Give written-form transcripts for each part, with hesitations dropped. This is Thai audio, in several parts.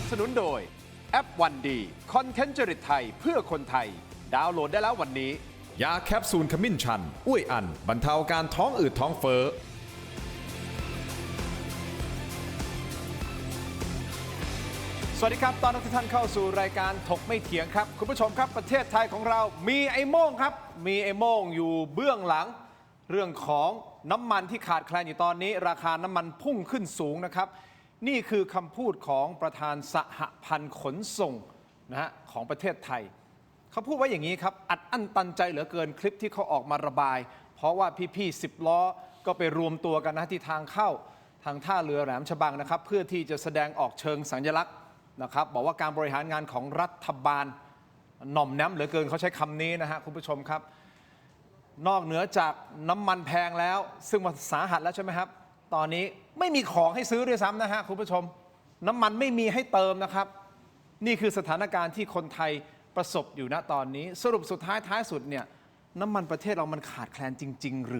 บสนุนโดยแอปวันดีคอนเทนต์จริตไทยเพื่อคนไทยดาวน์โหลดได้แล้ววันนี้ยาแคปซูลขมิ้นชันอุ้ยอันบรรเทาการท้องอืดท้องเฟ้อสวัสดีครับตอนรับทุกท่านเข้าสู่รายการถกไม่เถียงครับคุณผู้ชมครับประเทศไทยของเรามีไอ้โม่งครับมีไอ้โม่งอยู่เบื้องหลังเรื่องของน้ำมันที่ขาดแคลนอยู่ตอนนี้ราคาน้ำมันพุ่งขึ้นสูงนะครับนี่คือคำพูดของประธานสหพันธ์ขนส่งนะฮะของประเทศไทยเขาพูดว่าอย่างนี้ครับอัดอั้นตันใจเหลือเกินคลิปที่เขาออกมาระบายเพราะว่าพี่ๆ10 ล้อก็ไปรวมตัวกันนะที่ทางเข้าทางท่าเรือแหลมฉบังนะครับเพื่อที่จะแสดงออกเชิงสัญลักษณ์นะครับบอกว่าการบริหารงานของรัฐบาลหน่อมแนมเหลือเกินเขาใช้คำนี้นะฮะคุณผู้ชมครับนอกเหนือจากน้ำมันแพงแล้วซึ่งมันสาหัสแล้วใช่ไหมครับตอนนี้ไม่มีของให้ซื้อด้วยซ้ำนะฮะคุณผู้ชมน้ำมันไม่มีให้เติมนะครับนี่คือสถานการณ์ที่คนไทยประสบอยู่ณตอนนี้สรุปสุดท้ายสุดเนี่ยน้ำมันประเทศเรามันขาดแคลนจริงๆห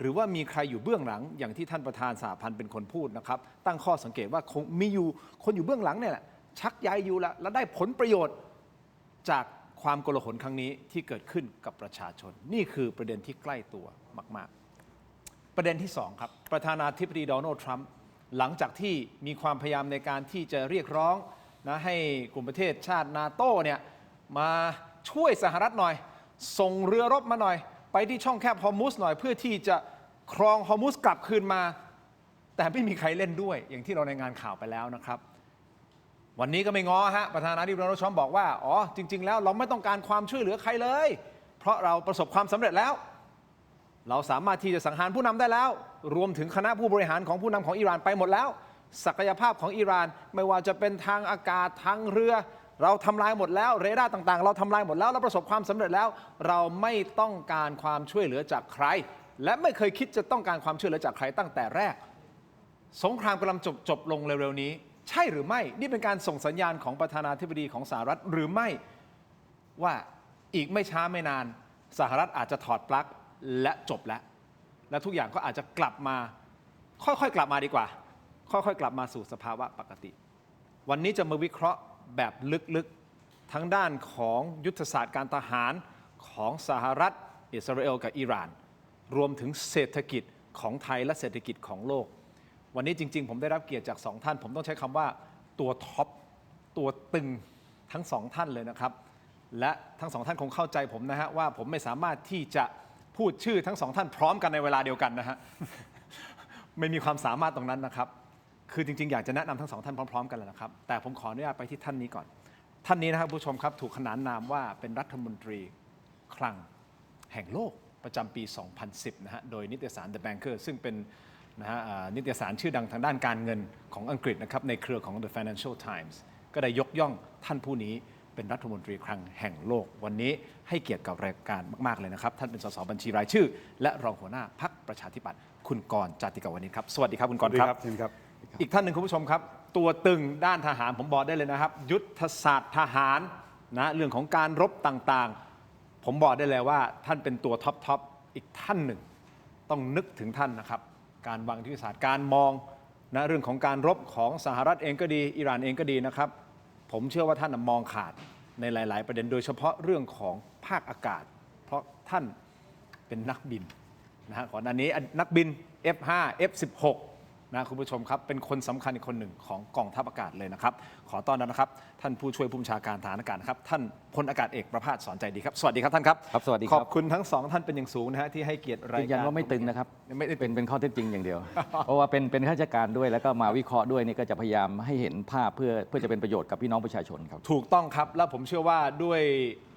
รือว่ามีใครอยู่เบื้องหลังอย่างที่ท่านประธานสหพันธ์เป็นคนพูดนะครับตั้งข้อสังเกตว่าคงมีอยู่คนอยู่เบื้องหลังเนี่ยแหละชักใยอยู่แล้วได้ผลประโยชน์จากความโกลาหลครั้งนี้ที่เกิดขึ้นกับประชาชนนี่คือประเด็นที่ใกล้ตัวมากๆประเด็นที่2ครับประธานาธิบดีโดนัลด์ทรัมป์หลังจากที่มีความพยายามในการที่จะเรียกร้องนะให้กลุ่มประเทศชาตินาโต้เนี่ยมาช่วยสหรัฐหน่อยส่งเรือรบมาหน่อยไปที่ช่องแคบฮอร์มุสหน่อยเพื่อที่จะครองฮอร์มุสกลับคืนมาแต่ไม่มีใครเล่นด้วยอย่างที่เรารายงานข่าวไปแล้วนะครับวันนี้ก็ไม่ง้อฮะประธานาธิบดีโดนัลด์ทรัมป์บอกว่าอ๋อจริงๆแล้วเราไม่ต้องการความช่วยเหลือใครเลยเพราะเราประสบความสำเร็จแล้วเราสามารถที่จะสังหารผู้นำได้แล้วรวมถึงคณะผู้บริหารของผู้นำของอิหร่านไปหมดแล้วศักยภาพของอิหร่านไม่ว่าจะเป็นทางอากาศทางเรือเราทำลายหมดแล้วเรดาร์ต่างๆเราทำลายหมดแล้วเราประสบความสำเร็จแล้วเราไม่ต้องการความช่วยเหลือจากใครและไม่เคยคิดจะต้องการความช่วยเหลือจากใครตั้งแต่แรกสงครามกำลังจบลงเร็วๆนี้ใช่หรือไม่นี่เป็นการส่งสัญญาณของประธานาธิบดีของสหรัฐหรือไม่ว่าอีกไม่ช้าไม่นานสหรัฐอาจจะถอดปลั๊กและจบแล้วและทุกอย่างก็อาจจะกลับมาค่อยๆกลับมาดีกว่าค่อยๆกลับมาสู่สภาวะปกติวันนี้จะมาวิเคราะห์แบบลึกๆทั้งด้านของยุทธศาสตร์การทหารของสหรัฐอิสราเอลกับอิหร่านรวมถึงเศรษฐกิจของไทยและเศรษฐกิจของโลกวันนี้จริงๆผมได้รับเกียรติจาก2ท่านผมต้องใช้คำว่าตัวท็อปตัวตึงทั้ง2ท่านเลยนะครับและทั้ง2ท่านคงเข้าใจผมนะฮะว่าผมไม่สามารถที่จะพูดชื่อทั้ง2ท่านพร้อมกันในเวลาเดียวกันนะฮะ ไม่มีความสามารถตรงนั้นนะครับคือจริงๆอยากจะแนะนำทั้ง2ท่านพร้อมๆกันเลยนะครับแต่ผมขออนุญาตไปที่ท่านนี้ก่อนท่านนี้นะครับผู้ชมครับถูกขนานนามว่าเป็นรัฐมนตรีคลังแห่งโลกประจำปี 2010 นะฮะโดยนิตยสาร The Banker ซึ่งเป็นนะฮะนิตยสารชื่อดังทางด้านการเงินของอังกฤษนะครับในเครือของ The Financial Times ก็ได้ยกย่องท่านผู้นี้เป็นรัฐมนตรีคลังแห่งโลกวันนี้ให้เกียรติกับรายการมากๆเลยนะครับท่านเป็นสสบัญชีรายชื่อและรองหัวหน้าพรรคประชาธิปัตย์คุณกรณ์ จาติกาวนิชครับสวัสดีครับคุณกรณ์ครับอีกท่านหนึ่งคุณผู้ชมครับตัวตึงด้านทหารผมบอกได้เลยนะครับยุทธศาสตร์ทหารนะเรื่องของการรบต่างๆผมบอกได้เลยว่าท่านเป็นตัวท็อปอีกท่านหนึ่งต้องนึกถึงท่านนะครับการวางยุทธศาสตร์การมองนะเรื่องของการรบของสหรัฐเองก็ดีอิหร่านเองก็ดีนะครับผมเชื่อว่าท่านมองขาดในหลายๆประเด็นโดยเฉพาะเรื่องของภาคอากาศเพราะท่านเป็นนักบินนะฮะก่อนหน้านี้นักบิน F5 F16 นะคุณผู้ชมครับเป็นคนสำคัญอีกคนหนึ่งของกองทัพอากาศเลยนะครับขอต้อนรับนะครับท่านผู้ช่วยผู้บัญชาการทหารอากาศนะครับท่านพลอากาศเอกประภาสสอนใจดีครับสวัสดีครับท่านครับครับสวัสดีครับขอบคุณทั้ง2ท่านเป็นอย่างสูงนะฮะที่ให้เกียรติรายการยืนยันว่าไม่ตึงนะครับไม่ได้เป็นข้อเท็จจริงอย่างเดียว เพราะว่าเป็นข้าราชการด้วยแล้วก็มาวิเคราะห์ด้วยนี่ก็จะพยายามให้เห็นภาพเพื่อจะเป็นประโยชน์กับพี่น้องประชาชนครับถูกต้องครับแล้วผมเชื่อว่าด้วย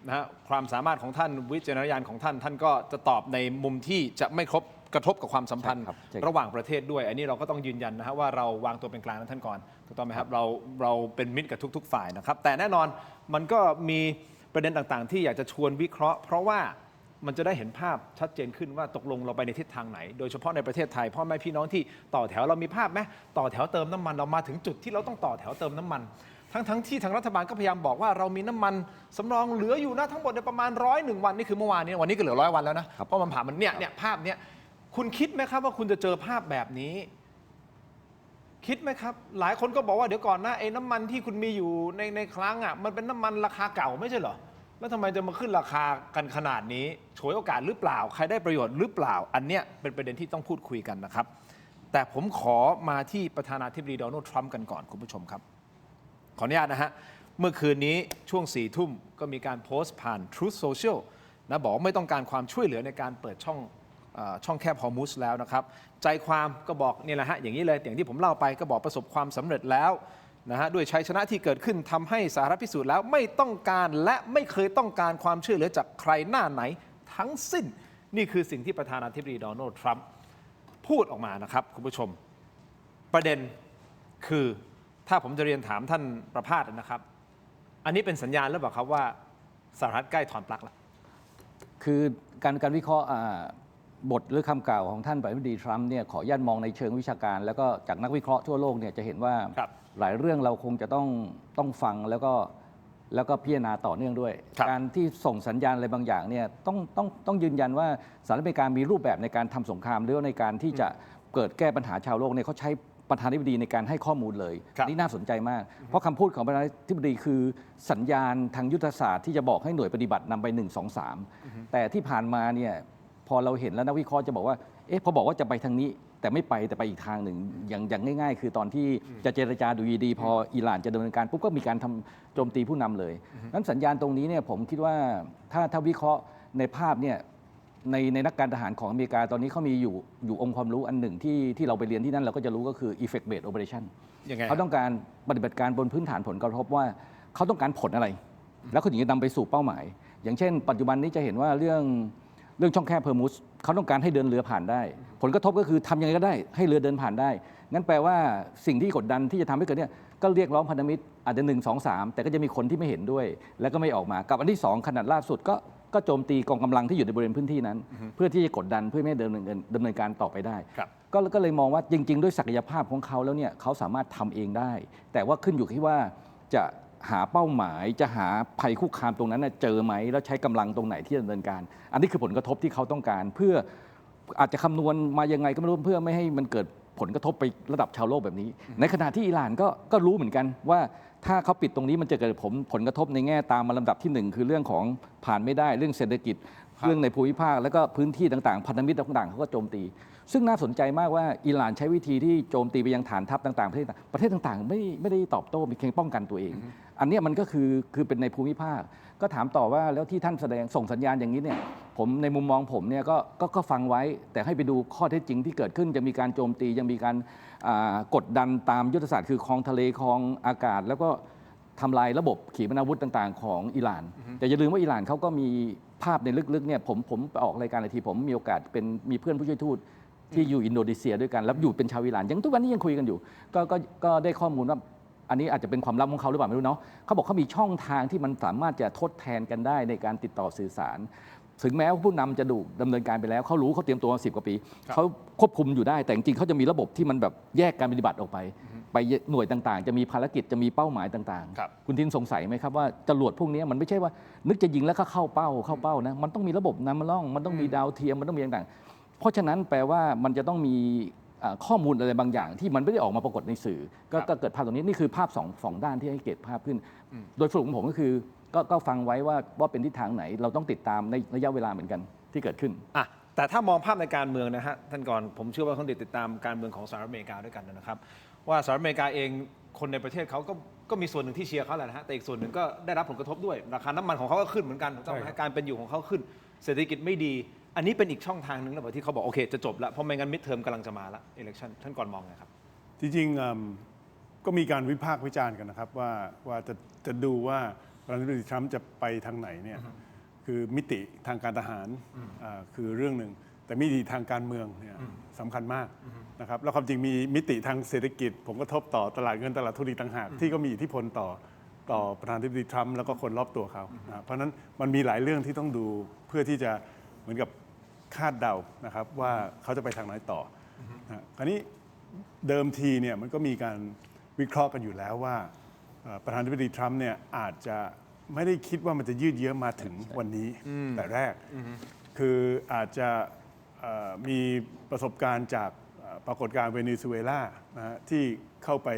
นะฮะความสามารถของท่านวิจารณญาณของท่านท่านก็จะตอบในมุมที่จะไม่กระทบกับความสัมพันธ์ระหว่างประเทศด้วยอันนี้เราก็ต้องยืนยันนะฮะว่าเราวางตัวเป็นกลางนะท่านก่อนถูกต้องไหมครับเราเป็นมิตรกับทุกๆฝ่ายนะครับแต่แน่นอนมันก็มีประเด็นต่างๆที่อยากจะชวนวิเคราะห์เพราะว่ามันจะได้เห็นภาพชัดเจนขึ้นว่าตกลงเราไปในทิศทางไหนโดยเฉพาะในประเทศไทยพ่อแม่พี่น้องที่ต่อแถวเรามีภาพไหมต่อแถวเติมน้ำมันเรามาถึงจุดที่เราต้องต่อแถวเติมน้ำมันทั้งที่ทางรัฐบาลก็พยายามบอกว่าเรามีน้ำมันสำรองเหลืออยู่นะทั้งหมดในประมาณ101 วันนี่คือเมื่อวานนี้วันนี้ก็เหลือ100 วันแล้วนะเพราะมันผ่านมันเนี่ยภาพเนี้ยคุณคิดไหมครับว่าคุณจะเจอภาพแบบนี้ คิดไหมครับ หลายคนก็บอกว่าเดี๋ยวก่อนนะไอ้น้ำมันที่คุณมีอยู่ในคลังอ่ะมันเป็นน้ำมันราคาเก่าไม่ใช่เหรอแล้วทำไมจะมาขึ้นราคากันขนาดนี้ฉวยโอกาสหรือเปล่าใครได้ประโยชน์หรือเปล่าอันเนี้ยเป็นประเด็นที่ต้องพูดคุยกันนะครับแต่ผมขอมาที่ประธานาธิบดีโดนัลด์ทรัมป์กันก่อนคุณผู้ชมครับขออนุญาตนะฮะเมื่อคืนนี้ช่วง4 ทุ่มก็มีการโพสต์ผ่าน Truth Social นะบอกไม่ต้องการความช่วยเหลือในการเปิดช่องแคบฮอร์มุสแล้วนะครับใจความก็บอกนี่แหละฮะอย่างนี้เลยอย่างที่ผมเล่าไปก็บอกประสบความสำเร็จแล้วนะฮะด้วยชัยชนะที่เกิดขึ้นทำให้สหรัฐพิสูจน์แล้วไม่ต้องการและไม่เคยต้องการความช่วยเหลือจากใครหน้าไหนทั้งสิ้นนี่คือสิ่งที่ประธานาธิบดีโดนัลด์ทรัมป์พูดออกมานะครับคุณผู้ชมประเด็นคือถ้าผมจะเรียนถามท่านประภาสนะครับอันนี้เป็นสัญญาณหรือเปล่าครับว่าสหรัฐใกล้ถอนปลั๊กแล้วคือการวิเคราะห์บทหรือคำกล่าวของท่านประธานาธิบดีทรัมป์เนี่ยขออนุญาตมองในเชิงวิชาการแล้วก็จากนักวิเคราะห์ทั่วโลกเนี่ยจะเห็นว่าหลายเรื่องเราคงจะต้องฟังแล้วก็พิจารณาต่อเนื่องด้วยการที่ส่งสัญญาณอะไรบางอย่างเนี่ยต้องยืนยันว่าสหรัฐอเมริกามีรูปแบบในการทำสงครามหรือในการที่จะเกิดแก้ปัญหาชาวโลกเนี่ยเขาใช้ประธานาธิบดีในการให้ข้อมูลเลยนี่น่าสนใจมากเพราะคำพูดของประธานาธิบดีคือสัญญาณทางยุทธศาสตร์ที่จะบอกให้หน่วยปฏิบัตินำไป1 2 3แต่ที่ผ่านมาเนี่ยพอเราเห็นแล้วนักวิเคราะห์จะบอกว่าพอบอกว่าจะไปทางนี้แต่ไม่ไปแต่ไปอีกทางหนึ่งอย่างง่ายๆคือตอนที่จะเจรจาดูดีพออิหร่านจะดำเนินการปุ๊บก็มีการทำโจมตีผู้นำเลยนั้นสัญญาณตรงนี้เนี่ยผมคิดว่าถ้าวิเคราะห์ในภาพเนี่ยในนักการทหารของอเมริกาตอนนี้เขามีอยู่องค์ความรู้อันหนึ่งที่เราไปเรียนที่นั่นเราก็จะรู้ก็คือ effect based operation เขาต้องการปฏิบัติการบนพื้นฐานผลกระทบว่าเขาต้องการผลอะไรแล้วเขาถึงจะนำไปสู่เป้าหมายอย่างเช่นปัจจุบันนี้จะเห็นว่าเรื่องช่องแคบเฮอร์มุสเขาต้องการให้เดินเรือผ่านได้ผลกระทบก็คือทำยังไงก็ได้ให้เรือเดินผ่านได้งั้นแปลว่าสิ่งที่กดดันที่จะทำให้เกิดเนี่ยก็เรียกร้องพันธมิตรอาจจะ1 2 3แต่ก็จะมีคนที่ไม่เห็นด้วยแล้วก็ไม่ออกมากับอันที่2ขนาดล่าสุดก็โจมตีกองกำลังที่อยู่ในบริเวณพื้นที่นั้นเพื่อที่จะกดดันเพื่อไม่ให้ดำเนินการต่อไปได้ก็เลยมองว่าจริงๆด้วยศักยภาพของเขาแล้วเนี่ยเขาสามารถทำเองได้แต่ว่าขึ้นอยู่ที่ว่าจะหาเป้าหมายจะหาภัยคุกคามตรงนั้นเจอไหมแล้วใช้กำลังตรงไหนที่จะดำเนินการอันนี้คือผลกระทบที่เขาต้องการเพื่ออาจจะคำนวณมายังไงก็ไม่รู้เพื่อไม่ให้มันเกิดผลกระทบไประดับชาวโลกแบบนี้ในขณะที่อิหร่านก็รู้เหมือนกันว่าถ้าเขาปิดตรงนี้มันจะเกิดผลกระทบในแง่ตามมาลำดับที่1คือเรื่องของผ่านไม่ได้เรื่องเศรษฐกิจเรื่องในภูมิภาคแล้วก็พื้นที่ต่างๆพันธมิตรต่างๆเขาก็โจมตีซึ่งน่าสนใจมากว่าอิหร่านใช้วิธีที่โจมตีไปยังฐานทัพต่างๆประเทศต่างๆไม่ได้ตอบโต้มีเพียงป้องกันตัวเองอันนี้มันก็คือเป็นในภูมิภาคก็ถามต่อว่าแล้วที่ท่านส่งสัญญาณอย่างนี้เนี่ยผมในมุมมองผมเนี่ยก็ฟังไว้แต่ให้ไปดูข้อเท็จจริงที่เกิดขึ้นจะมีการโจมตียังมีการกดดันตามยุทธศาสตร์คือคลองทะเลคลองอากาศแล้วก็ทำลายระบบขีปนาวุธต่างๆของอิหร่านแต่อย่าลืมว่าอิหร่านเขาก็มีภาพในลึกๆเนี่ยผมไปออกรายการอะไรทีผมมีโอกาสมีเพื่อนผู้ช่วยทูตที่อยู่อินโดนีเซียด้วยกันแล้วอยู่เป็นชาวอิหร่านยังทุกวันนี้ยังคุยกันอยู่ก็ได้ข้อมูลว่าอันนี้อาจจะเป็นความลับของเขาหรือเปล่าไม่รู้เนาะเขาบอกเขามีช่องทางที่มันสามารถจะทดแทนกันได้ในการติดต่อสื่อสารถึงแม้ว่าผู้นำจะดำเนินการไปแล้วเขารู้เขาเตรียมตัวมา10 กว่าปีเขาควบคุมอยู่ได้แต่จริงๆเขาจะมีระบบที่มันแบบแยกการปฏิบัติออกไปหน่วยต่างๆจะมีภารกิจจะมีเป้าหมายต่างๆคุณทินสงสัยไหมครับว่าจรวดพวกนี้มันไม่ใช่ว่านึกจะยิงแล้วก็เข้าเป้านะมันต้องมีระบบนำล่องมันต้องมีดาวเทียมมันต้องมีต่างๆเพราะฉะนั้นแปลว่ามันจะต้องมีข้อมูลอะไรบางอย่างที่มันไม่ได้ออกมาปรากฏในสื่อก็เกิดภาพตรงนี้นี่คือภาพสองด้านที่ให้เกิดภาพขึ้นโดยสรุปของผมก็คือก็ฟังไว้ว่าเป็นทิศทางไหนเราต้องติดตามในระยะเวลาเหมือนกันที่เกิดขึ้นแต่ถ้ามองภาพในการเมืองนะฮะท่านก่อนผมเชื่อว่าคนติดตามการเมืองของสหรัฐอเมริกาด้วยกันนะครับว่าสหรัฐอเมริกาเองคนในประเทศเขาก็มีส่วนหนึ่งที่เชียร์เขาแหละนะฮะแต่อีกส่วนหนึ่งก็ได้รับผลกระทบด้วยราคาน้ำมันของเขาก็ขึ้นเหมือนกันการเป็นอยู่ของเขาขึ้นเศรษฐกิจไม่ดีอันนี้เป็นอีกช่องทางหนึ่งแล้วที่เขาบอกโอเคจะจบแล้วเพราะไม่งั้นมิดเทอมกำลังจะมาละ election ท่านก่อนมองไงครับจริงๆก็มีการวิพากษ์วิจารณ์กันนะครับว่าจะดูว่าประธานาธิบดีทรัมป์จะไปทางไหนเนี่ยคือมิติทางการทหารคือเรื่องหนึ่งแต่มิติทางการเมืองเนี่ยสำคัญมากนะครับแล้วความจริงมีมิติทางเศรษฐกิจผลกระทบต่อตลาดเงินตลาดทุนต่างหากที่ก็มีอิทธิพลต่อประธานาธิบดีทรัมป์แล้วก็คนรอบตัวเขาเพราะฉะนั้นมันมีหลายเรื่องที่ต้องดูเพื่อที่จะเหมือนกับคาดเดานะครับว่าเขาจะไปทางไหนต่อคราวนี้เดิมทีเนี่ยมันก็มีการวิเคราะห์กันอยู่แล้วว่าประธานาธิบดีทรัมป์เนี่ยอาจจะไม่ได้คิดว่ามันจะยืดเยื้อมาถึงวันนี้แต่แรกคืออาจจะมีประสบการณ์จาก ปรากฏการณ์เวเนซุเอลานะฮะที่เข้าไป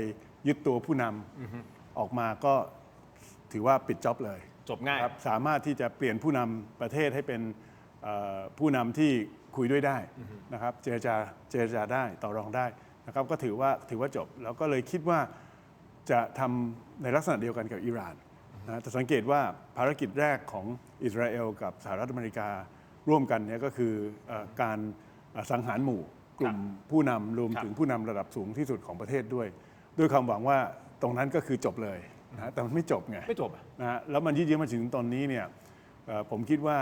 ยึดตัวผู้นำออกมาก็ถือว่าปิดจ็อบเลย จบง่าย ครับสามารถที่จะเปลี่ยนผู้นำประเทศให้เป็นผู้นำที่คุยด้วยได้นะครับเจรจาได้ต่อรองได้นะครับก็ถือว่าจบแล้วก็เลยคิดว่าจะทำในลักษณะเดียวกันกับอิหร่านนะแต่สังเกตว่าภารกิจแรกของอิสราเอลกับสหรัฐอเมริการ่วมกันเนี่ยก็คือการสังหารหมู่กลุ่มผู้นำรวมถึงผู้นำระดับสูงที่สุดของประเทศด้วยความหวังว่าตรงนั้นก็คือจบเลยนะแต่มันไม่จบไง ไม่จบอะ นะฮะแล้วมันยืดเยื้อมาถึงตอนนี้เนี่ยผมคิดว่า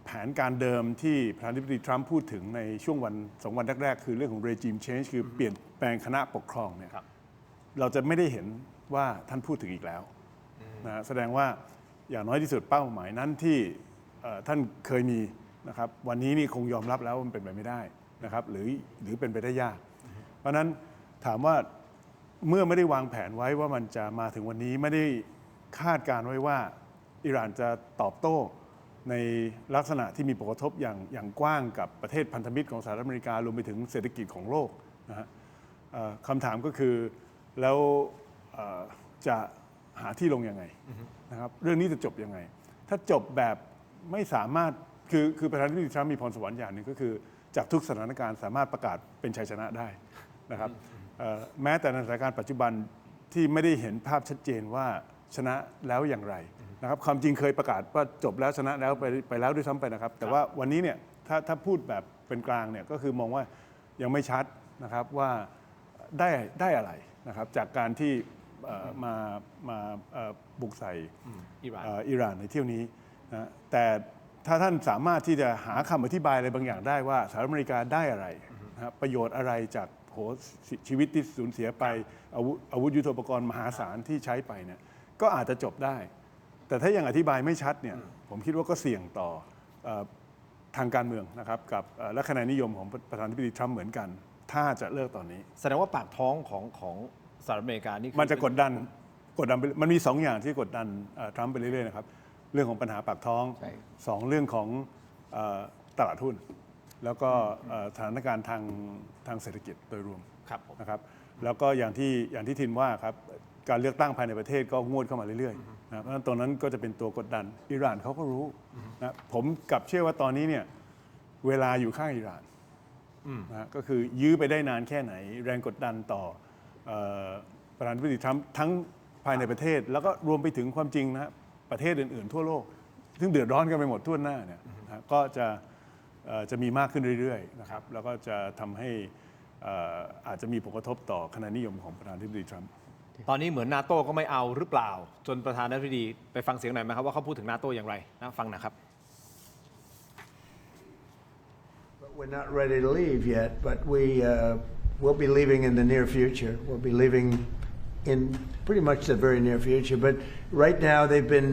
แผนการเดิมที่ประธานาธิบดีทรัมป์พูดถึงในช่วงวัน2 วันแรกๆคือเรื่องของ regime change คือเปลี่ยนแปลงคณะปกครองเนี่ยเราจะไม่ได้เห็นว่าท่านพูดถึงอีกแล้วนะแสดงว่าอย่างน้อยที่สุดเป้าหมายนั้นที่ท่านเคยมีนะครับวันนี้นี่คงยอมรับแล้วว่ามันเป็นไปไม่ได้นะครับหรือเป็นไปได้ยาก เพราะฉะนั้นถามว่าเมื่อไม่ได้วางแผนไว้ว่ามันจะมาถึงวันนี้ไม่ได้คาดการไว้ว่าอิหร่านจะตอบโต้ในลักษณะที่มีผลกระทบอย่างกว้างกับประเทศพันธมิตรของสหรัฐอเมริการวมไปถึงเศรษฐกิจของโลกนะฮะคำถามก็คือแล้วจะหาที่ลงยังไงนะครับเรื่องนี้จะจบยังไง ถ้าจบแบบไม่สามารถคือประธานาธิบดีทรัมป์มีพรสวรรค์อย่างหนึ่งก็คือจากทุกสถานการณ์สามารถประกาศเป็นชัยชนะได้นะครับแม้แต่ในสถานการณ์ปัจจุบันที่ไม่ได้เห็นภาพชัดเจนว่าชนะแล้วอย่างไรนะครับความจริงเคยประกาศว่าจบแล้วชนะแล้วไปแล้วด้วยซ้ำไปนะครับแต่ว่าวันนี้เนี่ยถ้าพูดแบบเป็นกลางเนี่ยก็คือมองว่ายังไม่ชัดนะครับว่าได้อะไรนะครับจากการที่มาบุกใส่อิหร่านในเที่ยวนี้นะแต่ถ้าท่านสามารถที่จะหาคำอธิบายอะไรบางอย่างได้ว่าสหรัฐอเมริกาได้อะไรนะครับประโยชน์อะไรจากชีวิตที่สูญเสียไปอาวุธยุทโธปกรณ์มหาศาลที่ใช้ไปเนี่ยก็อาจจะจบได้ แต่ถ้ายังอธิบายไม่ชัดเนี่ยผมคิดว่าก็เสี่ยงต่อทางการเมืองนะครับกับและคะแนนนิยมของประธานาธิบดีทรัมป์เหมือนกันถ้าจะเลิกตอนนี้แสดงว่าปากท้องของสหรัฐอเมริกานี่มันจะกดดันไปมันมี2 อย่างที่กดดันทรัมป์ไปเรื่อยๆนะครับเรื่องของปัญหาปากท้อง2เรื่องของตลาดหุ้นแล้วก็สถานการณ์ทางเศรษฐกิจโดยรวมนะครับแล้วก็อย่างที่ทินว่าครับการเลือกตั้งภายในประเทศก็งวดเข้ามาเรื่อยๆนะเพราะฉะนั้นตรงนั้นก็จะเป็นตัวกดดันอิหร่านเขาก็รู้นะผมกลับเชื่อว่าตอนนี้เนี่ยเวลาอยู่ข้างอิหร่านนะก็คือยื้อไปได้นานแค่ไหนแรงกดดันต่อประธานาธิบดีทรัมป์ทั้งภายในประเทศแล้วก็รวมไปถึงความจริงนะประเทศอื่นๆทั่วโลกซึ่งเดือดร้อนกันไปหมดทั่วหน้าเนี่ยนะก็จะมีมากขึ้นเรื่อยๆนะครับแล้วก็จะทำให้อาจจะมีผลกระทบต่อคะแนนนิยมของประธานาธิบดีทรัมป์ตอนนี้เหมือนนาโต้ก็ไม่เอาหรือเปล่าจนประธานาธิบดีไปฟังเสียงหน่อยไหมครับว่าเขาพูดถึงนาโต้อย่างไรนะฟังนะครับ We're not ready to leave yet, but we'll be leaving in the near future. We'll be leaving in pretty much the very near future. But right now they've been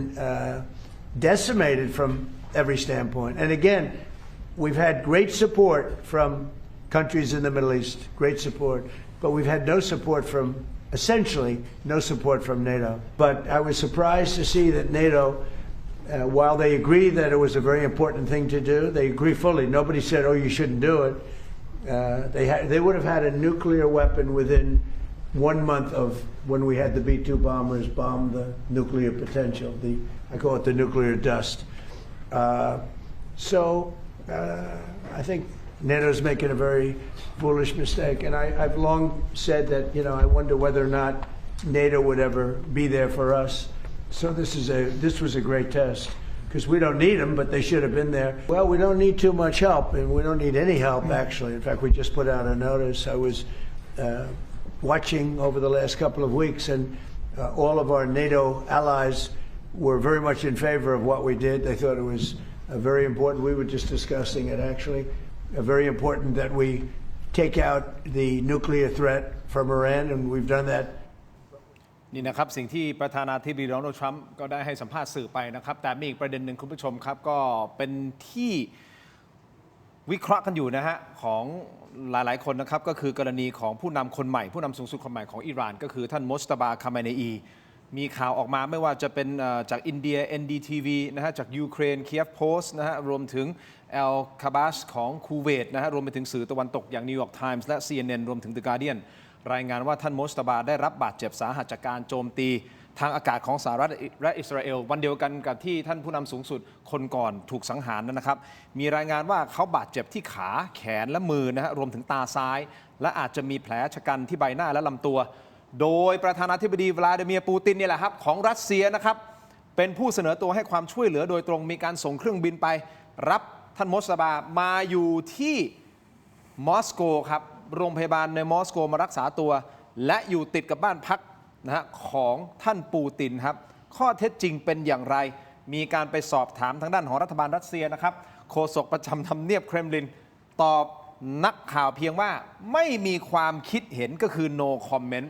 decimated from every standpoint. And again, we've had great support from countries in the Middle East, great support, but we've had no support from, essentially, no support from NATO. But I was surprised to see that NATO, while they agree that it was a very important thing to do, they agree fully. Nobody said, oh, you shouldn't do it. They would have had a nuclear weapon within 1 month of when we had the B-2 bombers bomb the nuclear potential. I call it the nuclear dust. I think NATO's making a very foolish mistake. And I've long said that, I wonder whether or not NATO would ever be there for us. So this was a great test because we don't need them, but they should have been there. Well, we don't need too much help, and we don't need any help, actually. In fact, we just put out a notice. I was watching over the last couple of weeks, and all of our NATO allies were very much in favor of what we did. They thought it was very important. We were just discussing it, actually. Very important that we take out the nuclear threat from Iran, and we've done that. นี่นะครับสิ่งที่ประธานาธิบดีโดนัลด์ทรัมป์ก็ได้ให้สัมภาษณ์สื่อไปนะครับแต่มีอีกประเด็นหนึ่งคุณผู้ชมครับก็เป็นที่วิเคราะห์กันอยู่นะฮะของหลายๆคนนะครับก็คือกรณีของผู้นำคนใหม่ผู้นำสูงสุดคนใหม่ของอิหร่านก็คือท่านมุสตาบา คาเมเนอี มีข่าวออกมาไม่ว่าจะเป็นจากอินเดีย NDTV นะฮะจากยูเครน Kiev Post นะฮะรวมถึง El Kabas ของคูเวตนะฮะรวมไปถึงสื่อตะวันตกอย่าง New York Times และ CNN รวมถึง The Guardian รายงานว่าท่านโมสตาบาได้รับบาดเจ็บสาหัสจากการโจมตีทางอากาศของสหรัฐและอิสราเอลวันเดียวกันกับที่ท่านผู้นำสูงสุดคนก่อนถูกสังหารนะครับมีรายงานว่าเขาบาดเจ็บที่ขาแขนและมือนะฮะรวมถึงตาซ้ายและอาจจะมีแผลชะกันที่ใบหน้าและลำตัวโดยประธานาธิบดีวลาดิเมียร์ปูตินเนี่ยแหละครับของรัสเซียนะครับเป็นผู้เสนอตัวให้ความช่วยเหลือโดยตรงมีการส่งเครื่องบินไปรับท่านโมสตาบามาอยู่ที่มอสโกครับโรงพยาบาลในมอสโกมารักษาตัวและอยู่ติดกับบ้านพักนะฮะของท่านปูตินครับข้อเท็จจริงเป็นอย่างไรมีการไปสอบถามทางด้านของรัฐบาลรัสเซียนะครับโฆษกประจำทำเนียบเครมลินตอบนักข่าวเพียงว่าไม่มีความคิดเห็นก็คือ no comment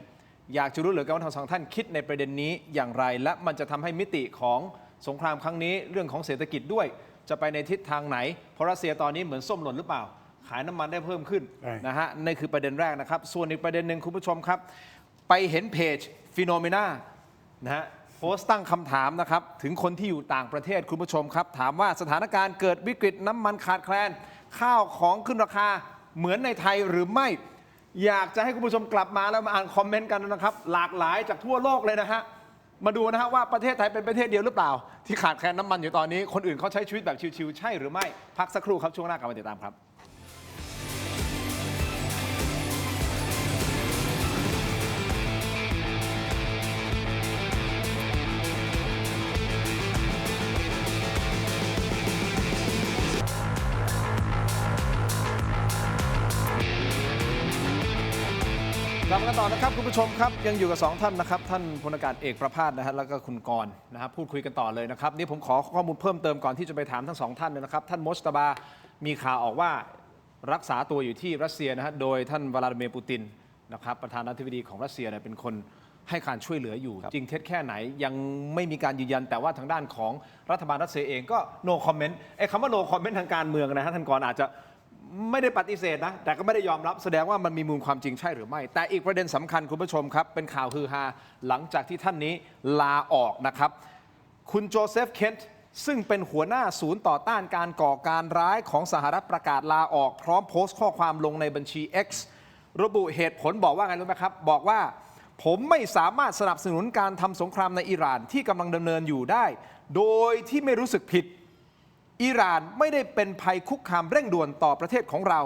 อยากจะรู้เหลือเกินว่าทั้งสองท่านคิดในประเด็นนี้อย่างไรและมันจะทำให้มิติของสงครามครั้งนี้เรื่องของเศรษฐกิจด้วยจะไปในทิศทางไหนเพราะรัสเซียตอนนี้เหมือนส้มหล่นหรือเปล่าขายน้ำมันได้เพิ่มขึ้นนะฮะนี่คือประเด็นแรกนะครับส่วนอีกประเด็นหนึ่งคุณผู้ชมครับไปเห็นเพจฟีโนเมนานะฮะโพสต์ตั้งคำถามนะครับถึงคนที่อยู่ต่างประเทศคุณผู้ชมครับถามว่าสถานการณ์เกิดวิกฤตน้ำมันขาดแคลนข้าวของขึ้นราคาเหมือนในไทยหรือไม่อยากจะให้คุณผู้ชมกลับมาแล้วมาอ่านคอมเมนต์กันนะครับหลากหลายจากทั่วโลกเลยนะฮะมาดูนะฮะว่าประเทศไทยเป็นประเทศเดียวหรือเปล่าที่ขาดแคลนน้ำมันอยู่ตอนนี้คนอื่นเขาใช้ชีวิตแบบชิวๆใช่หรือไม่พักสักครู่ครับช่วงหน้ากลับมาติดตามครับกลับมากันต่อนะครับคุณผู้ชมครับยังอยู่กับ2ท่านนะครับท่านพลอากาศเอกประภาสนะฮะแล้วก็คุณกรณ์นะครับพูดคุยกันต่อเลยนะครับนี่ผมขอข้อมูลเพิ่มเติมก่อนที่จะไปถามทั้ง2ท่านเลยนะครับท่านโมสตาบามีข่าวออกว่ารักษาตัวอยู่ที่รัสเซียนะฮะโดยท่านวลาดิเมียร์ปูตินนะครับประธานาธิบดีของรัสเซียเนี่ยเป็นคนให้การช่วยเหลืออยู่จริงเท็จแค่ไหนยังไม่มีการยืนยันแต่ว่าทางด้านของรัฐบาลรัสเซียเองก็ no comment ไอ้คำว่า no comment ทางการเมืองนะฮะท่านกรณ์อาจจะไม่ได้ปฏิเสธนะแต่ก็ไม่ได้ยอมรับแสดงว่ามันมีมูลความจริงใช่หรือไม่แต่อีกประเด็นสำคัญคุณผู้ชมครับเป็นข่าวฮือฮาหลังจากที่ท่านนี้ลาออกนะครับคุณโจเซฟเคนต์ซึ่งเป็นหัวหน้าศูนย์ต่อต้านการก่อการร้ายของสหรัฐประกาศลาออกพร้อมโพสต์ข้อความลงในบัญชี X ระบุเหตุผลบอกว่าไงรู้ไหมครับบอกว่าผมไม่สามารถสนับสนุนการทำสงครามในอิหร่านที่กำลังดำเนินอยู่ได้โดยที่ไม่รู้สึกผิดอิหร่านไม่ได้เป็นภัยคุกคามเร่งด่วนต่อประเทศของเรา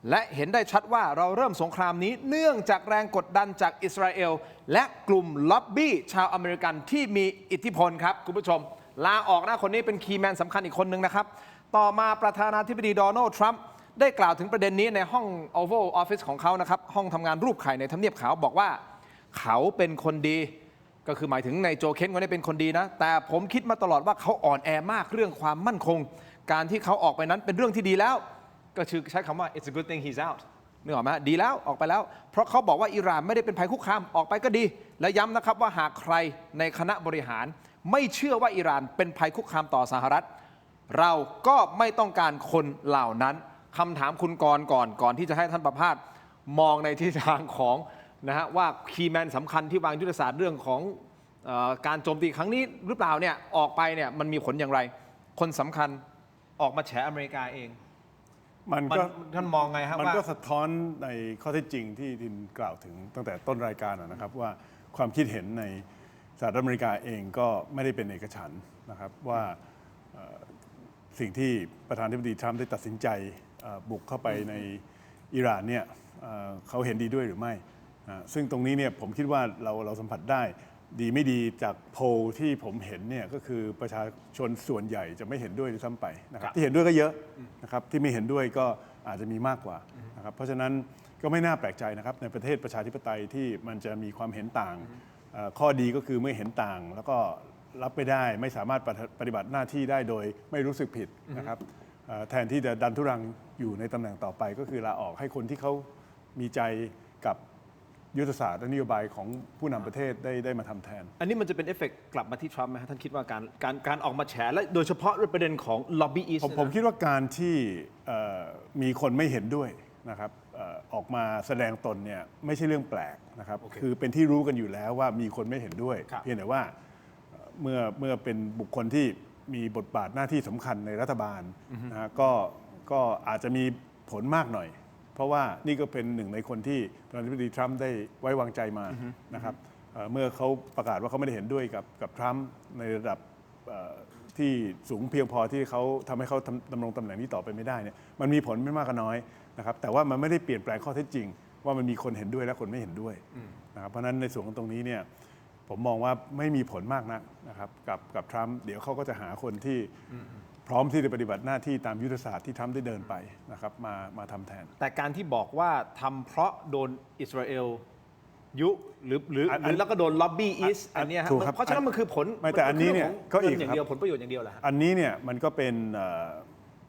และเห็นได้ชัดว่าเราเริ่มสงครามนี้เนื่องจากแรงกดดันจากอิสราเอลและกลุ่มล็อบบี้ชาวอเมริกันที่มีอิทธิพลครับคุณผู้ชมลาออกนะคนนี้เป็นคีย์แมนสำคัญอีกคนนึงนะครับต่อมาประธานาธิบดีโดนัลด์ทรัมป์ได้กล่าวถึงประเด็นนี้ในห้อง Oval Office ของเขานะครับห้องทำงานรูปไข่ในทำเนียบขาวบอกว่าเขาเป็นคนดีก็คือหมายถึงในโจเคนคนนี้เป็นคนดีนะแต่ผมคิดมาตลอดว่าเขาอ่อนแอมากเรื่องความมั่นคงการที่เขาออกไปนั้นเป็นเรื่องที่ดีแล้วก็คือใช้คำว่า it's a good thing he's out นึกออกไหมดีแล้วออกไปแล้วเพราะเขาบอกว่าอิหร่านไม่ได้เป็นภัยคุกคามออกไปก็ดีและย้ำนะครับว่าหากใครในคณะบริหารไม่เชื่อว่าอิหร่านเป็นภัยคุกคามต่อสหรัฐเราก็ไม่ต้องการคนเหล่านั้นคำถามคุณกรณ์ก่อนที่จะให้ท่านประภาสมองในทิศทางของนะฮะว่าคีย์แมนสำคัญที่วางยุทธศาสตร์เรื่องของการโจมตีครั้งนี้หรือเปล่าเนี่ยออกไปเนี่ยมันมีผลอย่างไรคนสำคัญออกมาแฉอเมริกาเองมันก็ท่านมองไงครับมันก็สะท้อนในข้อเท็จจริงที่ทินกล่าวถึงตั้งแต่ต้นรายการนะครับว่าความคิดเห็นในสหรัฐอเมริกาเองก็ไม่ได้เป็นเอกฉันท์นะครับว่าสิ่งที่ประธานาธิบดีทรัมป์ได้ตัดสินใจบุกเข้าไปในอิหร่านเนี่ยเขาเห็นดีด้วยหรือไม่ซึ่งตรงนี้เนี่ยผมคิดว่าเราสัมผัสได้ดีไม่ดีจากโพลที่ผมเห็นเนี่ยก็คือประชาชนส่วนใหญ่จะไม่เห็นด้วยด้วยซ้ำไปนะครับที่เห็นด้วยก็เยอะนะครับที่ไม่เห็นด้วยก็อาจจะมีมากกว่านะครับเพราะฉะนั้นก็ไม่น่าแปลกใจนะครับในประเทศประชาธิปไตยที่มันจะมีความเห็นต่างข้อดีก็คือเมื่อเห็นต่างแล้วก็รับไม่ได้ไม่สามารถปฏิบัติหน้าที่ได้โดยไม่รู้สึกผิดนะครับแทนที่จะดันทุรังอยู่ในตำแหน่งต่อไปก็คือลาออกให้คนที่เขามีใจกับยุทธศาสตร์และนโยบายของผู้นำประเทศได้มาทำแทนอันนี้มันจะเป็นเอฟเฟกต์กลับมาที่ทรัมป์ไหมท่านคิดว่าการออกมาแฉและโดยเฉพาะประเด็นของล็อบบี้อีสผมคิดว่าการที่มีคนไม่เห็นด้วยนะครับ ออกมาแสดงตนเนี่ยไม่ใช่เรื่องแปลกนะครับ โอเค คือเป็นที่รู้กันอยู่แล้วว่ามีคนไม่เห็นด้วย ครับ เพียงแต่ว่าเมื่อเป็นบุคคลที่มีบทบาทหน้าที่สำคัญในรัฐบาลนะฮะก็อาจจะมีผลมากหน่อย เพราะว่านี่ก็เป็นหนึ่งในคนที่ประธานาธิบดีทรัมป์ได้ไว้วางใจมานะครับเมื่อเขาประกาศว่าเขาไม่ได้เห็นด้วยกับทรัมป์ในระดับที่สูงเพียงพอที่เขาทำให้เขาดำรงตำแหน่งนี้ต่อไปไม่ได้เนี่ยมันมีผลไม่มากก็น้อยนะครับแต่ว่ามันไม่ได้เปลี่ยนแปลงข้อเท็จจริง ว่ามันมีคนเห็นด้วยและคนไม่เห็นด้วยนะครับเพราะฉะนั้นในส่วนของตรงนี้เนี่ยผมมองว่าไม่มีผลมากนักนะครับกับทรัมป์เดี๋ยวเขาก็จะหาคนที่พร้อมที่จะปฏิบัติหน้าที่ตามยุทธศาสตร์ที่ทรัมป์ได้เดินไปนะครับมาทำแทน แต่การที่บอกว่าทำเพราะโดนอิสราเอลยุหรือแล้วก็โดนล็อบบี้อีสอันเนี้ยฮะ ถูกครับ เพราะฉะนั้นมันคือผล ไม่แต่อันนี้เนี่ยก็อีก อย่าง ครับ เดียวผลประโยชน์อย่างเดียวเหรอฮะ อันนี้เนี่ยมันก็เป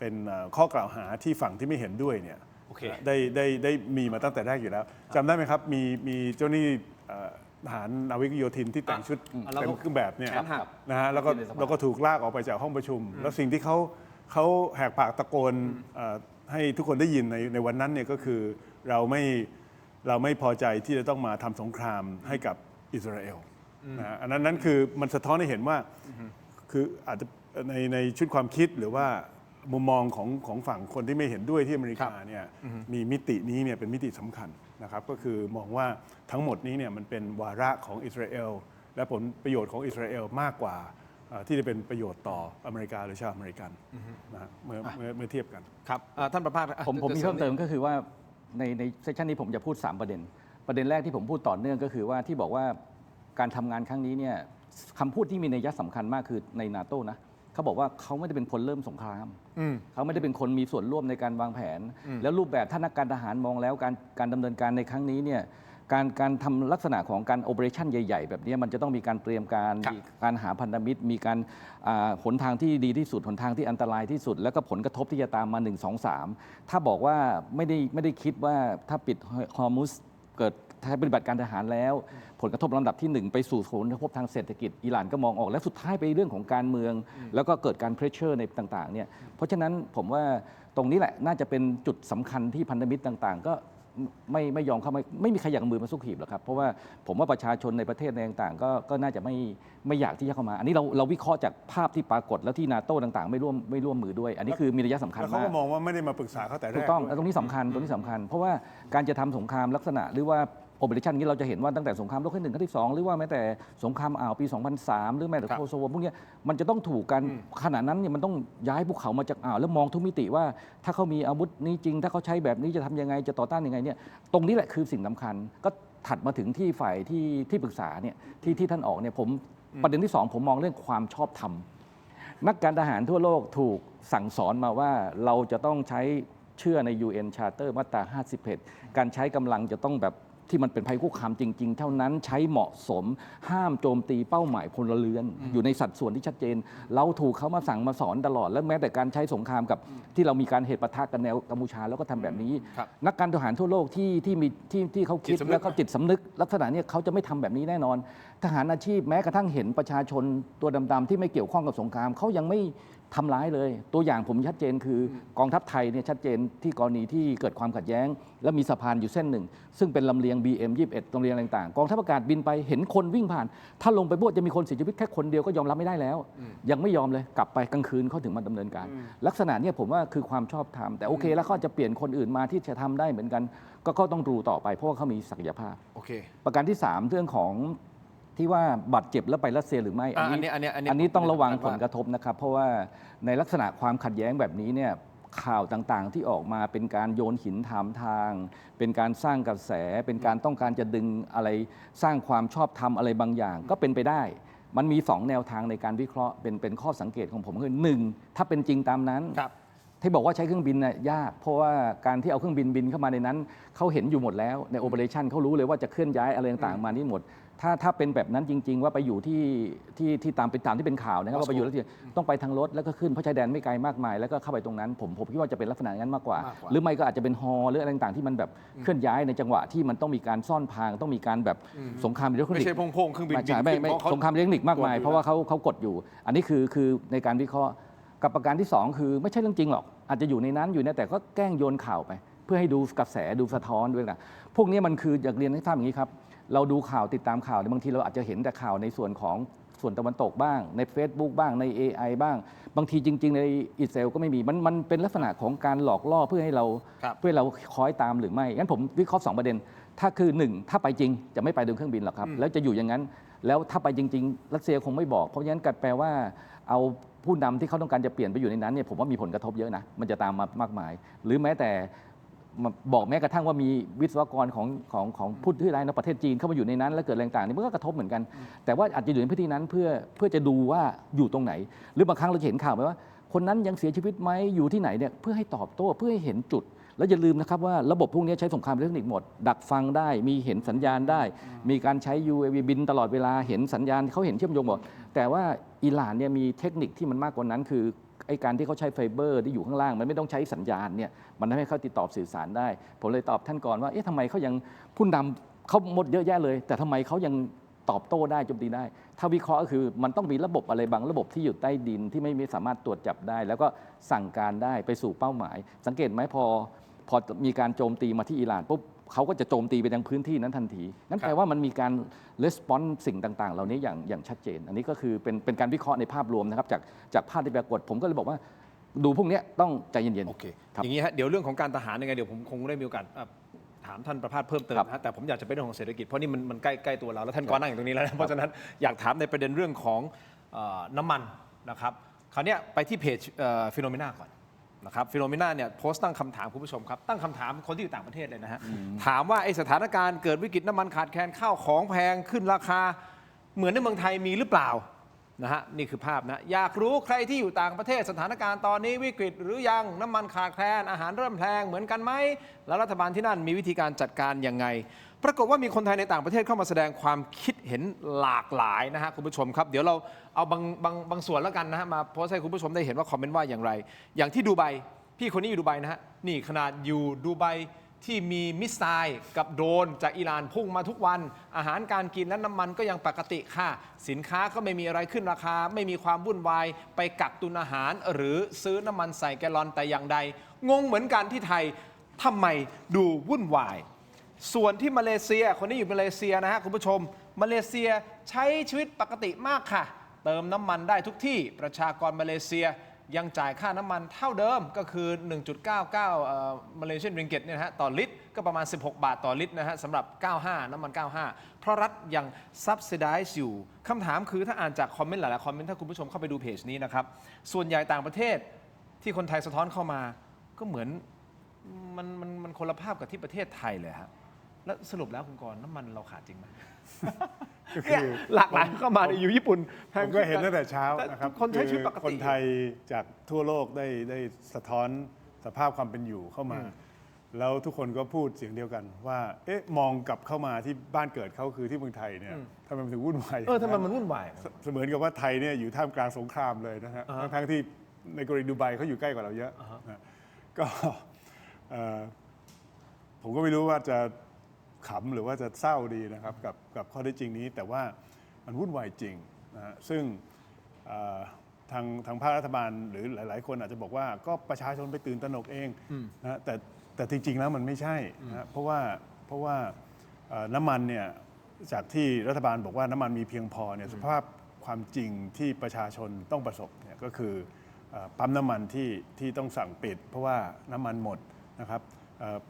็นข้อกล่าวหาที่ฝั่งที่ไม่เห็นด้วยเนี่ย โอเค ได้มีมาตั้งแต่แรกอยู่แล้วจำได้ไหมครับมีเจ้าหนี้ทหารนาวิกโยธินที่แต่งชุด แล้วก็ เต็มเครื่องแบบเนี่ย แขนหัก นะฮะแล้วก็ถูกลากออกไปจากห้องประชุม แล้วสิ่งที่เขาแหกปากตะโกนให้ทุกคนได้ยินในวันนั้นเนี่ยก็คือเราไม่พอใจที่จะต้องมาทำสงครามให้กับอิสราเอลนะฮะอันนั้นคือมันสะท้อนให้เห็นว่าคืออาจจะในชุดความคิดหรือว่ามุมมองของฝั่งคนที่ไม่เห็นด้วยที่อเมริกาเนี่ยมีมิตินี้เนี่ยเป็นมิติสำคัญนะครับก็คือมองว่าทั้งหมดนี้เนี่ยมันเป็นวาระของอิสราเอลและผลประโยชน์ของอิสราเอลมากกว่าที่จะเป็นประโยชน์ต่ออเมริกาหรือชาวอเมริกันนะฮะเมื่อเทียบกัน ครับท่านประภาส ผมมีเพิ่มเติมก็คือว่าในเซสชันนี้ผมจะพูด 3 ประเด็น ประเด็นแรกที่ผมพูดต่อเนื่องก็คือว่าที่บอกว่าการทำงานครั้งนี้เนี่ยคำพูดที่มีนัยสำคัญมากคือในนาโต้นะเขาบอกว่าเขาไม่ได้เป็นคนเริ่มสงครามเขาไม่ได้เป็นคนมีส่วนร่วมในการวางแผน แล้วรูปแบบท่านนักการทหารมองแล้วการดำเนินการในครั้งนี้เนี่ยการทำลักษณะของการโอเปอเรชั่นใหญ่ ๆ แบบนี้มันจะต้องมีการเตรียมการมีการหาพันธมิตร มีการหนทางที่ดีที่สุดหนทางที่อันตรายที่สุด แล้วก็ผลกระทบที่จะตามมา 1 2 3 ถ้าบอกว่าไม่ได้คิดว่าถ้าปิดฮอร์มุสเกิดปฏิบัติการทหารแล้ว ผลกระทบลำดับที่ 1 ไปสู่ผลกระทบทางเศรษฐกิจอิหร่านก็มองออกและสุดท้ายไปเรื่องของการเมือง แล้วก็เกิดการเพรสเชอร์ในต่างๆเนี่ยเพราะฉะนั้นผมว่าตรงนี้แหละน่าจะเป็นจุดสำคัญที่พันธมิตรต่างๆ ก็ไม่ยอมเข้าไม่มีใครอยากมือมาสู้ขีบหรอกครับเพราะว่าผมว่าประชาชนในประเทศต่างๆก็น่าจะไม่อยากที่จะเข้ามา อันนี้เราวิเคราะห์จากภาพที่ปรากฏแล้วที่นาโต้ต่างๆไม่ร่วมมือด้วย อันนี้คือมีนัยสำคัญ แล้ว มา เขา ก ก็มองว่าไม่ได้มาปรึกษาเขาแต่แรก ถูกต้อง ด้วย ตรงนี้สำคัญเพราะว่าการจะทำสงครามลักษณะหรือว่าโอเปอเรชั่นนี้เราจะเห็นว่าตั้งแต่สงครามโลกครั้งที่1ครั้งที่2หรือว่าแม้แต่สงครามอ่าวปี 2003 หรือแม้แต่โคโซโวพวกนี้มันจะต้องถูกกันขณะนั้นเนี่ยมันต้องย้ายภูเขามาจากอ่าวแล้วมองทุกมิติว่าถ้าเขามีอาวุธนี้จริง ถ้าเขาใช้แบบนี้จะทำยังไงจะต่อต้านยังไงเนี่ยตรงนี้แหละคือสิ่งสำคัญก็ถัดมาถึงที่ฝ่ายที่ปรึกษาเนี่ยที่ท่านออกเนี่ยผมประเด็นที่ 2 ผมมองเรื่องความชอบธรรมนักการทหารทั่วโลกถูกสั่งสอนมาว่าเราจะต้องใช้เชื่อใน UN Charter มาตรา 51 การใช้กำลังจะต้องแบบที่มันเป็นภัยคุกคามจริง ๆ เท่านั้นใช้เหมาะสมห้ามโจมตีเป้าหมายพลเรือน อยู่ในสัดส่วนที่ชัดเจน เราถูกเขามาสั่งมาสอนตลอด และแม้แต่การใช้สงครามกับที่เรามีการเหตุปะทะกันแนวกัมพูชาแล้วก็ทำแบบนี้ นักการทหารทั่วโลกที่เขาคิดแล้วเขาจิตสำนึกลักษณะนี้เขาจะไม่ทำแบบนี้แน่นอน ทหารอาชีพแม้กระทั่งเห็นประชาชนตัวดำๆที่ไม่เกี่ยวข้องกับสงครามเขายังไม่ทำร้ายเลยตัวอย่างผมชัดเจนคือกองทัพไทยเนี่ยชัดเจนที่กรณีที่เกิดความขัดแย้ง และมีสะพานอยู่เส้นหนึ่ง ซึ่งเป็นลำเลียง BM-21 ลำเลียงต่างๆกองทัพอากาศบินไปเห็นคนวิ่งผ่าน ถ้าลงไปบวชจะมีคนเสียชีวิตแค่คนเดียวก็ยอมรับไม่ได้แล้ว ยังไม่ยอมเลยกลับไปกลางคืนเขาถึงมาดำเนินการ ลักษณะเนี่ยผมว่าคือความชอบธรรมแต่โอเคแล้วเขาจะเปลี่ยนคนอื่นมาที่จะทำได้เหมือนกันก็ต้องดูต่อไปเพราะว่าเขามีศักยภาพ โอเค ประการที่ 3 เรื่องของที่ว่าบาดเจ็บแล้วไปรัสเซียหรือไม่ อันนี้ ต้องระวังผลกระทบนะครับ เพราะว่าในลักษณะความขัดแย้งแบบนี้เนี่ยข่าวต่างๆที่ออกมาเป็นการโยนหินถามทาง เป็นการสร้างกระแส เป็นการต้องการจะดึงอะไรสร้างความชอบธรรมอะไรบางอย่าง ก็เป็นไปได้ มันมี 2 แนวทางในการวิเคราะห์เป็นข้อสังเกตของผมคือ1ถ้าเป็นจริงตามนั้น ที่บอกว่าใช้เครื่องบินน่ะยากเพราะว่าการที่เอาเครื่องบินเข้ามาในนั้นเขาเห็นอยู่หมดแล้วในโอเปอเรชั่นเขารู้เลยว่าจะเคลื่อนย้ายอะไรต่างๆมานี่หมดถ้าเป็นแบบนั้นจริง ๆ ว่าไปอยู่ที่ตามที่เป็นข่าวนะครับว่าไปอยู่แล้วต้องไปทางรถแล้วก็ขึ้นเพราะชายแดนไม่ไกลมากมายแล้วก็เข้าไปตรงนั้นผมคิดว่าจะเป็นลักษณะนั้นมากกว่า หรือไม่ก็อาจจะเป็นฮอหรืออะไรต่างๆที่มันแบบเคลื่อนย้ายในจังหวะที่มันต้องมีการซ่อนพรางต้องมีการแบบสงครามอิเล็กทรอนิกส์ ไม่ใช่พงเครื่องบิน ไม่สงครามอิเล็กทรอนิกส์มากมายเพราะว่าเขากดอยู่อันนี้คือในการวิเคราะห์กับประการที่ 2 คือไม่ใช่เรื่องจริงหรอกอาจจะอยู่ในนั้นอยู่นะแต่ก็แกล้งโยนข่าวไป พื่อให้ดูกระแสดูสะท้อนด้วยนะพวกนี้มันคืออยากเรียนให้ทราบอย่างนี้ครับเราดูข่าวติดตามข่าวบางทีเราอาจจะเห็นแต่ข่าวในส่วนของส่วนตะวันตกบ้างใน Facebook บ้างใน AI บ้างบางทีจริง ๆ ในอิสราเอลก็ไม่มีมันเป็นลักษณะของการหลอกล่อเพื่อให้เราคอยตามหรือไม่งั้นผมวิเคราะห์2ประเด็นถ้าคือ1ถ้าไปจริงจะไม่ไปโดยเครื่องบินหรอกครับแล้วจะอยู่อย่างนั้นแล้วถ้าไปจริงๆรัสเซียคงไม่บอกเพราะฉะนั้นแปลว่าเอาผู้นำที่เขาต้องการจะเปลี่ยนไปอยู่ในนั้นเนี่ยผมว่ามีผลกระทบเยอะนะมันจะตามมามากมายหรือแม้แต่บอกแม้กระทั่งว่ามีวิศวกรของผู้ที่ร้ายในประเทศจีนเข้ามาอยู่ในนั้นแล้วเกิดแรงต่างนี่มันก็กระทบเหมือนกันแต่ว่าอาจจะอยู่ในพื้นที่นั้นเพื่อจะดูว่าอยู่ตรงไหนหรือบางครั้งเราจะเห็นข่าวไหมว่าคนนั้นยังเสียชีวิตไหมอยู่ที่ไหนเนี่ยเพื่อให้ตอบโต้เพื่อให้เห็นจุดแล้วอย่าลืมนะครับว่าระบบพวกนี้ใช้สงครามอิเล็กทรอนิกส์หมดดักฟังได้มีเห็นสัญญาณได้มีการใช้ UAV บินตลอดเวลาเห็นสัญญาณเขาเห็นเชื่อมโยงหมดแต่ว่าอิหร่านเนี่ยมีเทคนิคที่มันมากกว่านั้นคือไอ้การที่เขาใช้ไฟเบอร์ที่อยู่ข้างล่างมันไม่ต้องใช้สัญญาณเนี่ยมันทำให้เขาติดต่อสื่อสารได้ผมเลยตอบท่านก่อนว่าเอ๊ะทำไมเขายังผู้นำเขาหมดเยอะแยะเลยแต่ทำไมเขายังตอบโต้ได้โจมตีได้ถ้าวิเคราะห์ก็คือมันต้องมีระบบอะไรบางระบบที่อยู่ใต้ดินที่ไม่สามารถตรวจจับได้แล้วก็สั่งการได้ไปสู่เป้าหมายสังเกตไหมพอมีการโจมตีมาที่อิหร่านปุ๊บเขาก็จะโจมตีไปยังพื้นที่นั้นทันทีนั่นแปลว่ามันมีการรีสปอนส์สิ่งต่างๆเหล่านี้อย่างชัดเจนอันนี้ก็คือเป็นการวิเคราะห์ในภาพรวมนะครับจากภาพที่ปรากฏผมก็เลยบอกว่าดูพวกนี้ต้องใจเย็นๆ โอเคอย่างนี้ฮะเดี๋ยวเรื่องของการทหารยังไงเดี๋ยวผมคงได้มีโอกาสถามท่านประภาสเพิ่มเติมนะแต่ผมอยากจะไปเรื่องของเศรษฐกิจเพราะนี่มันใกล้ตัวเราแล้วท่านก็นั่งอยู่ตรงนี้แล้วนะเพราะฉะนั้นอยากถามในประเด็นเรื่องของน้ำมันนะครับคราวนี้ไปที่เพจฟิโนเมนาก่อนนะครับฟิโนเมนาเนี่ยโพสต์ตั้งคำถามคุณผู้ชมครับตั้งคำถามคนที่อยู่ต่างประเทศเลยนะฮะถามว่าไอ้สถานการณ์เกิดวิกฤตน้ำมันขาดแคลนข้าวของแพงขึ้นราคาเหมือนในเมืองไทยมีหรือเปล่านะฮะนี่คือภาพนะอยากรู้ใครที่อยู่ต่างประเทศสถานการณ์ตอนนี้วิกฤตหรือยังน้ำมันขาดแคลนอาหารเริ่มแพงเหมือนกันไหมแล้วรัฐบาลที่นั่นมีวิธีการจัดการยังไงปรากฏว่ามีคนไทยในต่างประเทศเข้ามาแสดงความคิดเห็นหลากหลายนะฮะคุณผู้ชมครับเดี๋ยวเราเอาบางส่วนแล้วกันนะฮะมาโพสต์ให้คุณผู้ชมได้เห็นว่าคอมเมนต์ว่าอย่างไรอย่างที่ดูไบพี่คนนี้อยู่ดูไบนะฮะนี่ขนาดอยู่ดูไบที่มีมิสไซล์กับโดรนจากอิหร่านพุ่งมาทุกวันอาหารการกินและน้ำมันก็ยังปกติค่ะสินค้าก็ไม่มีอะไรขึ้นราคาไม่มีความวุ่นวายไปกักตุนอาหารหรือซื้อน้ำมันใส่แกลลอนแต่อย่างใดงงเหมือนกันที่ไทยทำไมดูวุ่นวายส่วนที่มาเลเซียคนนี้อยู่มาเลเซียนะฮะคุณผู้ชมมาเลเซียใช้ชีวิตปกติมากค่ะเติมน้ำมันได้ทุกที่ประชากรมาเลเซียยังจ่ายค่าน้ำมันเท่าเดิมก็คือ 1.99 มาเลเซียนริงเก็ตเนี่ยนะฮะต่อลิตรก็ประมาณ16 บาทต่อลิตรนะฮะสำหรับ95น้ำมัน95เพราะรัฐยัง subsidize อยู่คำถามคือถ้าอ่านจากคอมเมนต์หลายๆคอมเมนต์ถ้าคุณผู้ชมเข้าไปดูเพจนี้นะครับส่วนใหญ่ต่างประเทศที่คนไทยสะท้อนเข้ามาก็เหมือนมันคนละภาพกับที่ประเทศไทยเลยฮะแล้วสรุปแล้วคุณกรณ์น้ำมันเราขาดจริงไหมเนี่ยหลากหลายเข้ามาอยู่ญี่ปุ่นผมก็เห็นตั้งแต่เช้านะครับคนใช้ชีวิตปกติคนไทยจากทั่วโลกได้สะท้อนสภาพความเป็นอยู่เข้ามาแล้วทุกคนก็พูดเสียงเดียวกันว่าเอ๊ะมองกลับเข้ามาที่บ้านเกิดเขาคือที่เมืองไทยเนี่ยทำไมมันถึงวุ่นวายทำไมมันวุ่นวายเสมือนกับว่าไทยเนี่ยอยู่ท่ามกลางสงครามเลยนะฮะทั้งที่ในกรณีดูไบเขาอยู่ใกล้กว่าเราเยอะก็ผมก็ไม่รู้ว่าจะขำหรือว่าจะเศร้าดีนะครับกับข้อเท็จจริงนี้แต่ว่ามันวุ่นวายจริงนะฮะซึ่งทางภาครัฐบาลหรือหลายๆคนอาจจะบอกว่าก็ประชาชนไปตื่นตระหนกเองนะแต่จริงๆแล้วมันไม่ใช่นะเพราะว่าน้ำมันเนี่ยจากที่รัฐบาลบอกว่าน้ำมันมีเพียงพอเนี่ยสภาพความจริงที่ประชาชนต้องประสบเนี่ยก็คือปั๊มน้ำมันที่ต้องสั่งปิดเพราะว่าน้ำมันหมดนะครับ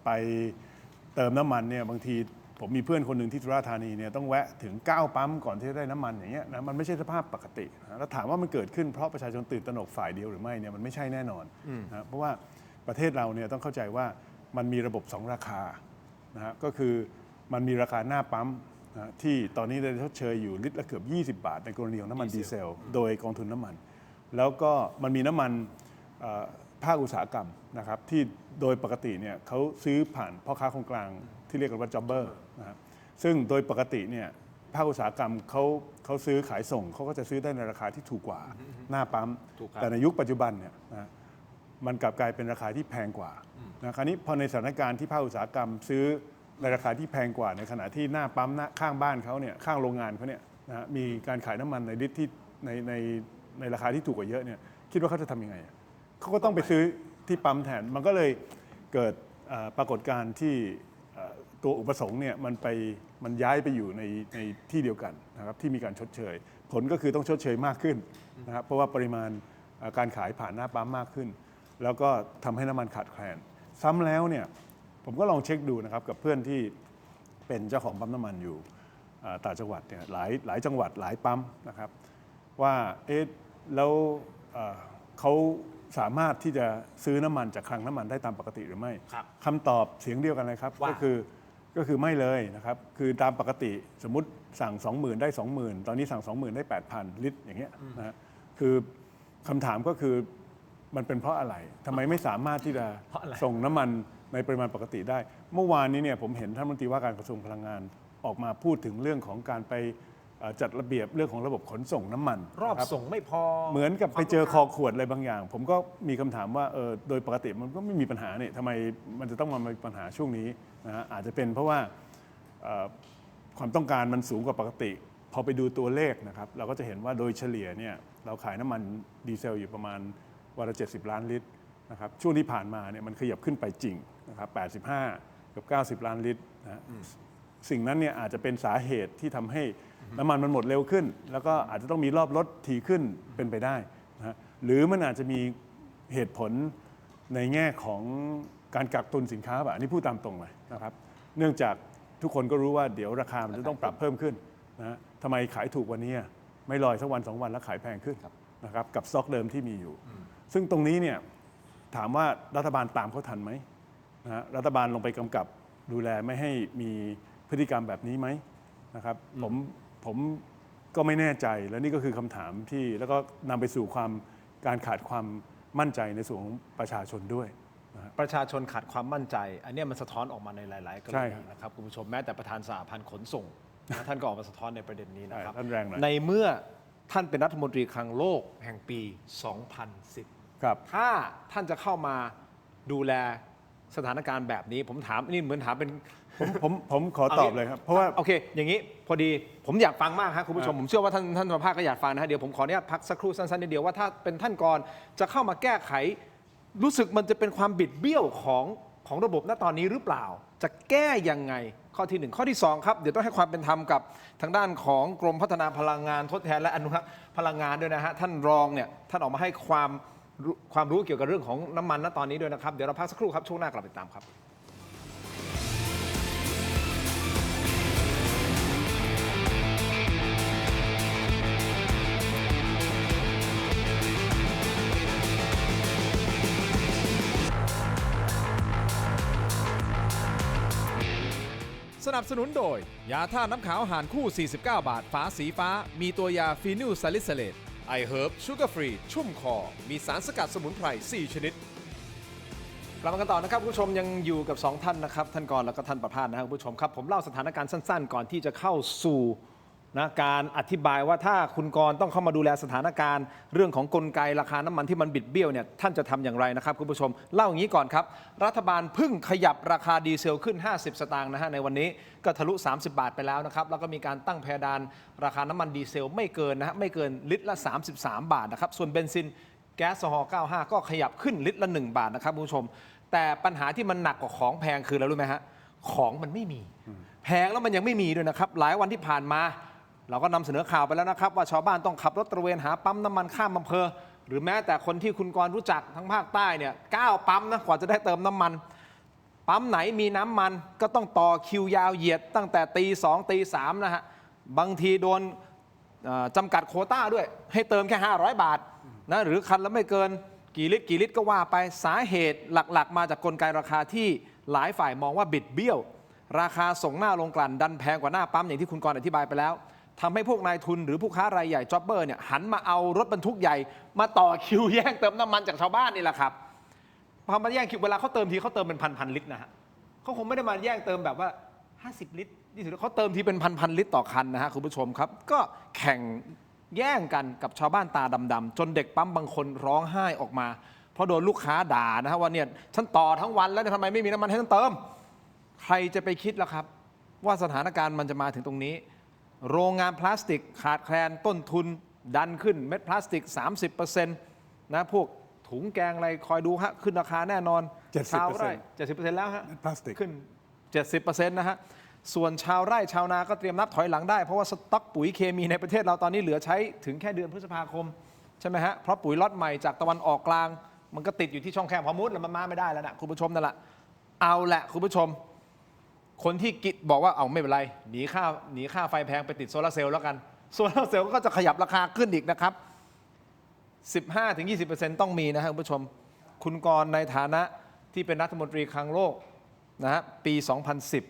ไปเติมน้ำมันเนี่ยบางทีผมมีเพื่อนคนหนึ่งที่สุราษฎร์ธานีเนี่ยต้องแวะถึง9ปั๊มก่อนที่จะได้น้ำมันอย่างเงี้ยนะมันไม่ใช่สภาพปกตินะแล้วถามว่ามันเกิดขึ้นเพราะประชาชนตื่นตระหนกฝ่ายเดียวหรือไม่เนี่ยมันไม่ใช่แน่นอนนะเพราะว่าประเทศเราเนี่ยต้องเข้าใจว่ามันมีระบบ2ราคานะฮะก็คือมันมีราคาหน้าปั๊มนะที่ตอนนี้ได้ชดเชยอยู่ลิตรละเกือบ20 บาทในกรณีของน้ำมันดีเซลโดยกองทุนน้ำมันแล้วก็มันมีน้ำมันภาคอุตสาหกรรมนะครับที่โดยปกติเนี่ยเขาซื้อผ่านพ่อค้าคนกลางที่เรียกกันว่าจ็อบเบอร์นะครับซึ่งโดยปกติเนี่ยภาคอุตสาหกรรมเขาซื้อขายส่งเขาก็จะซื้อได้ในราคาที่ถูกกว่าหน้าปั๊มแต่ในยุคปัจจุบันเนี่ยนะมันกลับกลายเป็นราคาที่แพงกว่านะคราวนี้พอในสถานการณ์ที่ภาคอุตสาหกรรมซื้อในราคาที่แพงกว่าในขณะที่หน้าปั๊มข้างบ้านเขาเนี่ยข้างโรงงานเขาเนี่ยนะมีการขายน้ำมันในลิตรที่ในราคาที่ถูกกว่าเยอะเนี่ยคิดว่าเขาจะทำยังไงเขาก็ต้องไปซื้อที่ปั๊มแทนมันก็เลยเกิด ปรากฏการณ์ที่ตัวอุปสงค์เนี่ยมันย้ายไปอยู่ในที่เดียวกันนะครับที่มีการชดเชยผลก็คือต้องชดเชยมากขึ้นนะครับเพราะว่าปริมาณการขายผ่านหน้าปั๊มมากขึ้น แล้วก็ทำให้น้ำมันขาดแคลนซ้ำแล้วเนี่ยผมก็ลองเช็คดูนะครับกับเพื่อนที่เป็นเจ้าของปั๊มน้ำมันอยู่ต่างจังหวัดเนี่ยหลายจังหวัดหลายปั๊มนะครับว่าแล้วเขาสามารถที่จะซื้อน้ำมันจากคลังน้ำมันได้ตามปกติหรือไม่คำตอบเสียงเดียวกันเลยครับก็คือไม่เลยนะครับคือตามปกติสมมติสั่ง 20,000 ได้ 20,000 ตอนนี้สั่ง 20,000 ได้ 8,000 ลิตรอย่างเงี้ยนะฮะคือคำถามก็คือมันเป็นเพราะอะไรทำไมไม่สามารถที่จะส่งน้ำมันในปริมาณปกติได้เมื่อวานนี้เนี่ยผมเห็นท่านรัฐมนตรีว่าการกระทรวงพลังงานออกมาพูดถึงเรื่องของการไปจัดระเบียบเรื่องของระบบขนส่งน้ำมันรอบส่งไม่พอเหมือนกับไปเจอคอขวดอะไรบางอย่าง ผมก็มีคำถามว่าโดยปกติมันก็ไม่มีปัญหาเนี่ยทำไมมันจะต้องมามีปัญหาช่วงนี้นะฮะอาจจะเป็นเพราะว่าความต้องการมันสูงกว่าปกติพอไปดูตัวเลขนะครับเราก็จะเห็นว่าโดยเฉลี่ยเนี่ยเราขายน้ำมันดีเซลอยู่ประมาณวันละ70 ล้านลิตรนะครับช่วงที่ผ่านมาเนี่ยมันขยับขึ้นไปจริงนะครับ85 กับ 90 ล้านลิตรนะสิ่งนั้นเนี่ยอาจจะเป็นสาเหตุที่ทำให้น้ำมันมันหมดเร็วขึ้นแล้วก็อาจจะต้องมีรอบลดถี่ขึ้นเป็นไปได้นะหรือมันอาจจะมีเหตุผลในแง่ของการกักตุนสินค้าแบบนี้พูดตามตรงเลยนะครับเนื่องจากทุกคนก็รู้ว่าเดี๋ยวราคามันจะต้องปรับเพิ่มขึ้นนะทำไมขายถูกวันนี้ไม่ลอยสักวัน2 วันแล้วขายแพงขึ้นนะครับกับสต็อกเดิมที่มีอยู่ซึ่งตรงนี้เนี่ยถามว่ารัฐบาลตามเขาทันไหมนะรัฐบาลลงไปกำกับดูแลไม่ให้มีพฤติกรรมแบบนี้ไหมนะครับผมก็ไม่แน่ใจและนี่ก็คือคำถามที่แล้วก็นำไปสู่การขาดความมั่นใจในส่วนของประชาชนด้วยประชาชนขาดความมั่นใจอันนี้มันสะท้อนออกมาในหลายๆกรณีนะครับคุณผู้ชมแม้แต่ประธานสหพันธ์ขนส่งท่านก็ออกมาสะท้อนในประเด็นนี้นะครับในเมื่อท่านเป็นรัฐมนตรีคลังโลกแห่งปี 2010 ครับถ้าท่านจะเข้ามาดูแลสถานการณ์แบบนี้ผมถามนี่เหมือนถามเป็นผมขอตอบเลยครับเพราะว่าโอเคอย่างนี้พอดีผมอยากฟังมากครับคุณผู้ชมผมเชื่อว่าท่านประภาสก็อยากฟังนะฮะเดี๋ยวผมขออนุญาตพักสักครู่สั้นๆนิดเดียวว่าถ้าเป็นท่านก่อนจะเข้ามาแก้ไขรู้สึกมันจะเป็นความบิดเบี้ยวของระบบณตอนนี้หรือเปล่าจะแก้ยังไงข้อที่1ข้อที่2ครับเดี๋ยวต้องให้ความเป็นธรรมกับทางด้านของกรมพัฒนาพลังงานทดแทนและอนุรักษ์พลังงานด้วยนะฮะท่านรองเนี่ยท่านออกมาให้ความรู้เกี่ยวกับเรื่องของน้ำมันณตอนนี้ด้วยนะครับเดี๋ยวเราพักสักครู่ครับช่วงหน้ากลับไปตามครับสนับสนุนโดยยาท่าน้ำขาวห่านคู่ 49 บาทฝาสีฟ้ามีตัวยาฟีนิลซาลิซิเลตไอเฮิร์บชูการ์ฟรีชุ่มคอมีสารสกัดสมุนไพร 4 ชนิดกลับมากันต่อนะครับคุณผู้ชมยังอยู่กับ2ท่านนะครับท่านกรแล้วก็ท่านประภาสนะครับคุณผู้ชมครับผมเล่าสถานการณ์สั้นๆก่อนที่จะเข้าสู่การอธิบายว่าถ้าคุณกรต้องเข้ามาดูแลสถานการณ์เรื่องของกลไกราคาน้ำมันที่มันบิดเบี้ยวเนี่ยท่านจะทำอย่างไรนะครับคุณผู้ชมเล่าอย่างนี้ก่อนครับรัฐบาลเพิ่งขยับราคาดีเซลขึ้น50 สตางค์นะฮะในวันนี้ก็ทะลุ30 บาทไปแล้วนะครับแล้วก็มีการตั้งเพดานราคาน้ำมันดีเซลไม่เกินนะฮะไม่เกินลิตรละ33 บาทนะครับส่วนเบนซินแก๊สโซฮอล์95ก็ขยับขึ้นลิตรละ1 บาทนะครับคุณผู้ชมแต่ปัญหาที่มันหนักกว่าของแพงคืออะไรรู้ไหมฮะของมันไม่มีแพงแล้วมันยังไม่มีด้วยนะครับหลายวันที่ผ่านมาเราก็นำเสนอข่าวไปแล้วนะครับว่าชาวบ้านต้องขับรถตระเวนหาปั๊มน้ำมันข้ามอำเภอหรือแม้แต่คนที่คุณกรรู้จักทั้งภาคใต้เนี่ย9 ปั๊มนะกว่าจะได้เติมน้ำมันปั๊มไหนมีน้ำมันก็ต้องต่อคิวยาวเหยียดตั้งแต่ตี 2 ตี 3นะฮะบางทีโดนจำกัดโควต้าด้วยให้เติมแค่500 บาทนะหรือคันละไม่เกินกี่ลิตรก็ว่าไปสาเหตุหลักๆมาจากกลไกราคาที่หลายฝ่ายมองว่าบิดเบี้ยวราคาส่งหน้าลงกลั่นดันแพงกว่าหน้าปั๊มอย่างที่คุณกรอธิบายไปแล้วทำให้พวกนายทุนหรือผู้ค้ารายใหญ่จ็อบเบอร์เนี่ยหันมาเอารถบรรทุกใหญ่มาต่อคิวแย่งเติมน้ำมันจากชาวบ้านนี่แหละครับพอมาแย่งคิวเวลาเขาเติมทีเขาเติมเป็นพันลิตรนะฮะเขาคงไม่ได้มาแย่งเติมแบบว่า50 ลิตร20 ลิตรเขาเติมทีเป็นพันลิตรต่อคันนะฮะคุณผู้ชมครับก็แข่งแย่งกันกับชาวบ้านตาดำๆจนเด็กปั๊มบางคนร้องไห้ออกมาเพราะโดนลูกค้าด่านะฮะว่าเนี่ยฉันต่อทั้งวันแล้วทำไมไม่มีน้ำมันให้ฉันเติมใครจะไปคิดล่ะครับว่าสถานการณ์มันจะมาถึงตรงนี้โรงงานพลาสติกขาดแคลนต้นทุนดันขึ้นเม็ดพลาสติก 30% นะพวกถ ถุงแกงอะไรคอยดูฮะขึ้นราคาแน่นอน 70% ชาวไร่ 70% แล้วฮะ พลาสติก ขึ้น 70% นะฮะส่วนชาวไร่ชาวนาก็เตรียมนับถอยหลังได้เพราะว่าสต็อกปุ๋ยเคมีในประเทศเราตอนนี้เหลือใช้ถึงแค่เดือนพฤษภาคมใช่ไหมฮะเพราะปุ๋ยล็อตใหม่จากตะวันออกกลางมันก็ติดอยู่ที่ช่องแคบฮอร์มุซแล้วมันมาไม่ได้แล้วนะคุณผู้ชมนั่นแหละเอาแหละคุณผู้ชม คนที่กิจบอกว่าเอาไม่เป็นไรหนีค่าไฟแพงไปติดโซลาร์เซลล์แล้วกันโซลาร์เซลล์ก็จะขยับราคาขึ้นอีกนะครับ 15-20% ต้องมีนะฮะคุณผู้ชม คุณกรณ์ในฐานะที่เป็นรัฐมนตรีคลังโลกนะฮะปี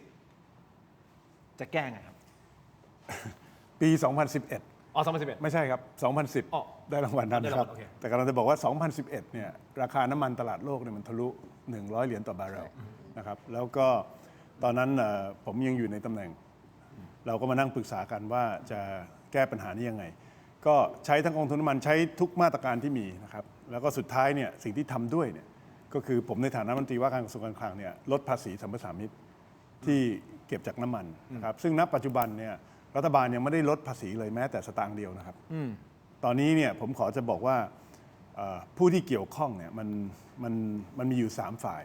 2010 จะแก้ไงครับ ปี 2011 อ๋อ 2011 ไม่ใช่ครับ อ๋อ 2010 ได้รางวัลนั้นนะครับ ได้รางวัลโอเค แต่กำลังจะบอกว่า 2011 เนี่ย ราคาน้ำมันตลาดโลกเนี่ยมันทะลุ 100 เหรียญต่อบาร์เรลนะครับ แล้วก็ตอนนั้นผมยังอยู่ในตำแหน่ง เราก็มานั่งปรึกษากันว่าจะแก้ปัญหานี้ยังไง ก็ใช้ทั้งกองทุนน้ำมันใช้ทุกมาตรการที่มีนะครับ แล้วก็สุดท้ายเนี่ยสิ่งที่ทำด้วยเนี่ยก็คือผมในฐานะรัฐมนตรีว่าการกระทรวงการคลังเนี่ยลดภาษีสัมปทานมิตรที่เก็บจากน้ำมันนะครับ ซึ่งณปัจจุบันเนี่ยรัฐบาลยังไม่ได้ลดภาษีเลยแม้แต่สตางค์เดียวนะครับ ตอนนี้เนี่ยผมขอจะบอกว่าผู้ที่เกี่ยวข้องเนี่ยมันมีอยู่ 3 ฝ่าย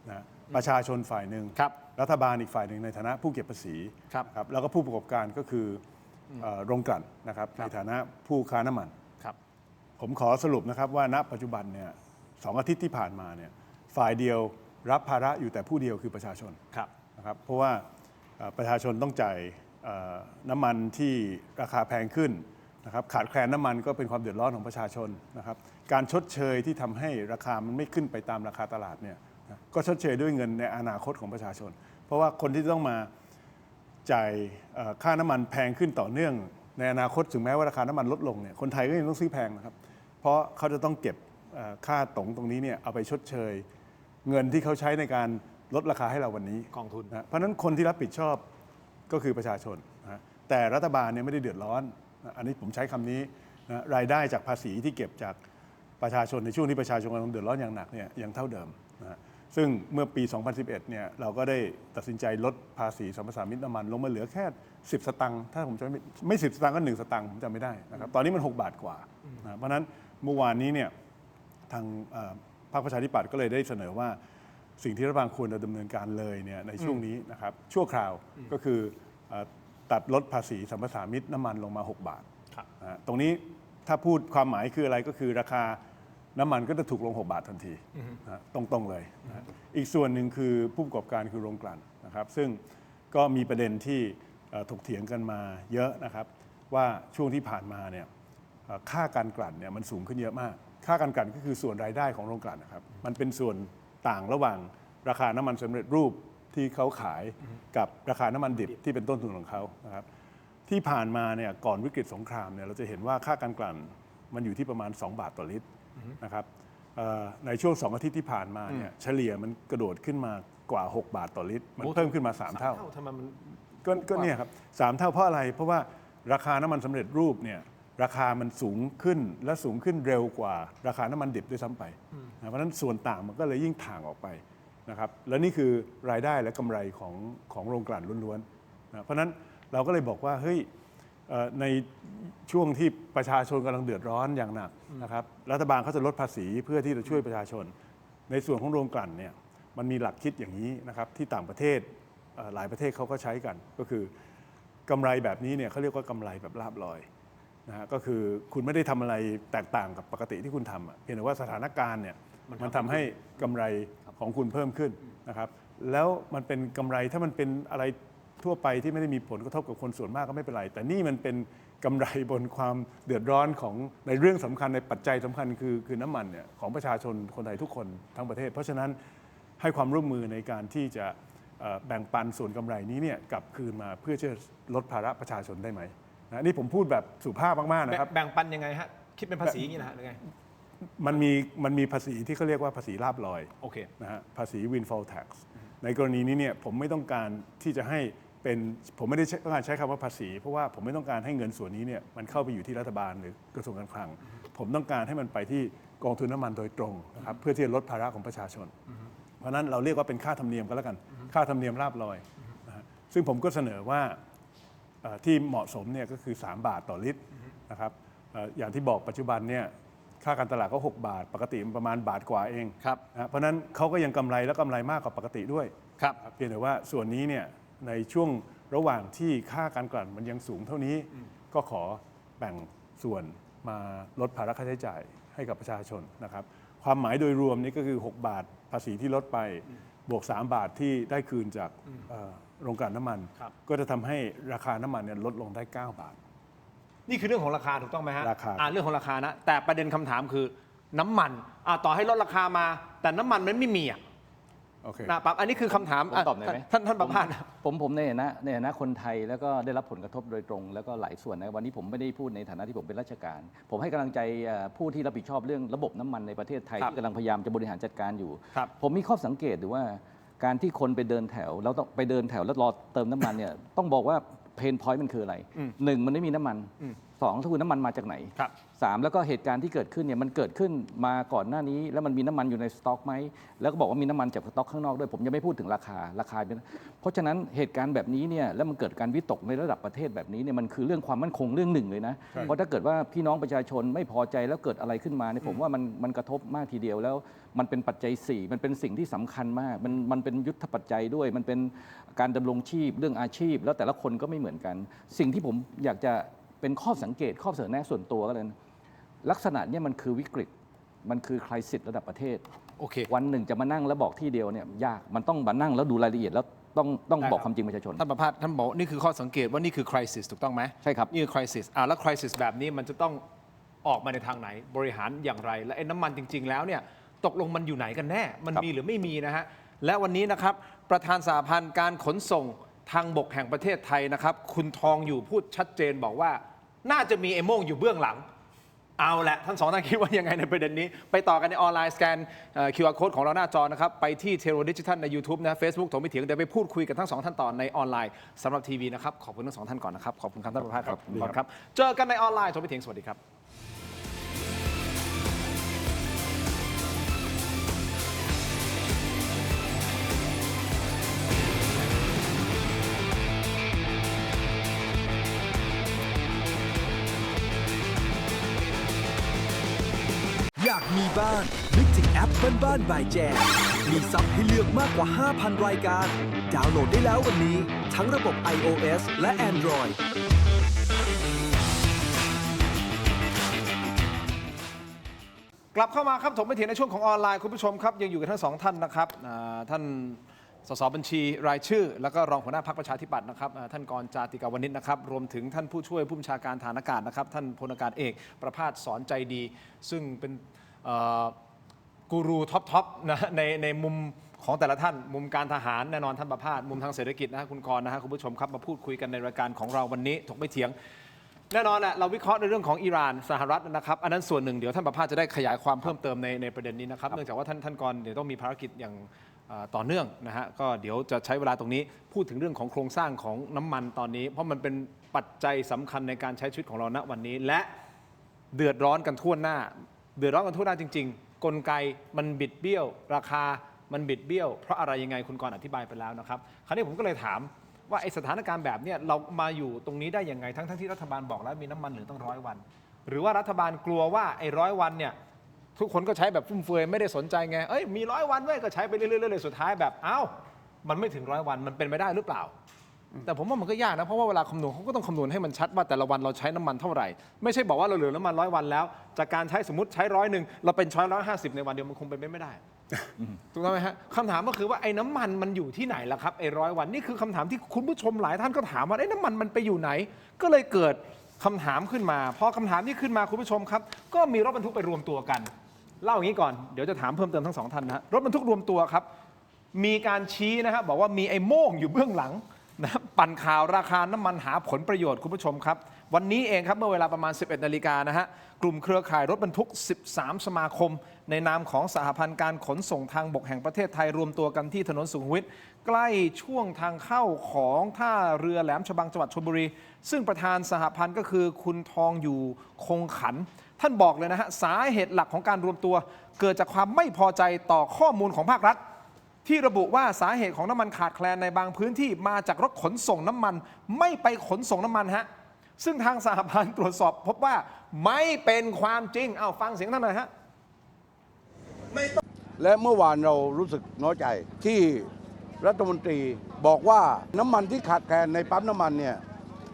นะประชาชนฝ่ายหนึ่ง ครับ รัฐบาลอีกฝ่ายหนึ่งในฐานะผู้เก็บภาษี ครับ นะครับแล้วก็ผู้ประกอบการก็คือโรงกลั่นนะครับในฐานะผู้ค้าน้ำมัน ครับ ผมขอสรุปนะครับว่าณปัจจุบันเนี่ย2 อาทิตย์ที่ผ่านมาเนี่ยฝ่ายเดียวรับภาระอยู่แต่ผู้เดียวคือประชาชน ครับ นะครับเพราะว่าประชาชนต้องจ่ายน้ำมันที่ราคาแพงขึ้นนะครับขาดแคลนน้ำมันก็เป็นความเดือดร้อนของประชาชนนะครับการชดเชยที่ทำให้ราคามันไม่ขึ้นไปตามราคาตลาดเนี่ยนะก็ชดเชยด้วยเงินในอนาคตของประชาชน เพราะว่าคนที่ต้องมาจ่ายค่าน้ำมันแพงขึ้นต่อเนื่องในอนาคตถึงแม้ว่าราคาน้ำมันลดลงเนี่ยคนไทยก็ยังต้องซื้อแพงนะครับเพราะเขาจะต้องเก็บค่าตรงนี้เนี่ยเอาไปชดเชยเงินที่เขาใช้ในการลดราคาให้เราวันนี้ กองทุน นะเพราะฉะนั้นคนที่รับผิดชอบก็คือประชาชนนะแต่รัฐบาลเนี่ยไม่ได้เดือดร้อนนะอันนี้ผมใช้คำนี้นะรายได้จากภาษีที่เก็บจากประชาชนในช่วงที่ประชาชนกำลังเดือดร้อนอย่างหนักเนี่ยยังเท่าเดิมนะซึ่งเมื่อปี 2011 เนี่ยเราก็ได้ตัดสินใจลดภาษีสัมปทานมิตรน้ำมันลงมาเหลือแค่ 10 สตางค์ถ้าผมจำไม่10 สตางค์ก็1 สตางค์ผมจำไม่ได้นะครับตอนนี้มัน 6 บาทกว่านะเพราะฉะนั้นเมื่อวานนี้เนี่ยทางพรรคประชาธิปัตย์ก็เลยได้เสนอว่าสิ่งที่รัฐบาลควรจะดำเนินการเลยเนี่ยในช่วงนี้นะครับชั่วคราวก็คือตัดลดภาษีสัมปทานมิตรน้ำมันลงมา 6 บาท ครับ นะฮะตรงนี้ถ้าพูดความหมายคืออะไรก็คือราคาน้ำมันก็จะถูกลง 6 บาททันทีนะฮะตรงๆเลยนะฮะอีกส่วนหนึ่งคือผู้ประกอบการคือโรงกลั่นนะครับซึ่งก็มีประเด็นที่ถกเถียงกันมาเยอะนะครับว่าช่วงที่ผ่านมาเนี่ยค่าการกลั่นเนี่ยมันสูงขึ้นเยอะมาก ค่าการกลั่นก็คือส่วนรายได้ของโรงกลั่นนะครับมันเป็นส่วนต่างระหว่างราคาน้ำมันสำเร็จรูปที่เขาขายกับราคาน้ำมันดิบที่เป็นต้นทุนของเขานะครับที่ผ่านมาเนี่ยก่อนวิกฤตสงครามเนี่ยเราจะเห็นว่าค่าการกลั่นมันอยู่ที่ประมาณ2 บาทต่อลิตรนะครับในช่วง2 อาทิตย์ที่ผ่านมาเนี่ยเฉลี่ยมันกระโดดขึ้นมากว่า6 บาทต่อลิตรมันเพิ่มขึ้นมา3 เท่า ทำไมมัน ก็เนี่ยครับ3 เท่าเพราะอะไรเพราะว่าราคาน้ำมันสำเร็จรูปเนี่ยราคามันสูงขึ้นและสูงขึ้นเร็วกว่าราคาน้ำมันดิบด้วยซ้ำไปนะเพราะฉะนั้นส่วนต่างมันก็เลยยิ่งถ่างออกไปนะครับและนี่คือรายได้และกำไรของโรงกลั่นล้วนๆนะเพราะฉะนั้นเราก็เลยบอกว่าเฮ้ยในช่วงที่ประชาชนกำลังเดือดร้อนอย่างหนักนะครับรัฐบาลเขาจะลดภาษีเพื่อที่จะช่วยประชาชน ในส่วนของโรงกลั่นเนี่ยมันมีหลักคิดอย่างนี้นะครับที่ต่างประเทศหลายประเทศเขาก็ใช้กันก็คือกำไรแบบนี้เนี่ยเขาเรียกว่ากำไรแบบลาภลอยนะฮะก็คือคุณไม่ได้ทำอะไรแตกต่างกับปกติที่คุณทำเพียงแต่ว่าสถานการณ์เนี่ยมันทำให้กำไรของคุณเพิ่มขึ้นนะครับแล้วมันเป็นกำไรถ้ามันเป็นอะไรทั่วไปที่ไม่ได้มีผลกระทบกับคนส่วนมากก็ไม่เป็นไรแต่นี่มันเป็นกำไรบนความเดือดร้อนของในเรื่องสำคัญในปัจจัยสำคัญคือน้ำมันเนี่ยของประชาชนคนไทยทุกคนทั้งประเทศเพราะฉะนั้นให้ความร่วมมือในการที่จะแบ่งปันส่วนกำไรนี้เนี่ยกลับคืนมาเพื่อจะลดภาระประชาชนได้ไหมนะนี่ผมพูดแบบสุภาพมากๆนะครับ แบ่งปันยังไงฮะคิดเป็นภาษีอย่างนี้นะฮะหรือไง มันมีภาษีที่เขาเรียกว่าภาษีลาภลอย โอเค นะฮะภาษี windfall tax ในกรณีนี้เนี่ยผมไม่ต้องการที่จะให้เป็นผมไม่ได้ต้องการใช้คำว่าภาษีเพราะว่าผมไม่ต้องการให้เงินส่วนนี้เนี่ยมันเข้าไปอยู่ที่รัฐบาลหรือกระทรวงการคลังผมต้องการให้มันไปที่กองทุนน้ำมันโดยตรงนะครับเพื่อที่จะลดภาระของประชาชนเพราะนั้นเราเรียกว่าเป็นค่าธรรมเนียมก็แล้วกันค่าธรรมเนียมลาภลอยนะฮะซึ่งผมก็เสนอว่าที่เหมาะสมเนี่ยก็คือ3 บาทต่อลิตรนะครับอย่างที่บอกปัจจุบันเนี่ย ค่าการตลาดก็6 บาท ปกติมันประมาณบาทกว่าเอง ครับ นะเพราะฉะนั้นเขาก็ยังกำไรและกำไรมากกว่าปกติด้วย ครับ เพียงแต่ว่าส่วนนี้เนี่ยในช่วงระหว่างที่ค่าการกลั่นมันยังสูงเท่านี้ ก็ขอแบ่งส่วนมาลดภาระค่าใช้จ่ายให้กับประชาชนนะครับความหมายโดยรวมนี้ก็คือ 6 บาทภาษีที่ลดไปบวก 3 บาทที่ได้คืนจากโรงกลั่นน้ำมัน ครับ ก็จะทำให้ราคาน้ำมันเนี่ยลดลงได้ 9 บาท นี่คือเรื่องของราคาถูกต้องไหมฮะ ราคา เรื่องของราคานะ แต่ประเด็นคำถามคือน้ำมันต่อให้ลดราคามา แต่น้ำมันมันไม่มีอ่ะ โอเค นะปั๊บอันนี้คือคำถาม ผมตอบหน่อยไหม ท่านประภาส ผมในฐานะคนไทยแล้วก็ได้รับผลกระทบโดยตรง แล้วก็หลายส่วนนะวันนี้ผมไม่ได้พูดในฐานะที่ผมเป็นราชการ ผมให้กำลังใจผู้ที่รับผิดชอบเรื่องระบบน้ำมันในประเทศไทย ครับ ที่กำลังพยายามจะบริหารจัดการอยู่ ครับ ผมมีข้อสังเกตดูว่าการที่คนไปเดินแถวแล้วต้องไปเดินแถวแล้วรอเติมน้ำมันเนี่ย ต้องบอกว่าเพนพอยต์มันคืออะไรหนึ่งมันไม่มีน้ำมันสองคือน้ำมันมาจากไหน ครับ สามแล้วก็เหตุการณ์ที่เกิดขึ้นเนี่ยมันเกิดขึ้นมาก่อนหน้านี้ แล้วมันมีน้ำมันอยู่ในสต็อกไหมแล้วก็บอกว่ามีน้ำมันจากสต็อกข้างนอกด้วยผมยังไม่พูดถึงราคาเป็นเพราะฉะนั้นเหตุการณ์แบบนี้เนี่ยแล้วมันเกิดการวิตกในระดับประเทศแบบนี้เนี่ยมันคือเรื่องความมั่นคงเรื่องหนึ่งเลยนะเพราะถ้าเกิดว่าพี่น้องประชาชนไม่พอใจแล้วเกิดอะไรขึ้นมาเนี่ยผมว่ามันกระทบมากทีเดียวแล้วมันเป็นปัจจัย4มันเป็นสิ่งที่สำคัญมากมันเป็นยุทธปัจจัยด้วยมันเป็นการดำรงชีพเรื่องอาชีพ แล้วแต่ละคนก็ไม่เหมือนกัน สิ่งที่ผมอยากจะเป็นข้อสังเกตข้อเสนอแนะส่วนตัวก็เลยนะลักษณะเนี้มันคือวิกฤตมันคือคริสิสระดับประเทศ โอเค วันหนึ่งจะมานั่งแล้วบอกที่เดียวเนี่ยยากมันต้องมานั่งแล้วดูรายละเอียดแล้วต้องบอกความจริงประชาชน ท่านประภาสท่านบอกนี่คือข้อสังเกตว่านี่คือ crisis ถูกต้องไหม ใช่ครับ นี่คือ crisis แล้ว crisis แบบนี้มันจะต้องออกมาในทางไหนบริหารอย่างไร และไอ้น้ำมันจริง ๆ แล้วเนี่ยตกลงมันอยู่ไหนกันแน่มันมีหรือไม่มีนะฮะและวันนี้นะครับประธานสหพันธ์การขนส่งทางบกแห่งประเทศไทยนะครับคุณทองอยู่พูดชัดเจนบอกว่าน่าจะมีไอ้โม่งอยู่เบื้องหลังเอาละทั้งสองท่านคิดว่ายังไงในประเด็นนี้ ไปต่อกันในออนไลน์สแกนQR Code ของเราหน้าจอนะครับไปที่เทโรดิจิทัลใน YouTube นะ Facebook ถกไม่เถียงเดี๋ยวไปพูดคุยกับทั้งสองท่านต่อในออนไลน์สำหรับทีวีนะครับขอบคุณทั้งสองท่านก่อนนะครับขอบคุณครับท่านประภาสครับครับเจอกันในออนไลน์ถกไม่เถียงสวัสดีครับอยากมีบ้านนึกถึงแอปบ้านๆบายแจมีซับให้เลือกมากกว่า 5,000 รายการ ดาวน์โหลดได้แล้ววันนี้ ทั้งระบบ iOS และ Android กลับเข้ามาครับถกไม่เถียงในช่วงของออนไลน์คุณผู้ชมครับยังอยู่กับทั้งสองท่านนะครับท่านสสบัญชีรายชื่อ แล้วก็รองหัวหน้าพรรคประชาธิปัตย์นะครับท่านกรจาติกาวนิชนะครับรวมถึงท่านผู้ช่วยผู้บัญชาการฐานอากาศนะครับท่านพลอากาศเอกประภาสสอนใจดี ซึ่งเป็นกูรูท็อปนะในมุมของแต่ละท่าน มุมการทหารแน่นอนท่านประภาสมุมทางเศรษฐกิจนะคุณกรนะฮะคุณผู้ชมครับมาพูดคุยกันในรายการของเราวันนี้ถกไม่เถียงแน่นอนแหละเราวิเคราะห์ในเรื่องของอิหร่านสหรัฐนะครับอันนั้นส่วนหนึ่งเดี๋ยวท่านประภาสจะได้ขยายความเพิ่มเติมในประเด็นนี้นะครับเนื่องจากว่าท่านกรเดี๋ยวต้องมีภารกิจอย่างต่อเนื่องนะฮะก็เดี๋ยวจะใช้เวลาตรงนี้พูดถึงเรื่องของโครงสร้างของน้ำมันตอนนี้ เพราะมันเป็นปัจจัยสำคัญในการใช้ชีวิตของเราณวันนี้และเดือดร้อนกันทั่วหน้าเดือดร้อนกันทั่วหน้าจริงๆกลไกมันบิดเบี้ยวราคามันบิดเบี้ยวเพราะอะไรยังไงคุณกรณ์อธิบายไปแล้วนะครับคราวนี้ผมก็เลยถามว่าไอ้สถานการณ์แบบนี้เรามาอยู่ตรงนี้ได้ยังไงทั้งที่รัฐบาลบอกแล้วมีน้ำมันเหลือต้อง100 วัน หรือว่ารัฐบาลกลัวว่าไอ้100 วันเนี่ยทุกคนก็ใช้แบบฟุ่มเฟือยไม่ได้สนใจไงมี100 วันด้วยก็ใช้ไปเรื่อยๆสุดท้ายแบบมันไม่ถึง100 วันมันเป็นไปได้หรือเปล่าแต่ผมว่ามันก็ยากนะเพราะว่าเวลาคำนวณเขาก็ต้องคำนวณให้มันชัดว่าแต่ละวันเราใช้น้ำมันเท่าไหร่ไม่ใช่บอกว่าเราเหลือน้ำมัน100 วันแล้วจากการใช้สมมติใช้100เราเป็นช้อย150ในวันเดียวมันคงเป็นไปไม่ได้ถูกต้องไหมฮะคำถามก็คือว่าไอ้น้ำมันมันอยู่ที่ไหนล่ะครับไอ้100 วันนี่คือคำถามที่คุณผู้ชมหลายท่านก็ถามว่าไอ้น้ำมันมันไปอยู่ไหนก็เลยเกิดคำถามขึ้นมาพอคำถามนี้ขึ้นมาคุณผู้ชมครับก็มีรถบรรทุกไปรวมตัวกันเล่าอย่างนี้ก่อนเดี๋ยวจะถามเพิ่มเติมทั้งสองท่านนะรถบรรทุกรวมตัวครับมีการชี้นะครับบอกว่ามีไอ้โม่งอยู่เบื้องหลังนะปั่นข่าวราคาน้ำมันหาผลประโยชน์คุณผู้ชมครับวันนี้เองครับเมื่อเวลาประมาณ 11 นาฬิกานะฮะกลุ่มเครือข่ายรถบรรทุก13 สมาคมในนามของสหพันธ์การขนส่งทางบกแห่งประเทศไทยรวมตัวกันที่ถนนสุขุมวิทใกล้ช่วงทางเข้าของท่าเรือแหลมฉบังจังหวัดชลบุรีซึ่งประธานสหพันธ์ก็คือคุณทองอยู่คงขันท่านบอกเลยนะฮะสาเหตุหลักของการรวมตัวเกิดจากความไม่พอใจต่อข้อมูลของภาครัฐที่ระบุว่าสาเหตุของน้ำมันขาดแคลนในบางพื้นที่มาจากรถขนส่งน้ำมันไม่ไปขนส่งน้ำมันฮะ ซึ่งทางสหพันธ์ตรวจสอบพบว่าไม่เป็นความจริงเอาฟังเสียงท่านหน่อยฮะ และเมื่อวานเรารู้สึกน้อยใจที่รัฐมนตรีบอกว่าน้ำมันที่ขาดแคลนในปั๊มน้ำมันเนี่ย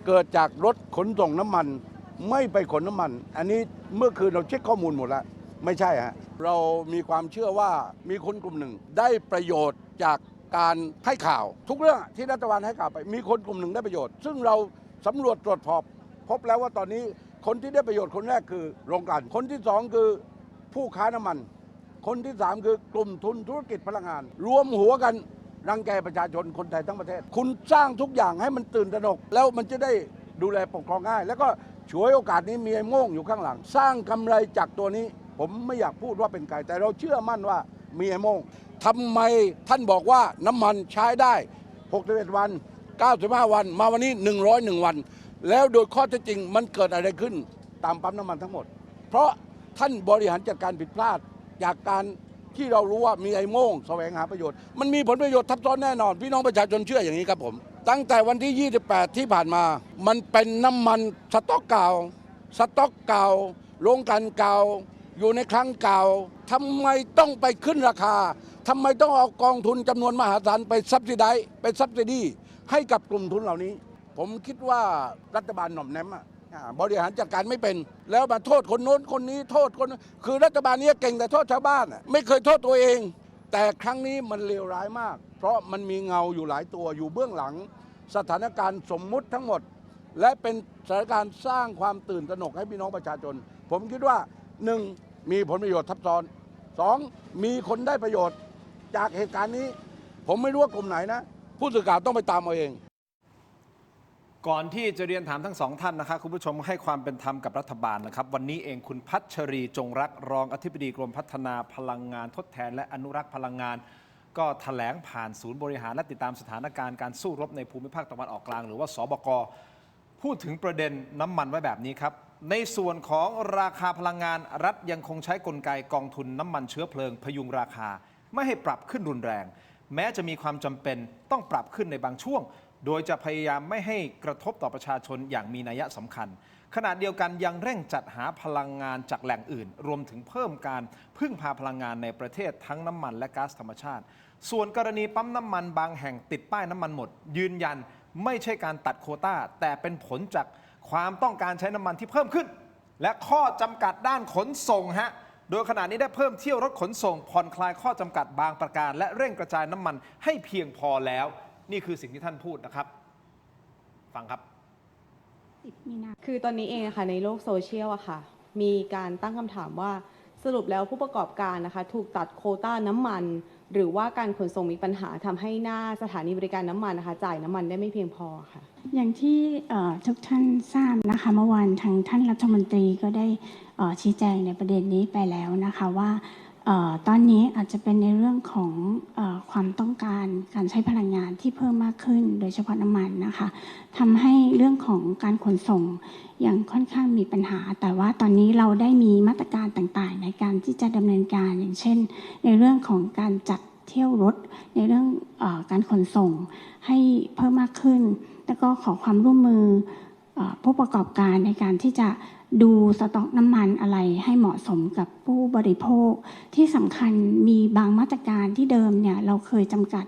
เกิดจากรถขนส่งน้ำมันไม่ไปขนน้ำมัน อันนี้เมื่อคืนเราเช็คข้อมูลหมดแล้วไม่ใช่ฮะเรามีความเชื่อว่ามีคนกลุ่มหนึ่งได้ประโยชน์จากการให้ข่าว ทุกเรื่องที่รัฐบาลให้ข่าวไปมีคนกลุ่มหนึ่งได้ประโยชน์ ซึ่งเราสำรวจตรวจสอบพบแล้วว่าตอนนี้คนที่ได้ประโยชน์คนแรกคือโรงกลั่นคนที่สองคือผู้ค้าน้ำมัน คนที่สามคือกลุ่มทุนธุรกิจพลังงาน รวมหัวกันรังแกประชาชนคนไทยทั้งประเทศ คุณสร้างทุกอย่างให้มันตื่นตระหนก แล้วมันจะได้ดูแลปกครองง่าย แล้วก็ฉวยโอกาสนี้มีไอ้โม่งอยู่ข้างหลัง สร้างกำไรจากตัวนี้ ผมไม่อยากพูดว่าเป็นใครแต่เราเชื่อมั่นว่ามีไอ้โม่งทำไมท่านบอกว่าน้ำมันใช้ได้61วัน95วันมาวันนี้101วันแล้วโดยข้อเท็จจริงมันเกิดอะไรขึ้นตามปั๊มน้ำมันทั้งหมด เพราะท่านบริหารจัดการผิดพลาดจากการที่เรารู้ว่ามีไอ้โม่งแสวงหาประโยชน์มันมีผลประโยชน์ทับซ้อนแน่นอนพี่น้องประชาชนเชื่ออย่างนี้ครับผมตั้งแต่วันที่ 28 ที่ผ่านมามันเป็นน้ำมันสต๊อกเก่าโรงกลั่นเก่าอยู่ในคลังเก่าทำไมต้องไปขึ้นราคาทำไมต้องเอากองทุนจำนวนมหาศาลไปซับซิดีให้กับกลุ่มทุนเหล่านี้ผมคิดว่ารัฐบาลหน่อมแนมบริหารจัดการไม่เป็นแล้วมาโทษคนโน้นคนนี้โทษคนคือรัฐบาลนี้เก่งแต่โทษชาวบ้านไม่เคยโทษตัวเองแต่ครั้งนี้มันเลวร้ายมากเพราะมันมีเงาอยู่หลายตัวอยู่เบื้องหลังสถานการณ์สมมุติทั้งหมดและเป็นสถานการณ์สร้างความตื่นตระหนกให้พี่น้องประชาชนผมคิดว่า 1. มีผลประโยชน์ทับซ้อน 2. มีคนได้ประโยชน์จากเหตุการณ์นี้ผมไม่รู้ว่ากลุ่มไหนนะผู้สื่อข่าวต้องไปตามเอาเองก่อนที่จะเรียนถามทั้งสองท่านนะครับคุณผู้ชมให้ความเป็นธรรมกับรัฐบาลนะครับวันนี้เองคุณพัชรีจงรักรองอธิบดีกรมพัฒนาพลังงานทดแทนและอนุรักษ์พลังงานก็แถลงผ่านศูนย์บริหารและติดตามสถานการณ์การสู้รบในภูมิภาคตะวันออกกลางหรือว่าสบกพูดถึงประเด็นน้ำมันไว้แบบนี้ครับในส่วนของราคาพลังงานรัฐยังคงใช้กลไกกองทุนน้ำมันเชื้อเพลิงพยุงราคาไม่ให้ปรับขึ้นรุนแรงแม้จะมีความจำเป็นต้องปรับขึ้นในบางช่วงโดยจะพยายามไม่ให้กระทบต่อประชาชนอย่างมีนัยสำคัญขณะเดียวกันยังเร่งจัดหาพลังงานจากแหล่งอื่นรวมถึงเพิ่มการพึ่งพาพลังงานในประเทศทั้งน้ำมันและก๊าซธรรมชาติส่วนกรณีปั๊มน้ำมันบางแห่งติดป้ายน้ำมันหมดยืนยันไม่ใช่การตัดโควต้าแต่เป็นผลจากความต้องการใช้น้ำมันที่เพิ่มขึ้นและข้อจำกัดด้านขนส่งโดยขณะนี้ได้เพิ่มเที่ยวรถขนส่งผ่อนคลายข้อจำกัดบางประการและเร่งกระจายน้ำมันให้เพียงพอแล้วนี่คือสิ่งที่ท่านพูดนะครับฟังครับคือตอนนี้เองค่ะในโลกโซเชียลอะค่ะมีการตั้งคำถามว่าสรุปแล้วผู้ประกอบการนะคะถูกตัดโควต้าน้ำมันหรือว่าการขนส่งมีปัญหาทำให้หน้าสถานีบริการน้ำมันนะคะจ่ายน้ำมันได้ไม่เพียงพอค่ะอย่างที่ทุกท่านทราบนะคะเมื่อวานทางท่านรัฐมนตรีก็ได้ชี้แจงในประเด็นนี้ไปแล้วนะคะว่าตอนนี้อาจจะเป็นในเรื่องของความต้องการการใช้พลังงานที่เพิ่มมากขึ้นโดยเฉพาะน้ำมันนะคะทำให้เรื่องของการขนส่งยังค่อนข้างมีปัญหาแต่ว่าตอนนี้เราได้มีมาตรการต่างๆในการที่จะดำเนินการอย่างเช่นในเรื่องของการจัดเที่ยวรถในเรื่องการขนส่งให้เพิ่มมากขึ้นแล้วก็ขอความร่วมมือผู้ประกอบการในการที่จะดูสต็อกน้ำมันอะไรให้เหมาะสมกับผู้บริโภคที่สำคัญมีบางมาตรการที่เดิมเนี่ยเราเคยจำกัด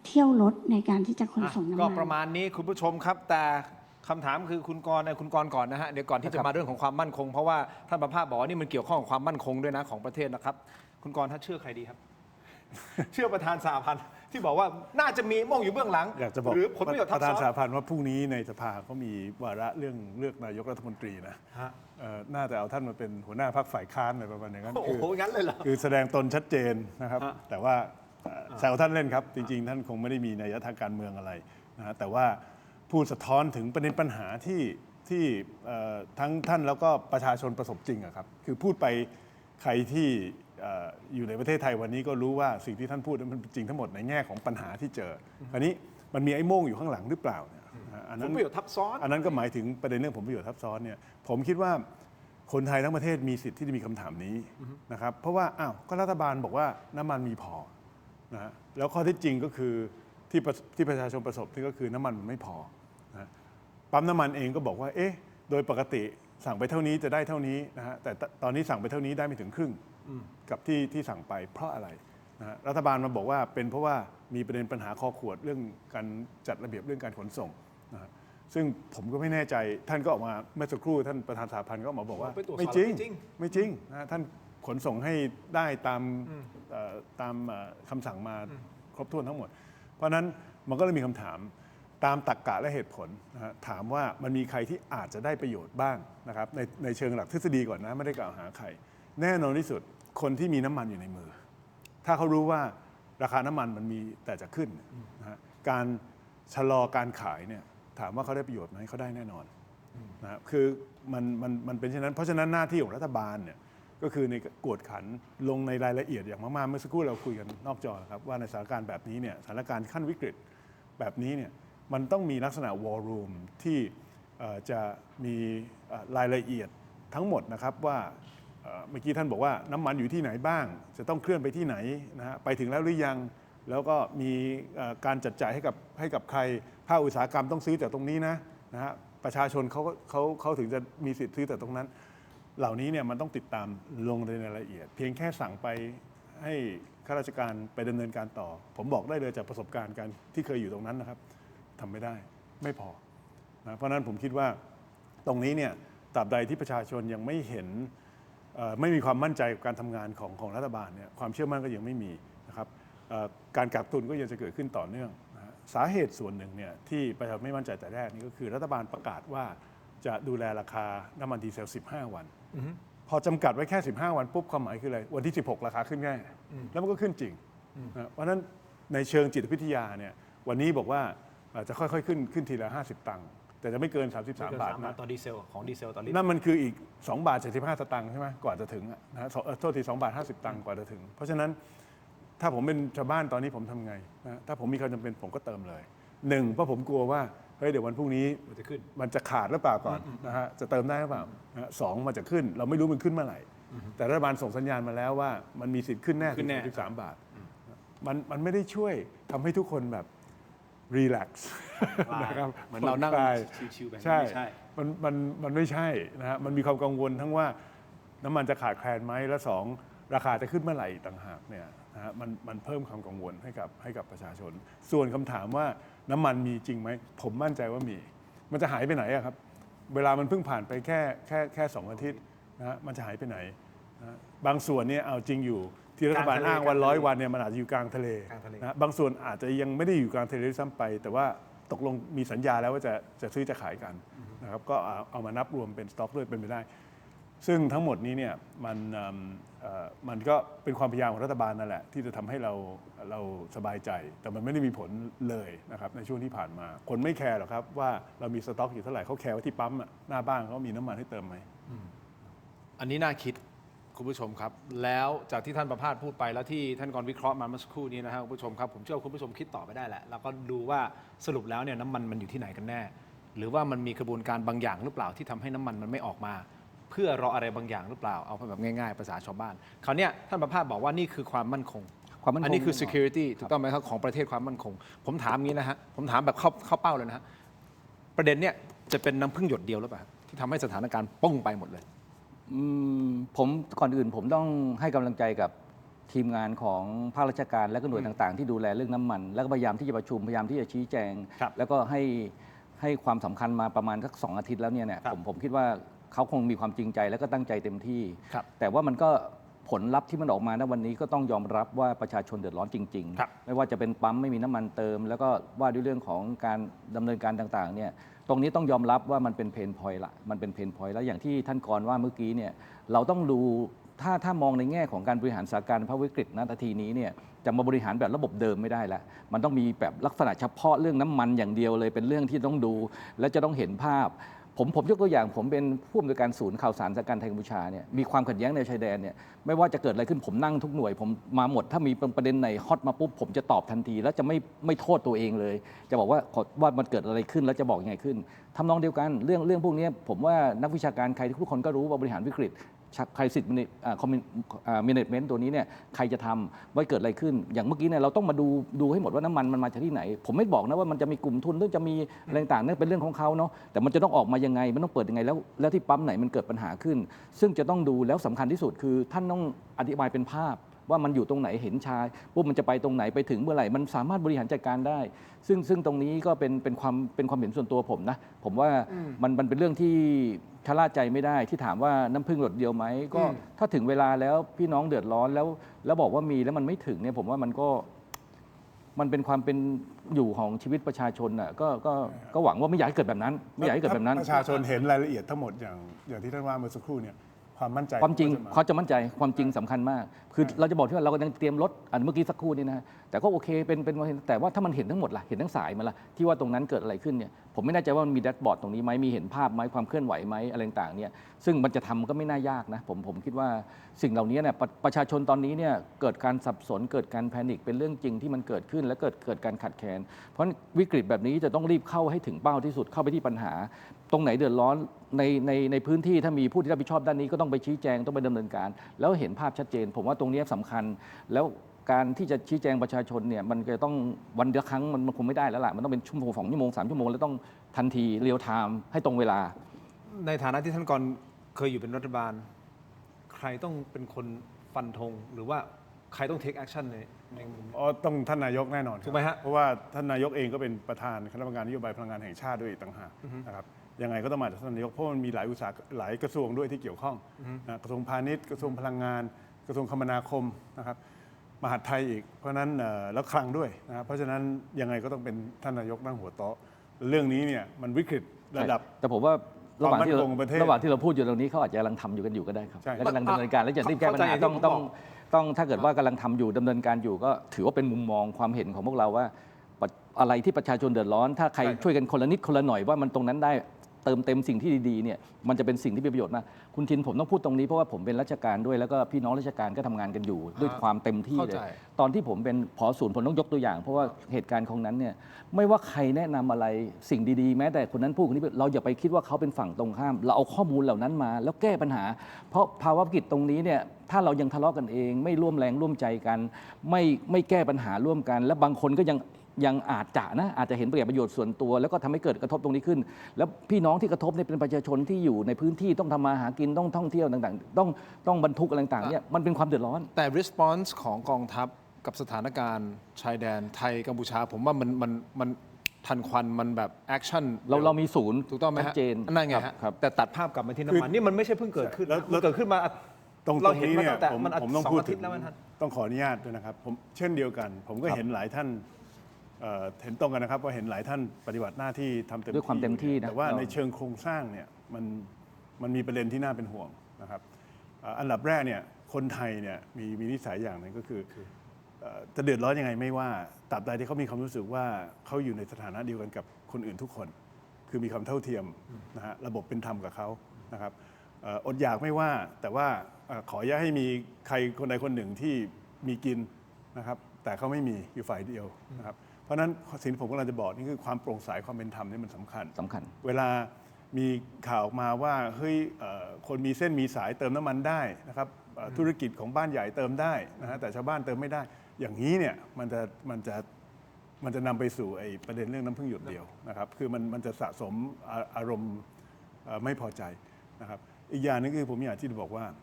เที่ยวรถในการที่จะขนส่งน้ำมันก็ประมาณนี้คุณผู้ชมครับแต่คำถามคือคุณกรณ์ก่อนนะฮะเดี๋ยวก่อนที่จะมาเรื่องของความมั่นคงเพราะว่าท่านประภาสบอกว่านี่มันเกี่ยวข้องกับความมั่นคงด้วยนะของประเทศนะครับคุณกรณ์ถ้าเชื่อใครดีครับ เชื่อประธานสหพันธ์ที่บอกว่าน่าจะมีม่งอยู่เบื้องหลัง อยากจะบอก หรือผลประโยชน์ทับ ประธาน ซ้อน สหพันธ์ว่าพรุ่งนี้ในสภาเขามีวาระเรื่องเลือกนายกรัฐมนตรีนะน่าจะเอาท่านมาเป็นหัวหน้าพรรคฝ่ายค้านอะไรประมาณอย่างนั้น โอ้โหงั้นเลยเหรอ คือแสดงตนชัดเจนนะครับแต่ว่าแซวท่านเล่นครับจริงๆท่านคงไม่ได้มีนัยทางการเมืองอะไรนะแต่ว่าพูดสะท้อนถึงประเด็นปัญหาที่ทั้งท่านแล้วก็ประชาชนประสบจริงอะครับคือพูดไปใครที่อยู่ในประเทศไทยวันนี้ก็รู้ว่าสิ่งที่ท่านพูดมันเป็นจริงทั้งหมดในแง่ของปัญหาที่เจอคราวนี้มันมีไอ้โม่งอยู่ข้างหลังหรือเปล่าเนี่ยอันนั้น ผลประโยชน์ทับซ้อน อันนั้นก็หมายถึงประเด็นเรื่องผลประโยชน์ทับซ้อนเนี่ยผมคิดว่าคนไทยทั้งประเทศมีสิทธิ์ที่จะมีคำถามนี้นะครับเพราะว่าก็รัฐบาลบอกว่าน้ำมันมีพอนะแล้วข้อเท็จจริงก็คือที่ประชาชนประสบที่ก็คือน้ำมันมันไม่พอนะปั๊มน้ำมันเองก็บอกว่า โดยปกติสั่งไปเท่านี้จะได้เท่านี้นะฮะแต่ตอนนี้สั่งไปเท่านี้ได้ไม่ถึงครึ่งกับที่สั่งไปเพราะอะไรนะฮะรัฐบาลมาบอกว่าเป็นเพราะว่ามีประเด็นปัญหาคอขวดเรื่องการจัดระเบียบเรื่องการขนส่งนะฮะซึ่งผมก็ไม่แน่ใจท่านก็ออกมาเมื่อสักครู่ท่านประธานสหพันธ์ก็ออกมาบอกว่า ไปตรวจสอบ ไม่จริง ไม่จริง ไม่จริงนะฮะท่านขนส่งให้ได้ตามคำสั่งมาครบถ้วนทั้งหมด เพราะฉะนั้นมันก็เลยมีคำถามตามตรรกะและเหตุผลนะฮะถามว่ามันมีใครที่อาจจะได้ประโยชน์บ้างนะครับในเชิงหลักทฤษฎีก่อนนะไม่ได้กล่าวหาใคร แน่นอนที่สุดคนที่มีน้ำมันอยู่ในมือ ถ้าเขารู้ว่าราคาน้ำมันมันมีแต่จะขึ้นนะฮะการชะลอการขายเนี่ยถามว่าเขาได้ประโยชน์ไหมเขาได้แน่นอนนะครับคือมันเป็นเช่นนั้นเพราะฉะนั้นหน้าที่ของรัฐบาลเนี่ยก็คือในกวดขันลงในรายละเอียดอย่างมากๆเมื่อสักครู่เราคุยกันนอกจอครับว่าในสถานการณ์แบบนี้เนี่ยสถานการณ์ขั้นวิกฤตแบบนี้เนี่ยมันต้องมีลักษณะวอลลุ่มที่จะมีรายละเอียดทั้งหมดนะครับว่าเมื่อกี้ท่านบอกว่าน้ำมันอยู่ที่ไหนบ้างจะต้องเคลื่อนไปที่ไหนนะฮะไปถึงแล้วหรือยังแล้วก็มีการจัดจ่ายให้กับใครภาคอุตสาหกรรมต้องซื้อจากตรงนี้นะฮะประชาชนเขาถึงจะมีสิทธิ์ซื้อจากตรงนั้นเหล่านี้เนี่ยมันต้องติดตามลงในรายละเอียดเพียงแค่สั่งไปให้ข้าราชการไปดำเนินการต่อผมบอกได้เลยจากประสบการณ์การที่เคยอยู่ตรงนั้นนะครับทำไม่ได้ไม่พอนะเพราะฉะนั้นผมคิดว่าตรงนี้เนี่ยตราบใดที่ประชาชนยังไม่เห็นไม่มีความมั่นใจกับการทำงานของรัฐบาลเนี่ยความเชื่อมั่นก็ยังไม่มีนะครับการกักตุนก็ยังจะเกิดขึ้นต่อเนื่องนะฮะสาเหตุส่วนหนึ่งเนี่ยที่ประชาชนไม่มั่นใจแต่แรกนี่ก็คือรัฐบาลประกาศว่าจะดูแลราคาน้ำมันดีเซล15 วันพอจำกัดไว้แค่15 วันปุ๊บความหมายคืออะไรวันที่16ราคาขึ้นง่ายแล้วมันก็ขึ้นจริงนะเพราะฉะนั้นในเชิงจิตวิทยาเนี่ยวันนี้บอกว่าจะค่อยๆขึ้นทีละ50 ตังค์แต่จะไม่เกิน33 บาทนะ ต่อดีเซลของดีเซลต่อลิตร นั่นมันคืออีก2 บาท 75 สตางค์ใช่ไหมกว่าจะถึงนะฮะโทษที2 บาท 50 ตังค์กว่าจะถึงเพราะฉะนั้นถ้าผมเป็นชาวบ้านตอนนี้ผมทำไงนะถ้าผมมีความจำเป็นผมก็เติมเลย1เพราะผมกลัวว่าเฮ้ยเดี๋ยววันพรุ่งนี้มันจะขาดหรือเปล่าก่อนนะฮะจะเติมได้หรือเปล่านะสองมันจะขึ้นเราไม่รู้มันขึ้นเมื่อไหร่แต่รัฐบาลส่งสัญญาณมาแล้วว่ามันมีสิทธิ์ขึ้นแน่ถึง33 บาทมันไม่ได้ช่วยทำให้ทุกคนแบบรีแลกซ์นะครับ เหมือนเรานั่ง ผ่คลย ชิวๆแบบนี้ ใช่ ไม่ใช่ มันไม่ใช่นะฮะมันมีความกังวลทั้งว่าน้ำมันจะขาดแคลนไหมและสองราคาจะขึ้นเมื่อไหร่ต่างหากเนี่ยนะฮะมันเพิ่มความกังวลให้กับประชาชน ส่วนคำถามว่าน้ำมันมีจริงไหมผมมั่นใจว่ามีมันจะหายไปไหนอะครับเวลามันเพิ่งผ่านไปแค่2 อาทิตย์นะฮะมันจะหายไปไหนนะบางส่วนเนี่ยเอาจริงอยู่ที่รัฐบาลอ้างวัน100 วันเนี่ยมันอาจจะอยู่กลางทะเลนะบางส่วนอาจจะยังไม่ได้อยู่กลางทะเลด้วยซ้ำไปแต่ว่าตกลงมีสัญญาแล้วว่าจะซื้อจะขายกันนะครับก็เอามานับรวมเป็นสต็อกด้วยเป็นไปได้ซึ่งทั้งหมดนี้เนี่ยมันก็เป็นความพยายามของรัฐบาลนั่นแหละที่จะทำให้เราสบายใจแต่มันไม่ได้มีผลเลยนะครับในช่วงที่ผ่านมาคนไม่แคร์หรอกครับว่าเรามีสต็อกอยู่เท่าไหร่เขาแคร์ว่าที่ปั๊มหน้าบ้านเขามีน้ำมันให้เติมไหม อันนี้น่าคิดคุณผู้ชมครับแล้วจากที่ท่านประภาสพูดไปแล้วที่ท่านกรวิเคราะห์มาเมื่อสักครู่นี้นะครับคุณผู้ชมครับผมเชื่อว่าคุณผู้ชมคิดต่อไปได้แหละแล้วก็ดูว่าสรุปแล้วเนี่ยน้ำมันอยู่ที่ไหนกันแน่หรือว่ามันมีกระบวนการบางอย่างหรือเปล่าที่ทำให้น้ำมันไม่ออกมา เพื่อรออะไรบางอย่างหรือเปล่าเอาแบบง่ายๆภาษาชาวบ้านคราวนี้ท่านประภาสบอกว่านี่คือความมั่นคงอันนี้คือ security ถูกต้องไหมครับของประเทศความมั่นคงผมถามงี้นะฮะผมถามแบบเข้าเป้าเลยนะฮะประเด็นเนี่ยจะเป็นน้ำพึ่งหยดเดียวหรือเปล่าที่ทำให้สถานการณ์ป้องไปหมดเลยผมก่อนอื่นผมต้องให้กำลังใจกับทีมงานของภาคราชการและก็หน่วยต่างๆ ที่ดูแลเรื่องน้ำมันแล้วก็พยายามที่จะประชุมพยายามที่จะชี้แจงแล้วก็ให้ความสำคัญมาประมาณสัก2 อาทิตย์แล้วเนี่ยผมคิดว่าเขาคงมีความจริงใจและก็ตั้งใจเต็มที่แต่ว่ามันก็ผลลัพธ์ที่มันออกมาณวันนี้ก็ต้องยอมรับว่าประชาชนเดือดร้อนจริงๆไม่ว่าจะเป็นปั๊มไม่มีน้ำมันเติมแล้วก็ว่าด้วยเรื่องของการดำเนินการต่างๆเนี่ยตรงนี้ต้องยอมรับว่ามันเป็นเพนพอยต์ละมันเป็นเพนพอยต์แล้วอย่างที่ท่านกรว่าเมื่อกี้เนี่ยเราต้องดูถ้ามองในแง่ของการบริหารสถานการณ์ภาวะวิกฤตณทีนี้เนี่ยจะมาบริหารแบบระบบเดิมไม่ได้แล้วมันต้องมีแบบลักษณะเฉพาะเรื่องน้ำมันอย่างเดียวเลยเป็นเรื่องที่ต้องดูและจะต้องเห็นภาพผมยกตัวอย่างผมเป็นผู้อำนวยการศูนย์ข่าวสารสถานการณ์ไทยกัมพูชาเนี่ยมีความขัดแย้งในชายแดนเนี่ยไม่ว่าจะเกิดอะไรขึ้นผมนั่งทุกหน่วยผมมาหมดถ้ามีประเด็นไหนฮอตมาปุ๊บผมจะตอบทันทีแล้วจะไม่โทษตัวเองเลยจะบอกว่ามันเกิดอะไรขึ้นแล้วจะบอกยังไงขึ้นทำนองเดียวกันเรื่องพวกนี้ผมว่านักวิชาการใครทุกคนก็รู้ว่าบริหารวิกฤต crisis management ตัวนี้เนี่ยใครจะทำไว้เกิดอะไรขึ้น อย่างเมื่อกี้เนี่ยเราต้องมาดูให้หมดว่าน้ำมันมาจากที่ไหน ผมไม่บอกนะว่ามันจะมีกลุ่มทุนหรือจะมีอะไรต่างๆนั่นเป็นเรื่องของเขาเนาะแต่มันจะต้องออกมายังไงมันต้องเปิดยังไงแล้วที่ปั๊มไหนมันเกิดปัญหาขึ้น ซึ่งจะต้องดูแล้วสำคัญที่สุดคือท่านต้องอธิบายเป็นภาพว่ามันอยู่ตรงไหนเห็นชายปุ๊บมันจะไปตรงไหนไปถึงเมื่อไหร่มันสามารถบริหารจัดการได้ ซึ่งตรงนี้ก็เป็นความเห็นส่วนตัวผมนะผมว่ามันเป็นเรื่องที่ชะล่าใจไม่ได้ที่ถามว่าน้ำพึ่งหลดเดียวไหมก็ถ้าถึงเวลาแล้วพี่น้องเดือดร้อนแล้วบอกว่ามีแล้วมันไม่ถึงเนี่ยผมว่ามันเป็นความเป็นอยู่ของชีวิตประชาชนอ่ะก็หวังว่าไม่อยากให้เกิดแบบนั้นไม่อยากให้เกิดแบบนั้น ประชาชนเห็นรายละเอียดทั้งหมดอย่างที่ท่านว่าเมื่อสักครู่เนี่ยความมั่นใจ ความจริง ก็ เขาจะมั่นใจความจริงสำคัญมาก คือเราจะบอกที่ว่าเรากำลังเตรียมรถอันเมื่อกี้สักครู่นี้นะแต่ก็โอเคเป็นแต่ว่าถ้ามันเห็นทั้งหมดล่ะเห็นทั้งสายมาล่ะที่ว่าตรงนั้นเกิดอะไรขึ้นเนี่ยผมไม่แน่ใจว่ามันมีแดชบอร์ดตรงนี้ไหมมีเห็นภาพไหมความเคลื่อนไหวไหมอะไรต่างๆเนี่ยซึ่งมันจะทำก็ไม่น่ายากนะผมคิดว่าสิ่งเหล่านี้เนี่ยประชาชนตอนนี้เนี่ยเกิดการสับสนเกิดการแพนิคเป็นเรื่องจริงที่มันเกิดขึ้นและเกิดการขัดแคลนเพราะวิกฤตแบบนี้จะต้องรีบเข้าให้ถึงเป้าที่สุดเข้าไปที่ปัญหา ตรงไหนเดือดร้อนในพื้นที่ถ้ามีผู้ที่รับผิดชอบด้านนี้ก็ต้องไปชี้แจงต้องไปดำเนินการ แล้วเห็นภาพชัดเจน ผมว่าตรงนี้สำคัญ แล้วการที่จะชี้แจงประชาชนเนี่ยมันจะต้องวันเดียวครั้งมันคงไม่ได้แล้วล่ะมันต้องเป็นชั่วโมง2 ชั่วโมง 3 ชั่วโมงแล้วต้องทันทีเรียลไทม์ให้ตรงเวลา ในฐานะที่ท่านกรเคยอยู่เป็นรัฐบาล ใครต้องเป็นคนฟันธงหรือว่าใครต้อง take action ในมุม ต้องท่านนายกแน่นอนครับ ถูกไหมฮะ เพราะว่าท่านนายกเองก็เป็นประธานคณะกรรมการนโยบายพลังงานแห่งชาติด้วยอีกต่างหากนะครับยังไงก็ต้องมาจากท่านนายกเพราะมันมีหลายกระทรวงด้วยที่เกี่ยวข้องนะกระทรวงพาณิชย์กระทรวงพลังงานกระทรวงคมนาคมนะครับมหาดไทยอีกเพราะฉะนั้นแล้วคลังด้วยนะครับเพราะฉะนั้นยังไงก็ต้องเป็นท่านนายกนั่งหัวโต๊ะเรื่องนี้เนี่ยมันวิกฤตระดับ แต่ผมว่าระหว่างที่ ความมั่นคงของประเทศ เราพูดอยู่ตรงนี้เขาอาจจะกำลังทำอยู่กันอยู่ก็ได้ครับ ใช่ และกำลังดำเนินการและจะรีบแก้ปัญหา เข้าใจ ต้องถ้าเกิดว่ากำลังทำอยู่ดำเนินการอยู่ก็ถือว่าเป็นมุมมองความเห็นของพวกเราว่าอะไรที่ประชาชนเดือดร้อน ถ้าใครช่วยกันคนละนิดคนละหน่อยว่ามันตรงนั้นได้เติมเต็มสิ่งที่ดีๆเนี่ยมันจะเป็นสิ่งที่มีประโยชน์มากคุณทินผมต้องพูดตรงนี้เพราะว่าผมเป็นราชการด้วยแล้วก็พี่น้องราชการก็ทำงานกันอยู่ด้วยความเต็มที่ เข้า เล ใจ ยตอนที่ผมเป็นผอศูนย์ผมต้องยกตัวอย่าง เพราะว่าเหตุการณ์ของนั้นเนี่ยไม่ว่าใครแนะนำอะไรสิ่งดีๆแม้แต่คนนั้นพูดคนนี้เราอย่าไปคิดว่าเขาเป็นฝั่งตรงข้าม เราเอาข้อมูลเหล่านั้นมาแล้วแก้ปัญหา เพราะภาวะวิกฤตตรงนี้เนี่ยถ้าเรายังทะเลาะกันเอง ไม่ร่วมแรงร่วมใจกันไม่แก้ปัญหาร่วมกัน และบางคนก็ยังอาจจะเห็นประโยชน์ส่วนตัว แล้วก็ทำให้เกิดกระทบตรงนี้ขึ้น แล้วพี่น้องที่กระทบเนี่ยเป็นประชาชนที่อยู่ในพื้นที่ต้องทำมาหากินต้องท่องเที่ยวต่างๆต้องบรรทุกอะไรต่างๆเนี่ยมันเป็นความเดือดร้อน แต่ response ของกองทัพกับสถานการณ์ชายแดนไทยกัมพูชา ผมว่ามันทันควันมันแบบ action เรามีศูนย์ ถูกต้องไหม ชั ฮะ ดเจน นั่นไงฮะ ครับ แต่ตัดภาพกลับมาที่น้ำมันนี่มันไม่ใช่เพิ่งเกิดขึ้น แล้ว มันเกิดขึ้นมา ตรง เราเห็น นี้ มา เนี่ย ตั้งแต่ ผม มัน ต้อง สอง พูด อา ถึ ทิต ง ย์แล้วท่าน ต้องขออนุญาตด้วยนะครับผมเช่นเดียวกัน ผมก็เห็นหลายท่านเห็นตรงกันนะครับว่าเห็นหลายท่านปฏิบัติหน้าที่ทำเต็มที่ ด้วยความเต็มที่นะ แต่ว่าในเชิงโครงสร้างเนี่ยมันมีประเด็นที่น่าเป็นห่วงนะครับอันดับแรกเนี่ยคนไทยเนี่ยมีนิสัยอย่างหนึงก็คือจะเดือดร้อนยังไงไม่ว่าตราบใดที่เขามีความรู้สึกว่าเขาอยู่ในสถานะเดียวกันกับคนอื่นทุกคน คือมีความเท่าเทียมนะฮะระบบเป็นธรรมกับเขานะครับอดอยากไม่ว่าแต่ว่าขออย่าให้มีใครคนใดคนหนึ่งที่มีกินนะครับแต่เขาไม่มีอยู่ฝ่ายเดียวนะครับเพราะฉะนั้นสิ่งที่ผมกำลังจะบอกนี่คือความโปร่งใสความเป็นธรรมนี่มันสำคัญ เวลามีข่าวออกมาว่าเฮ้ยคนมีเส้นมีสายเติมน้ำมันได้นะครับธุรกิจของบ้านใหญ่เติมได้นะฮะแต่ชาวบ้านเติมไม่ได้ อย่างนี้เนี่ยมันจะนำไปสู่ไอ้ประเด็นเรื่องน้ำพึ่งหยดเดียวนะครับคือมันจะสะสมอารมณ์ไม่พอใจนะครับอีกอย่างนึงคือผมอยากที่จะบอกว่า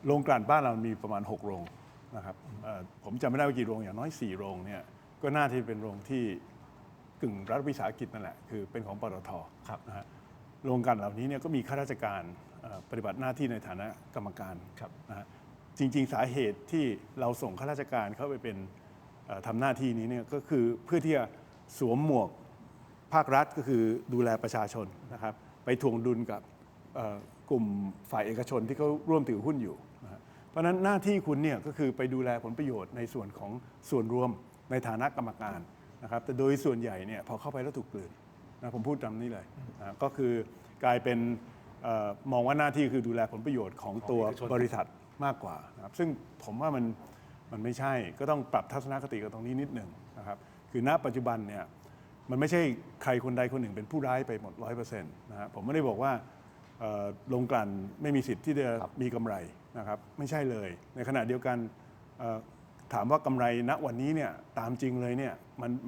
โรงกลั่นบ้านเรามีประมาณ6 โรงนะครับผมจำไม่ได้ว่ากี่โรงอย่างน้อย4 โรงเนี่ยก็น่าที่เป็นโรงที่กึ่งรัฐวิสาหกิจนั่นแหละคือเป็นของปตท.นะฮะโรงกลั่นเหล่านี้เนี่ยก็มีข้าราชการปฏิบัติหน้าที่ในฐานะกรรมการนะฮะจริงๆสาเหตุที่เราส่งข้าราชการเข้าไปเป็นทำหน้าที่นี้เนี่ยก็คือเพื่อที่จะสวมหมวกภาครัฐก็คือดูแลประชาชนนะครับไปทวงดุลกับกลุ่มฝ่ายเอกชนที่เขาร่วมถือหุ้นอยู่นะฮะเพราะฉะนั้นหน้าที่คุณเนี่ยก็คือไปดูแลผลประโยชน์ในส่วนของส่วนรวมในฐานะกรรมการนะครับแต่โดยส่วนใหญ่เนี่ยพอเข้าไปแล้วถูกกลืนนะผมพูดตามนี้เลยนะก็คือกลายเป็นมองว่าหน้าที่คือดูแลผลประโยชน์ของตัวบริษัทมากกว่านะครับซึ่งผมว่ามันไม่ใช่ก็ต้องปรับทัศนคติกับตรงนี้นิดหนึ่งนะครับคือณปัจจุบันเนี่ยมันไม่ใช่ใครคนใดคนหนึ่งเป็นผู้ร้ายไปหมด 100% นะฮะผมไม่ได้บอกว่า โรงกลั่นไม่มีสิทธิ์ที่จะมีกำไรนะครับไม่ใช่เลยในขณะเดียวกันถามว่ากำไรณวันนี้เนี่ยตามจริงเลยเนี่ย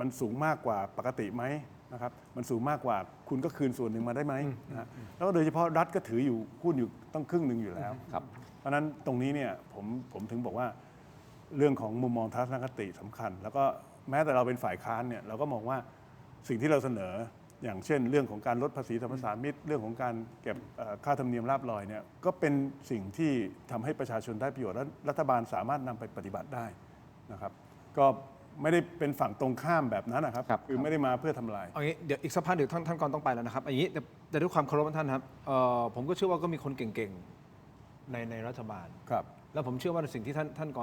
มันสูงมากกว่าปกติไหมนะครับมันสูงมากกว่าคุณก็คืนส่วนหนึ่งมาได้ไหมนะฮะแล้วโดยเฉพาะรัฐก็ถืออยู่หุ้นอยู่ต้องครึ่งหนึ่งอยู่แล้วเพราะฉะนั้นตรงนี้เนี่ยผมถึงบอกว่าเรื่องของมุมมองทัศนคติสำคัญแล้วก็แม้แต่เราเป็นฝ่ายค้านเนี่ยเราก็มองว่าสิ่งที่เราเสนออย่างเช่นเรื่องของการลดภาษีสรรพสามิตเรื่องของการเก็บค่าธรรมเนียมลาภลอยเนี่ยก็เป็นสิ่งที่ทำให้ประชาชนได้ประโยชน์และรัฐบาลสามารถนำไปปฏิบัติได้นะครับก็ไม่ได้เป็นฝั่งตรงข้ามแบบนั้นนะครับคือไม่ได้มาเพื่อทำลายเอางี้เดี๋ยวอีกสักพักเดี๋ยวท่านก่อนต้องไปแล้วนะครับอย่างนี้แต่ด้วยความเคารพท่านครับผมก็เชื่อว่าก็มีคนเก่งๆในรัฐบาลครับแล้วผมเชื่อว่าสิ่งที่ท่านก่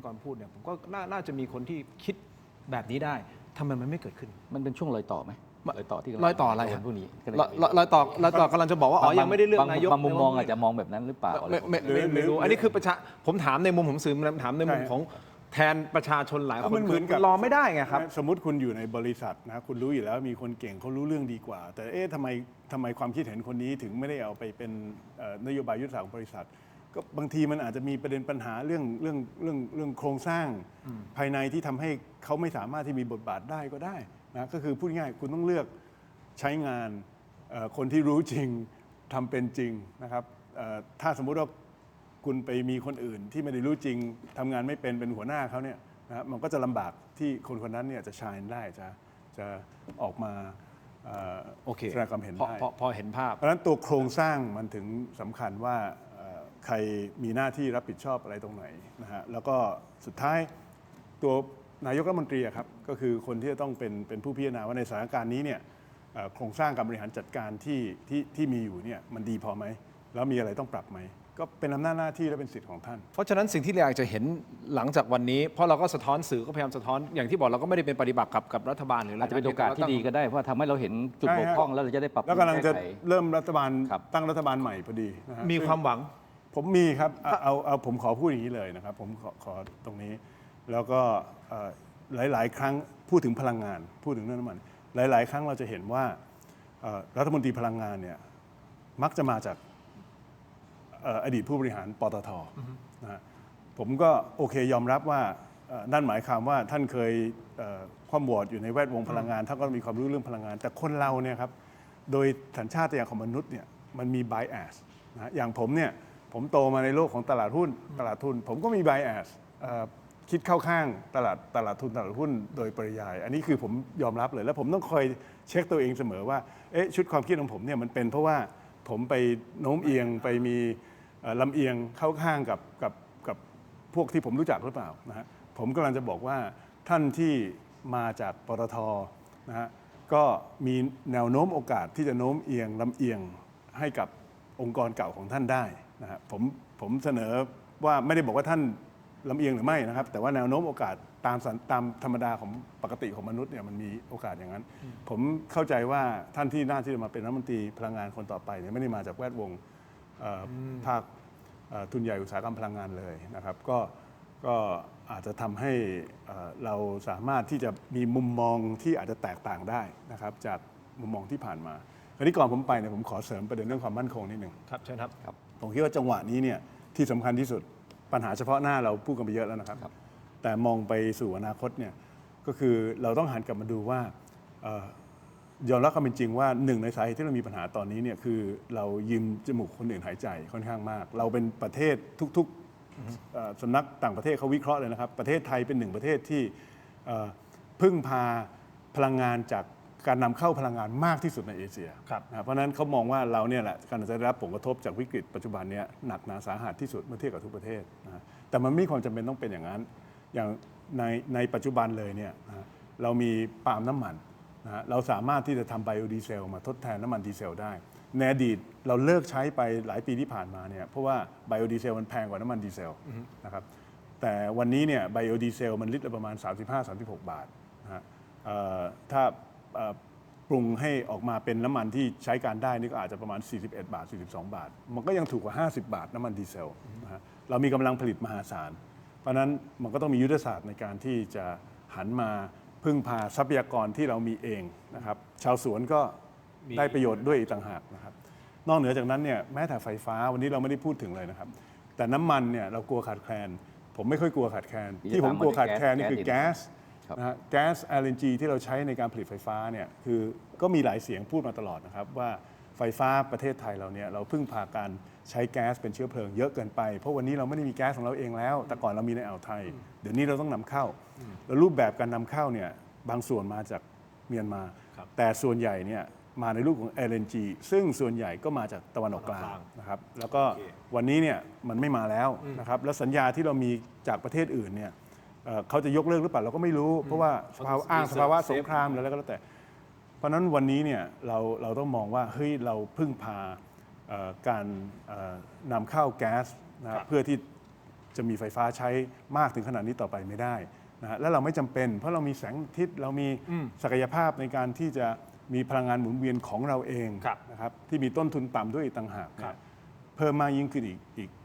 อนพูดเนี่ยผมก็น่าจะมีคนที่คิดแบบนี้ได้ทำไมมันไม่เกิดขึ้นมันเป็นช่วงรอยต่อไหมรอยต่อที่รอยต่ออะไรครับพวกนี้รอยต่อกำลังจะบอกว่าอ๋อยังไม่ได้เลือกนายกบางมุมมองอาจจะมองแบบนั้นหรือเปล่าไม่รู้อันนี้คือผมถามในมุมผมสื่อถามในมุมของแทนประชาชนหลายคนเหมือนกับรอไม่ได้ไงครับสมมุติคุณอยู่ในบริษัทนะคุณรู้อยู่แล้วมีคนเก่งเขารู้เรื่องดีกว่าแต่ทำไมความคิดเห็นคนนี้ถึงไม่ได้เอาไปเป็นนโยบายยุทธศาสตร์ของบริษัทก็บางทีมันอาจจะมีประเด็นปัญหาเรื่องโครงสร้างภายในที่ทำให้เขาไม่สามารถที่มีบทบาทได้ก็ได้นะก็คือพูดง่ายคุณต้องเลือกใช้งานคนที่รู้จริงทำเป็นจริงนะครับถ้าสมมุติว่าคุณไปมีคนอื่นที่ไม่ได้รู้จริงทำงานไม่เป็นหัวหน้าเขาเนี่ยนะมันก็จะลำบากที่คนนั้นเนี่ยจะชายได้จะออกมาแสดงความเห็นได้พอเห็นภาพเพราะฉะนั้นตัวโครงสร้างมันถึงสำคัญว่าใครมีหน้าที่รับผิดชอบอะไรตรงไหนนะฮะแล้วก็สุดท้ายตัวนายกรัฐมนตรีครับก็คือคนที่จะต้องเป็นผู้พิจารณาว่าในสถานการณ์นี้เนี่ยโครงสร้างการบริหารจัดการที่มีอยู่เนี่ยมันดีพอไหมแล้วมีอะไรต้องปรับไหมก็เป็นอำนาจหน้าที่และเป็นสิทธิ์ของท่านเพราะฉะนั้นสิ่งที่เราอยากจะเห็นหลังจากวันนี้เพราะเราก็สะท้อนสื่อก็พยายามสะท้อนอย่างที่บอกเราก็ไม่ได้เป็นปฏิบัติกับรัฐบาลหรืออาจจะเป็นโอกาสที่ดีก็ได้เพราะทำให้เราเห็นจุดบกพร่องแล้วเราจะได้ปรับแล้วกำลังจะเริ่มรัฐบาลตั้งรัฐบาลใหม่พอดีนะฮะมีความหวังผมมีครับเอาผมขอพูดอย่างนี้เลยนะครับผมขอตรงนี้แล้วก็หลายๆครั้งพูดถึงพลังงานพูดถึงเรื่องน้ำมันหลายๆครั้งเราจะเห็นว่ารัฐมนตรีพลังงานเนี่ยมักจะมาจากอดีตผู้บริหารปตท.นะฮะผมก็โอเคยอมรับว่านั่นหมายความว่าท่านเคยคว่ำวอดอยู่ในแวดวงพลังงานท่านก็มีความรู้เรื่องพลังงานแต่คนเราเนี่ยครับโดยสัญชาตญาณของมนุษย์เนี่ยมันมี bias นะอย่างผมเนี่ยผมโตมาในโลกของตลาดหุ้นผมก็มี bias คิดเข้าข้างตลาดหุ้นโดยปริยายอันนี้คือผมยอมรับเลยแล้วผมต้องคอยเช็คตัวเองเสมอว่าชุดความคิดของผมเนี่ยมันเป็นเพราะว่าผมไปโน้มเอียงไปมีลำเอียงเข้าข้างกับพวกที่ผมรู้จักหรือเปล่านะฮะผมกำลังจะบอกว่าท่านที่มาจากปตท.นะฮะก็มีแนวโน้มโอกาสที่จะโน้มเอียงลำเอียงให้กับองค์กรเก่าของท่านได้นะฮะผมเสนอว่าไม่ได้บอกว่าท่านลำเอียงหรือไม่นะครับแต่ว่าแนวโน้มโอกาสตามธรรมดาของปกติของมนุษย์เนี่ยมันมีโอกาสอย่างนั้นผมเข้าใจว่าท่านที่น่าที่จะมาเป็นรัฐมนตรีพลังงานคนต่อไปเนี่ยไม่ได้มาจากแวดวงภาคทุนใหญ่อุตสาหกรรมพลังงานเลยนะครับก็อาจจะทำให้เราสามารถที่จะมีมุมมองที่อาจจะแตกต่างได้นะครับจากมุมมองที่ผ่านมาคราวนี้ก่อนผมไปเนี่ยผมขอเสริมประเด็นเรื่องความมั่นคงนิดหนึ่งครับเชิญครับผมคิดว่าจังหวะนี้เนี่ยที่สำคัญที่สุดปัญหาเฉพาะหน้าเราพูดกันไปเยอะแล้วนะครับแต่มองไปสู่อนาคตเนี่ยก็คือเราต้องหันกลับมาดูว่ายอมรับความเป็นจริงว่าหนึ่งในสาเหตุที่เรามีปัญหาตอนนี้เนี่ยคือเรายืมจมูกคนอื่นหายใจค่อนข้างมากเราเป็นประเทศทุกๆสำนักต่างประเทศเขาวิเคราะห์เลยนะครับประเทศไทยเป็นหนึ่งประเทศที่พึ่งพาพลังงานจากการนำเข้าพลังงานมากที่สุดในเอเชียเพราะฉะนั้นเขามองว่าเราเนี่ยแหละการจะได้รับผลกระทบจากวิกฤตปัจจุบันนี้หนักหนาสาหัสที่สุดเมื่อเทียบกับทุกประเทศนะแต่มันไม่มีความจำเป็นต้องเป็นอย่างนั้นอย่างในปัจจุบันเลยเนี่ยเรามีปาล์มน้ำมันนะเราสามารถที่จะทำไบโอดีเซลมาทดแทนน้ำมันดีเซลได้ในอดีตเราเลิกใช้ไปหลายปีที่ผ่านมาเนี่ยเพราะว่าไบโอดีเซลมันแพงกว่าน้ำมันดีเซลนะครับแต่วันนี้เนี่ยไบโอดีเซลมันลิตรละประมาณ 35-36 บาทนะฮะถ้าปรุงให้ออกมาเป็นน้ำมันที่ใช้การได้นี่ก็อาจจะประมาณ41 บาท 42 บาทมันก็ยังถูกกว่า50 บาทน้ำมันดีเซลนะฮะเรามีกำลังผลิตมหาศาลเพราะนั้นมันก็ต้องมียุทธศาสตร์ในการที่จะหันมาพึ่งพาทรัพยากรที่เรามีเองนะครับชาวสวนก็ได้ประโยชน์ด้วยอีกต่างหากนะครับ นอกเหนือจากนั้นเนี่ยแม้แต่ไฟฟ้าวันนี้เราไม่ได้พูดถึงเลยนะครับ แต่น้ำมันเนี่ยเรากลัวขาดแคลนผมไม่ค่อยกลัวขาดแคลนที่ผมกลัวขาดแคลนนี่คือแก๊สนะฮะแก๊ส LNG ที่เราใช้ในการผลิตไฟฟ้าเนี่ยคือก็มีหลายเสียงพูดมาตลอดนะครับว่าไฟฟ้าประเทศไทยเราเนี่ยเราพึ่งพาการใช้แก๊สเป็นเชื้อเพลิงเยอะเกินไปเพราะวันนี้เราไม่ได้มีแก๊สของเราเองแล้วแต่ก่อนเรามีในอ่าวไทยเดี๋ยวนี้เราต้องนำเข้าแล้วรูปแบบการนำเข้าเนี่ยบางส่วนมาจากเมียนมาแต่ส่วนใหญ่เนี่ยมาในรูปของ LNG ซึ่งส่วนใหญ่ก็มาจากตะวันออกกลางนะครับแล้วก็วันนี้เนี่ยมันไม่มาแล้วนะครับแล้วสัญญาที่เรามีจากประเทศอื่นเนี่ยเขาจะยกเลิกหรือเปล่าเราก็ไม่รู้เพราะว่าสภาวะสงครามแล้วก็แล้วแต่เพราะฉะนั้นวันนี้เนี่ยเราต้องมองว่าเฮ้ยเราพึ่งพาการนำเข้าแก๊สนะเพื่อที่จะมีไฟฟ้าใช้มากถึงขนาดนี้ต่อไปไม่ได้นะฮะและเราไม่จำเป็นเพราะเรามีแสงอาทิตย์เรามีศักยภาพในการที่จะมีพลังงานหมุนเวียนของเราเองนะครับที่มีต้นทุนต่ำด้วยอีกต่างหากเพิ่มมากยิ่งขึ้น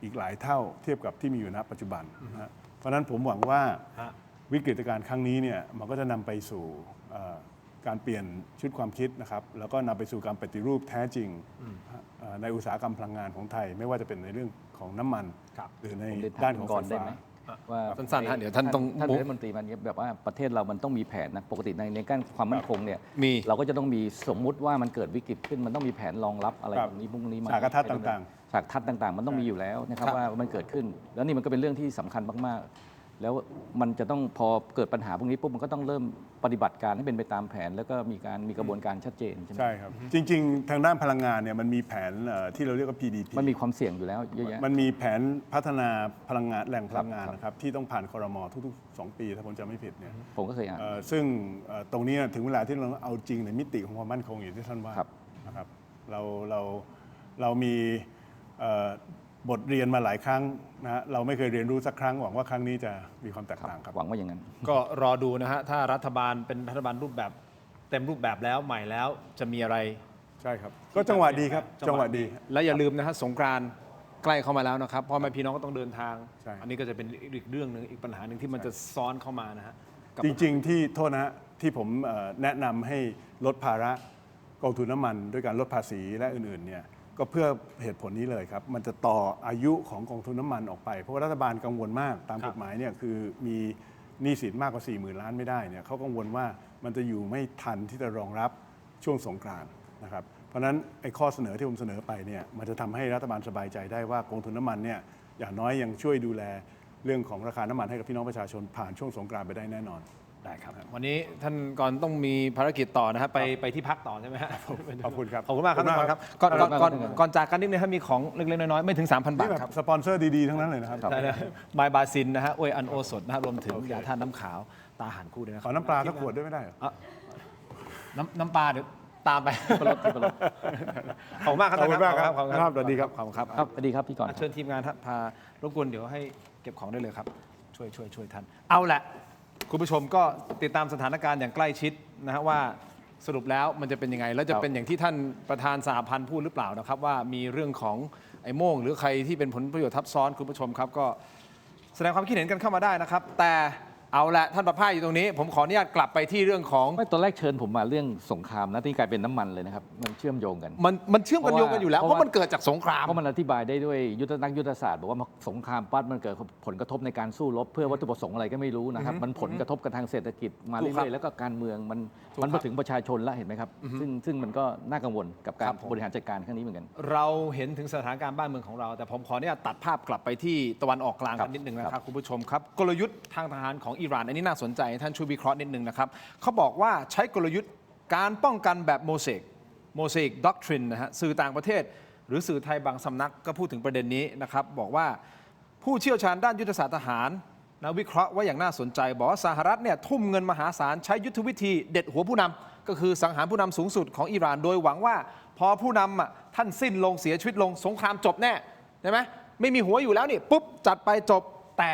อีกหลายเท่าเทียบกับที่มีอยู่ณปัจจุบันนะฮะเพราะฉะนั้นผมหวังว่าวิกฤตการณ์ครั้งนี้เนี่ยมันก็จะนำไปสู่การเปลี่ยนชุดความคิดนะครับแล้วก็นำไปสู่การปฏิรูปแท้จริงในอุตสาหกรรมพลังงานของไทยไม่ว่าจะเป็นในเรื่องของน้ำมันหรือในด้านของไฟฟ้าว่าสั้นๆฮะเดี๋ยวท่านต้องท่านรัฐมนตรีมันแบบว่าประเทศเรามันต้องมีแผนนะปกติในการความมั่นคงเนี่ย เราก็จะต้องมีสมมุติว่ามันเกิดวิกฤตขึ้นมันต้องมีแผนรองรับอะไรแบบนี้พวกนี้มาฉากทัศน์ต่างๆฉากทัศน์ต่างๆมันต้องมีอยู่แล้วนะครับว่ามันเกิดขึ้นแล้วนี่มันก็เป็นเรื่องที่สำคัญมากๆแล้วมันจะต้องพอเกิดปัญหาพวกนี้ปุ๊บมันก็ต้องเริ่มปฏิบัติการให้เป็นไปตามแผนแล้วก็มีกระบวนการชัดเจนใช่ไหมใช่ครับจริงๆทางด้านพลังงานเนี่ยมันมีแผนที่เราเรียกว่า PDP มันมีความเสี่ยงอยู่แล้วเยอะแยะมันมีแผนพัฒนาพลังงานแหล่งพลังงานนะครับที่ต้องผ่านครม.ทุกๆ2 ปีถ้าผมจำไม่ผิดเนี่ยผมก็เคยอ่านซึ่งตรงนี้ถึงเวลาที่เราเอาจริงในมิติของความมั่นคงอย่างที่ท่านว่านะครับเรามีบทเรียนมาหลายครั้งนะฮะเราไม่เคยเรียนรู้สักครั้งหวังว่าครั้งนี้จะมีความแตกต่างครับหวังว่าอย่างนั้นก็รอดูนะฮะถ้ารัฐบาลเป็นรัฐบาลรูปแบบเต็มรูปแบบแล้วใหม่แล้วจะมีอะไรใช่ครับก็จังหวะดีครับจังหวะดีและอย่าลืมนะฮะสงกรานต์ใกล้เข้ามาแล้วนะครับพ่อแม่พี่น้องก็ต้องเดินทางอันนี้ก็จะเป็นอีกเรื่องนึงอีกปัญหาหนึ่งที่มันจะซ้อนเข้ามานะฮะจริงๆที่โทษนะฮะที่ผมแนะนำให้ลดภาระกองทุนน้ำมันด้วยการลดภาษีและอื่นๆเนี่ยก็เพื่อเหตุผลนี้เลยครับมันจะต่ออายุของกองทุนน้ำมันออกไปเพราะว่ารัฐบาลกังวลมากตามกฎหมายเนี่ยคือมีหนี้สินมากกว่า 40,000 ล้านไม่ได้เนี่ยเขากังวลว่ามันจะอยู่ไม่ทันที่จะรองรับช่วงสงกรานต์นะครับเพราะฉะนั้นไอ้ข้อเสนอที่ผมเสนอไปเนี่ยมันจะทำให้รัฐบาลสบายใจได้ว่ากองทุนน้ำมันเนี่ยอย่างน้อยยังช่วยดูแลเรื่องของราคาน้ำมันให้กับพี่น้องประชาชนผ่านช่วงสงกรานต์ไปได้แน่นอนได้ครับวันนี้ท่านก่อนต้องมีภารกิจต่อนะครับไปที่พักต่อใช่ไหมฮะขอบคุณครับขอบคุณมากครับท่านครับก่อนจากกันนิดนึงมีของเล็กๆน้อยๆไม่ถึง 3,000 บาทครับสปอนเซอร์ดีๆทั้งนั้นเลยนะครับใช่นะบายบาซินนะฮะโอยอันโอสดนะฮะรวมถึงยาทาน้ำขาวตาหันคู่ด้วยนะครัขอน้ำปลาสักขวดด้วยไม่ได้เหรอน้ำปลาเดี๋ยวตามไปขอบคุณมากครับขอบคุณมากครับสวัสดีครับขอบคุณครับสวัสดีครับพี่ก่อนเชิญทีมงานพารบกวนเดี๋ยวให้เก็บของได้เลยครับช่วยท่านเอาแหละคุณผู้ชมก็ติดตามสถานการณ์อย่างใกล้ชิดนะฮะว่าสรุปแล้วมันจะเป็นยังไงแล้วจะเป็นอย่างที่ท่านประธานสหพันธ์พูดหรือเปล่านะครับว่ามีเรื่องของไอ้โม่งหรือใครที่เป็นผลประโยชน์ทับซ้อนคุณผู้ชมครับก็แสดงความคิดเห็นกันเข้ามาได้นะครับแต่เอาละท่านประภาสอยู่ตรงนี้ผมขออนุญาตกลับไปที่เรื่องของตอนแรกเชิญผมมาเรื่องสงครามนะที่กลายเป็นน้ำมันเลยนะครับมันเชื่อมโยงกันมันเชื่อมกันโยงกันอยู่แล้วเพราะมันเกิดจากสงครามเพราะมันอธิบายได้ด้วยนักยุทธศาสตร์บอกว่าสงครามปั๊บมันเกิดผลกระทบในการสู้รบเพื่อวัตถุประสงค์อะไรก็ไม่รู้นะครับมันผลกระทบกันทางเศรษฐกิจมาเรื่อยๆแล้วก็การเมืองมันมาถึงประชาชนแล้วเห็นไหมครับซึ่งมันก็น่ากังวลกับการบริหารจัดการครั้งนี้เหมือนกันเราเห็นถึงสถานการณ์บ้านเมืองของเราแต่ผมขออนุญาตตัดภาพกลับไปที่ตะวันออกกลางกันนิดนึงนะครับคุณผู้ชมครับกลยุทธ์ทางทหารของอิหร่านอันนี้น่าสนใจท่านช่วยวิเคราะห์นิดนึงนะครับเขาบอกว่าใช้กลยุทธ์การป้องกันแบบโมเสกด็อกทรินนะฮะสื่อต่างประเทศหรือสื่อไทยบางสำนักก็พูดถึงประเด็นนี้นะครับบอกว่าผู้เชี่ยวชาญด้านยุทธศาสตร์ทหารนะวิเคราะห์ว่าอย่างน่าสนใจบอกว่าสหรัฐเนี่ยทุ่มเงินมหาศาลใช้ยุทธวิธีเด็ดหัวผู้นำก็คือสังหารผู้นำสูงสุดของอิหร่านโดยหวังว่าพอผู้นำท่านสิ้นลงเสียชีวิตลงสงครามจบแน่ใช่ไหมไม่มีหัวอยู่แล้วนี่ปุ๊บจัดไปจบแต่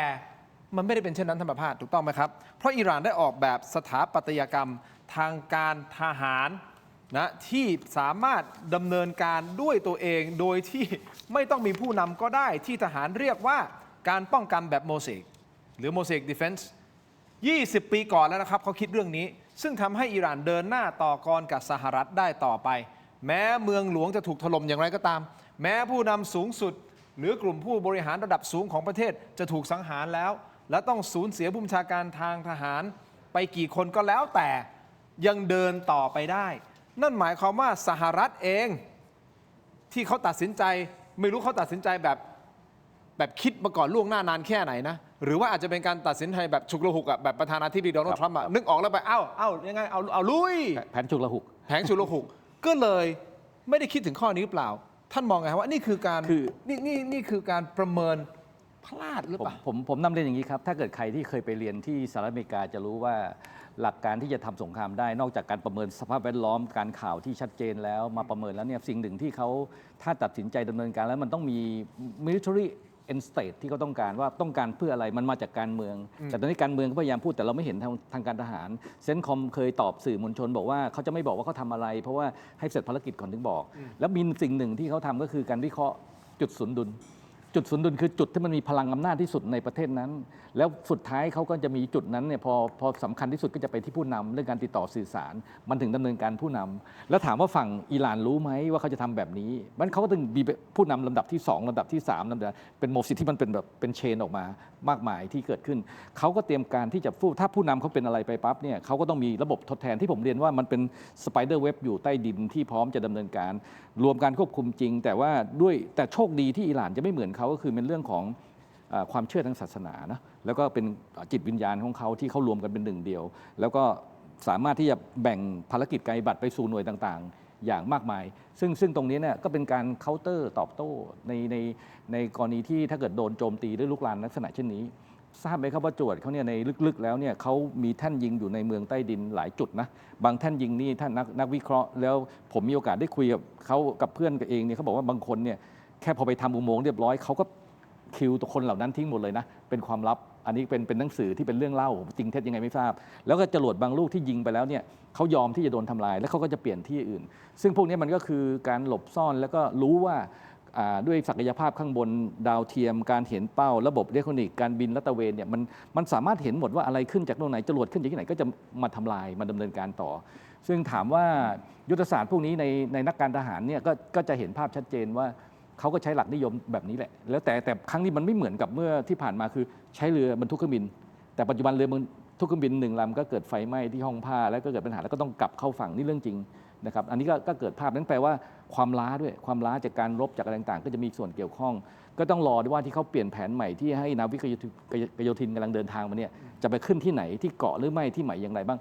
มันไม่ได้เป็นเช่นนั้นท่านประภาสถูกต้องไหมครับเพราะอิหร่านได้ออกแบบสถาปัตยกรรมทางการทหารนะที่สามารถดำเนินการด้วยตัวเองโดยที่ไม่ต้องมีผู้นำก็ได้ที่ทหารเรียกว่าการป้องกันแบบโมเสกหรือโมเสกดิเฟนส์20 ปีก่อนแล้วนะครับเขาคิดเรื่องนี้ซึ่งทำให้อิหร่านเดินหน้าต่อกรกับสหรัฐได้ต่อไป แม้เมืองหลวงจะถูกถล่มอย่างไรก็ตาม แม้ผู้นำสูงสุด หรือกลุ่มผู้บริหารระดับสูงของประเทศจะถูกสังหารแล้ว และต้องสูญเสียผู้บัญชาการทางทหารไปกี่คนก็แล้วแต่ยังเดินต่อไปได้ นั่นหมายความว่าสหรัฐเองที่เขาตัดสินใจไม่รู้เขาตัดสินใจแบบคิดมาก่อนล่วงหน้านานแค่ไหนนะหรือว่าอาจจะเป็นการตัดสินใจแบบฉุกละหุกอะแบบประธานาธิบดีโดนัลด์ทรัมป์อะนึกออกแล้วไปเอ้ายังไงเอาลุย แผนฉุกละหุก แผงฉุกละหุกก็เลยไม่ได้คิดถึงข้อนี้หรือเปล่า ท่านมองไงว่านี่คือการนี่คือการประเมินพลาดหรือเปล่า ผมนำเรียนอย่างนี้ครับ ถ้าเกิดใครที่เคยไปเรียนที่สหรัฐอเมริกาจะรู้ว่าหลักการที่จะทำสงครามได้นอกจากการประเมินสภาพแวดล้อมการข่าวที่ชัดเจนแล้วมาประเมินแล้วเนี่ยสิ่งหนึ่งที่เขาถ้าตัดสินใจดำเนินการแล้วมันต้องมี military end state ที่เขาต้องการว่าต้องการเพื่ออะไรมันมาจากการเมือง แต่ตอนนี้การเมืองก็พยายามพูดแต่เราไม่เห็นทางการทหารเซนคอมเคยตอบสื่อมวลชนบอกว่าเขาจะไม่บอกว่าเขาทำอะไร เพราะว่าให้เสร็จภารกิจก่อนถึงบอก แล้วมีสิ่งหนึ่งที่เขาทำก็คือการวิเคราะห์จุดศูนย์ดุล จุดศูนย์ดุลคือจุดที่มันมีพลังอำนาจที่สุดในประเทศนั้น แล้วสุดท้ายเขาก็จะมีจุดนั้นเนี่ยพอสำคัญที่สุดก็จะไปที่ผู้นำเรื่องการติดต่อสื่อสาร มันถึงดำเนินการผู้นำแล้วถามว่าฝั่งอิหร่านรู้ไหมว่าเขาจะทำแบบนี้มันเขาก็ต้องมีผู้นำลำดับที่2ลำดับที่3ลำดับเป็นโมซิที่มันเป็นแบบเป็นเชนออกมามากมายที่เกิดขึ้นเขาก็เตรียมการที่จะถ้าผู้นำเขาเป็นอะไรไปปั๊บเนี่ยเขาก็ต้องมีระบบทดแทนที่ผมเรียนว่ามันเป็นสไปเดอร์เว็บอยู่ใต้ดินที่พร้อมจะดำเนินการรวมการควบคุมจริงแต่โชคดีที่อิหร่านจะไม่เหมือนเขาก็คือเป็นเรื่องของความเชื่อทางศาสนานะแล้วก็เป็นจิตวิญญาณของเขาที่เขารวมกันเป็นหนึ่งเดียวแล้วก็สามารถที่จะแบ่งภารกิจไกลบัตรไปสู่หน่วยต่างๆอย่างมากมายซึ่งตรงนี้เนี่ยก็เป็นการเคาน์เตอร์ตอบโต้ในกรณีที่ถ้าเกิดโดนโจมตีด้วยลุกลามลักษณะเช่นนี้ทราบไหมครับว่าจวดเขาเนี่ยในลึกๆแล้วเนี่ยเขามีแท่นยิงอยู่ในเมืองใต้ดินหลายจุดนะบางแท่นยิงนี่ท่านนักวิเคราะห์แล้วผมมีโอกาสได้คุยกับเขากับเพื่อนกันเองเนี่ยเขาบอกว่าบางคนเนี่ยแค่พอไปทำอุโมงค์เรียบร้อยเขาก็คิวตัวคนเหล่านั้นทิ้งหมดเลยนะเป็นความลับอันนี้เป็นหนังสือที่เป็นเรื่องเล่าจริงเท็จยังไงไม่ทราบแล้วก็จรวดบางลูกที่ยิงไปแล้วเนี่ยเขายอมที่จะโดนทำลายแล้วเขาก็จะเปลี่ยนที่อื่นซึ่งพวกนี้มันก็คือการหลบซ่อนแล้วก็รู้ว่าด้วยศักยภาพข้างบนดาวเทียมการเห็นเป้าระบบอิเล็กทรอนิกส์การบินลาดตระเวนเนี่ยมันสามารถเห็นหมดว่าอะไรขึ้นจากตรงไหนจรวดขึ้นจากที่ไหนก็จะมาทำลายมาดำเนินการต่อซึ่งถามว่ายุทธศาสตร์พวกนี้ในนักการทหารเนี่ยก็จะเห็นภาพชัดเจนว่าเขาก็ใช้หลักนิยมแบบนี้แหละแล้วแต่ครั้งนี้มันไม่เหมือนกับเมื่อที่ผ่านมาคือใช้เรือบรรทุกเครื่องบินแต่ปัจจุบันเรือบรรทุกเครื่องบิน1 ลำก็เกิดไฟไหม้ที่ห้องผ้าแล้วก็เกิดปัญหาแล้วก็ต้องกลับเข้าฝั่งนี่เรื่องจริงนะครับอันนี้ก็เกิดภาพนั้นแปลว่าความล้าด้วยความล้าจากการรบจากอะไรต่างๆก็จะมีส่วนเกี่ยวข้องก็ต้องรอด้วยว่าที่เขาเปลี่ยนแผนใหม่ที่ให้นาวิกโยธินกำลังเดินทางมาเนี่ยจะไปขึ้นที่ไหนที่เกาะหรือไม่ที่ใหม่อย่างไรบ้าง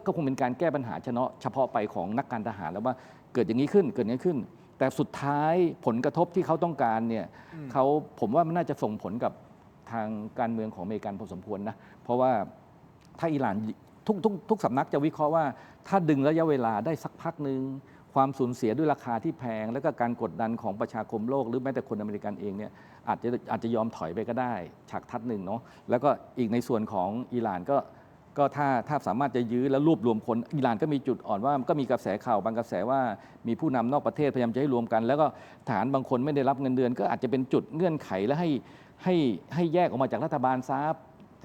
ก็คงเป็นการแก้ปัญหาเฉพาะไปของนักการทหารแล้วว่าเกิดอย่างนี้ขึ้นเกิดอย่างนี้ขึ้นแต่สุดท้ายผลกระทบที่เขาต้องการเนี่ยผมว่ามันน่าจะส่งผลกับทางการเมืองของอเมริกันพอสมควรนะเพราะว่าถ้าอิหร่านทุกสำนักจะวิเคราะห์ว่าถ้าดึงระยะเวลาได้สักพักหนึ่งความสูญเสียด้วยราคาที่แพงแล้วก็การกดดันของประชาคมโลกหรือแม้แต่คนอเมริกันเองเนี่ยอาจจะยอมถอยไปก็ได้ฉากทัดหนึ่งเนาะแล้วก็อีกในส่วนของอิหร่านก็ถ้าสามารถจะยื้อแล้วรวบรวมคนอิหร่านก็มีจุดอ่อนว่าก็มีกระแสข่าวบางกระแสว่ามีผู้นำนอกประเทศพยายามจะให้รวมกันแล้วก็ทหารบางคนไม่ได้รับเงินเดือนก็อาจจะเป็นจุดเงื่อนไขและให้แยกออกมาจากรัฐบาลซะ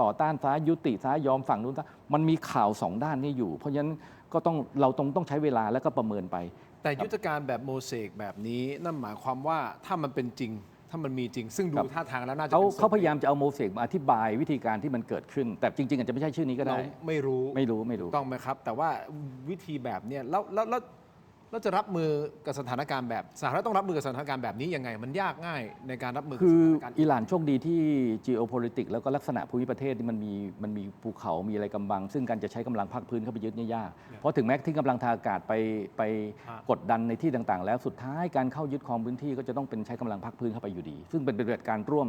ต่อต้านซะยุติซะยอมฝั่งนู้นซะมันมีข่าว2 ด้านนี้อยู่เพราะฉะนั้นก็เราต้องใช้เวลาแล้วก็ประเมินไปแต่ยุทธการแบบโมเสกแบบนี้นั่นหมายความว่าถ้ามันเป็นจริงถ้ามันมีจริงซึ่งดูท่าทางแล้วน่าจะเขาพยายามจะเอาโมเสกมาอธิบายวิธีการที่มันเกิดขึ้นแต่จริงๆอาจจะไม่ใช่ชื่อนี้ก็ได้ไม่รู้ต้องไหมครับแต่ว่าวิธีแบบเนี้ยแล้วจะรับมือกับสถานการณ์แบบสหรัฐต้องรับมือกับสถานการณ์แบบนี้ยังไงมันยากง่ายในการรับมือคืออิหร่านโชคดีที่ geopolitics แล้วก็ลักษณะภูมิประเทศที่มันมีภูเขามีอะไรกำบังซึ่งการจะใช้กำลังภาคพื้นเข้าไปยึดเนี่ยยากเพราะถึงแม้ที่กำลังทางอากาศไปกดดันในที่ต่างๆแล้วสุดท้ายการเข้ายึดครองพื้นที่ก็จะต้องเป็นใช้กำลังภาคพื้นเข้าไปอยู่ดีซึ่งเป็นปฏิบัติการร่วม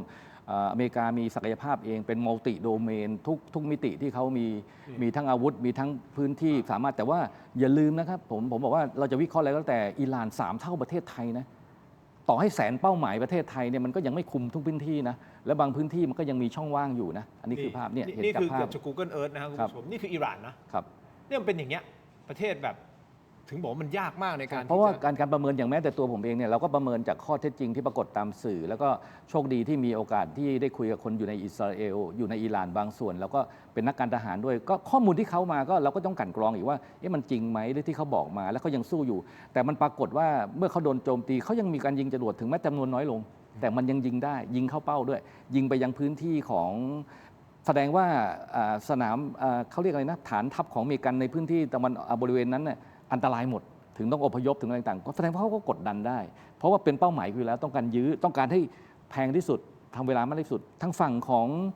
อเมริกามีศักยภาพเองเป็นมัลติโดเมนทุกมิติที่เขามีทั้งอาวุธมีทั้งพื้นที่สามารถแต่ว่าอย่าลืมนะครับผมบอกว่าเราจะวิเคราะห์อะไรก็แต่อิหร่าน3 เท่าประเทศไทยนะต่อให้100,000เป้าหมายประเทศไทยเนี่ยมันก็ยังไม่คุมทุกพื้นที่นะและบางพื้นที่มันก็ยังมีช่องว่างอยู่นะอันนี้คือภาพเนี่ยเห็นจากภาพนี่คือเกือบจะ Google Earth นะครับคุณผู้ชมนี่คืออิหร่านนะครับเนี่ยมันเป็นอย่างเงี้ยประเทศแบบ ถึงบอกว่ามันยากมากในการ เพราะว่า ที่จ การประเมินอย่างแม้แต่ตัวผมเองเนี่ยเราก็ประเมินจากข้อเท็จจริงที่ปรากฏตามสื่อ แล้วก็โชคดีที่มีโอกาสที่ได้คุยกับคนอยู่ในอิสราเอลอยู่ในอิหร่านบางส่วน แล้วก็เป็นนักการทหารด้วยก็ข้อมูลที่เขามาก็เราก็ต้องกลั่นกรองอีกว่ามันจริงไหมหรือที่เขาบอกมาแล้วเขายังสู้อยู่ แต่มันปรากฏว่าเมื่อเขาโดนโจมตีเขายังมีการยิงจรวดถึงแม้จำนวนน้อยลง แต่มันยังยิงได้ยิงเข้าเป้าด้วย ยิงไปยังพื้นที่ของแสดงว่าสนามเขาเรียกอะไรนะฐานทัพของอเมริกันในพื้นที่ตะวันบริเวณนั้นน่ะอันตรายหมด ถึงต้องอพยพถึงอะไรต่างๆก็แสดงว่าเขาก็กดดันได้ เพราะว่าเป็นเป้าหมายคือแล้วต้องการยื้อต้องการให้แพงที่สุดทำเวลามากที่สุด ทั้งฝั่งขอ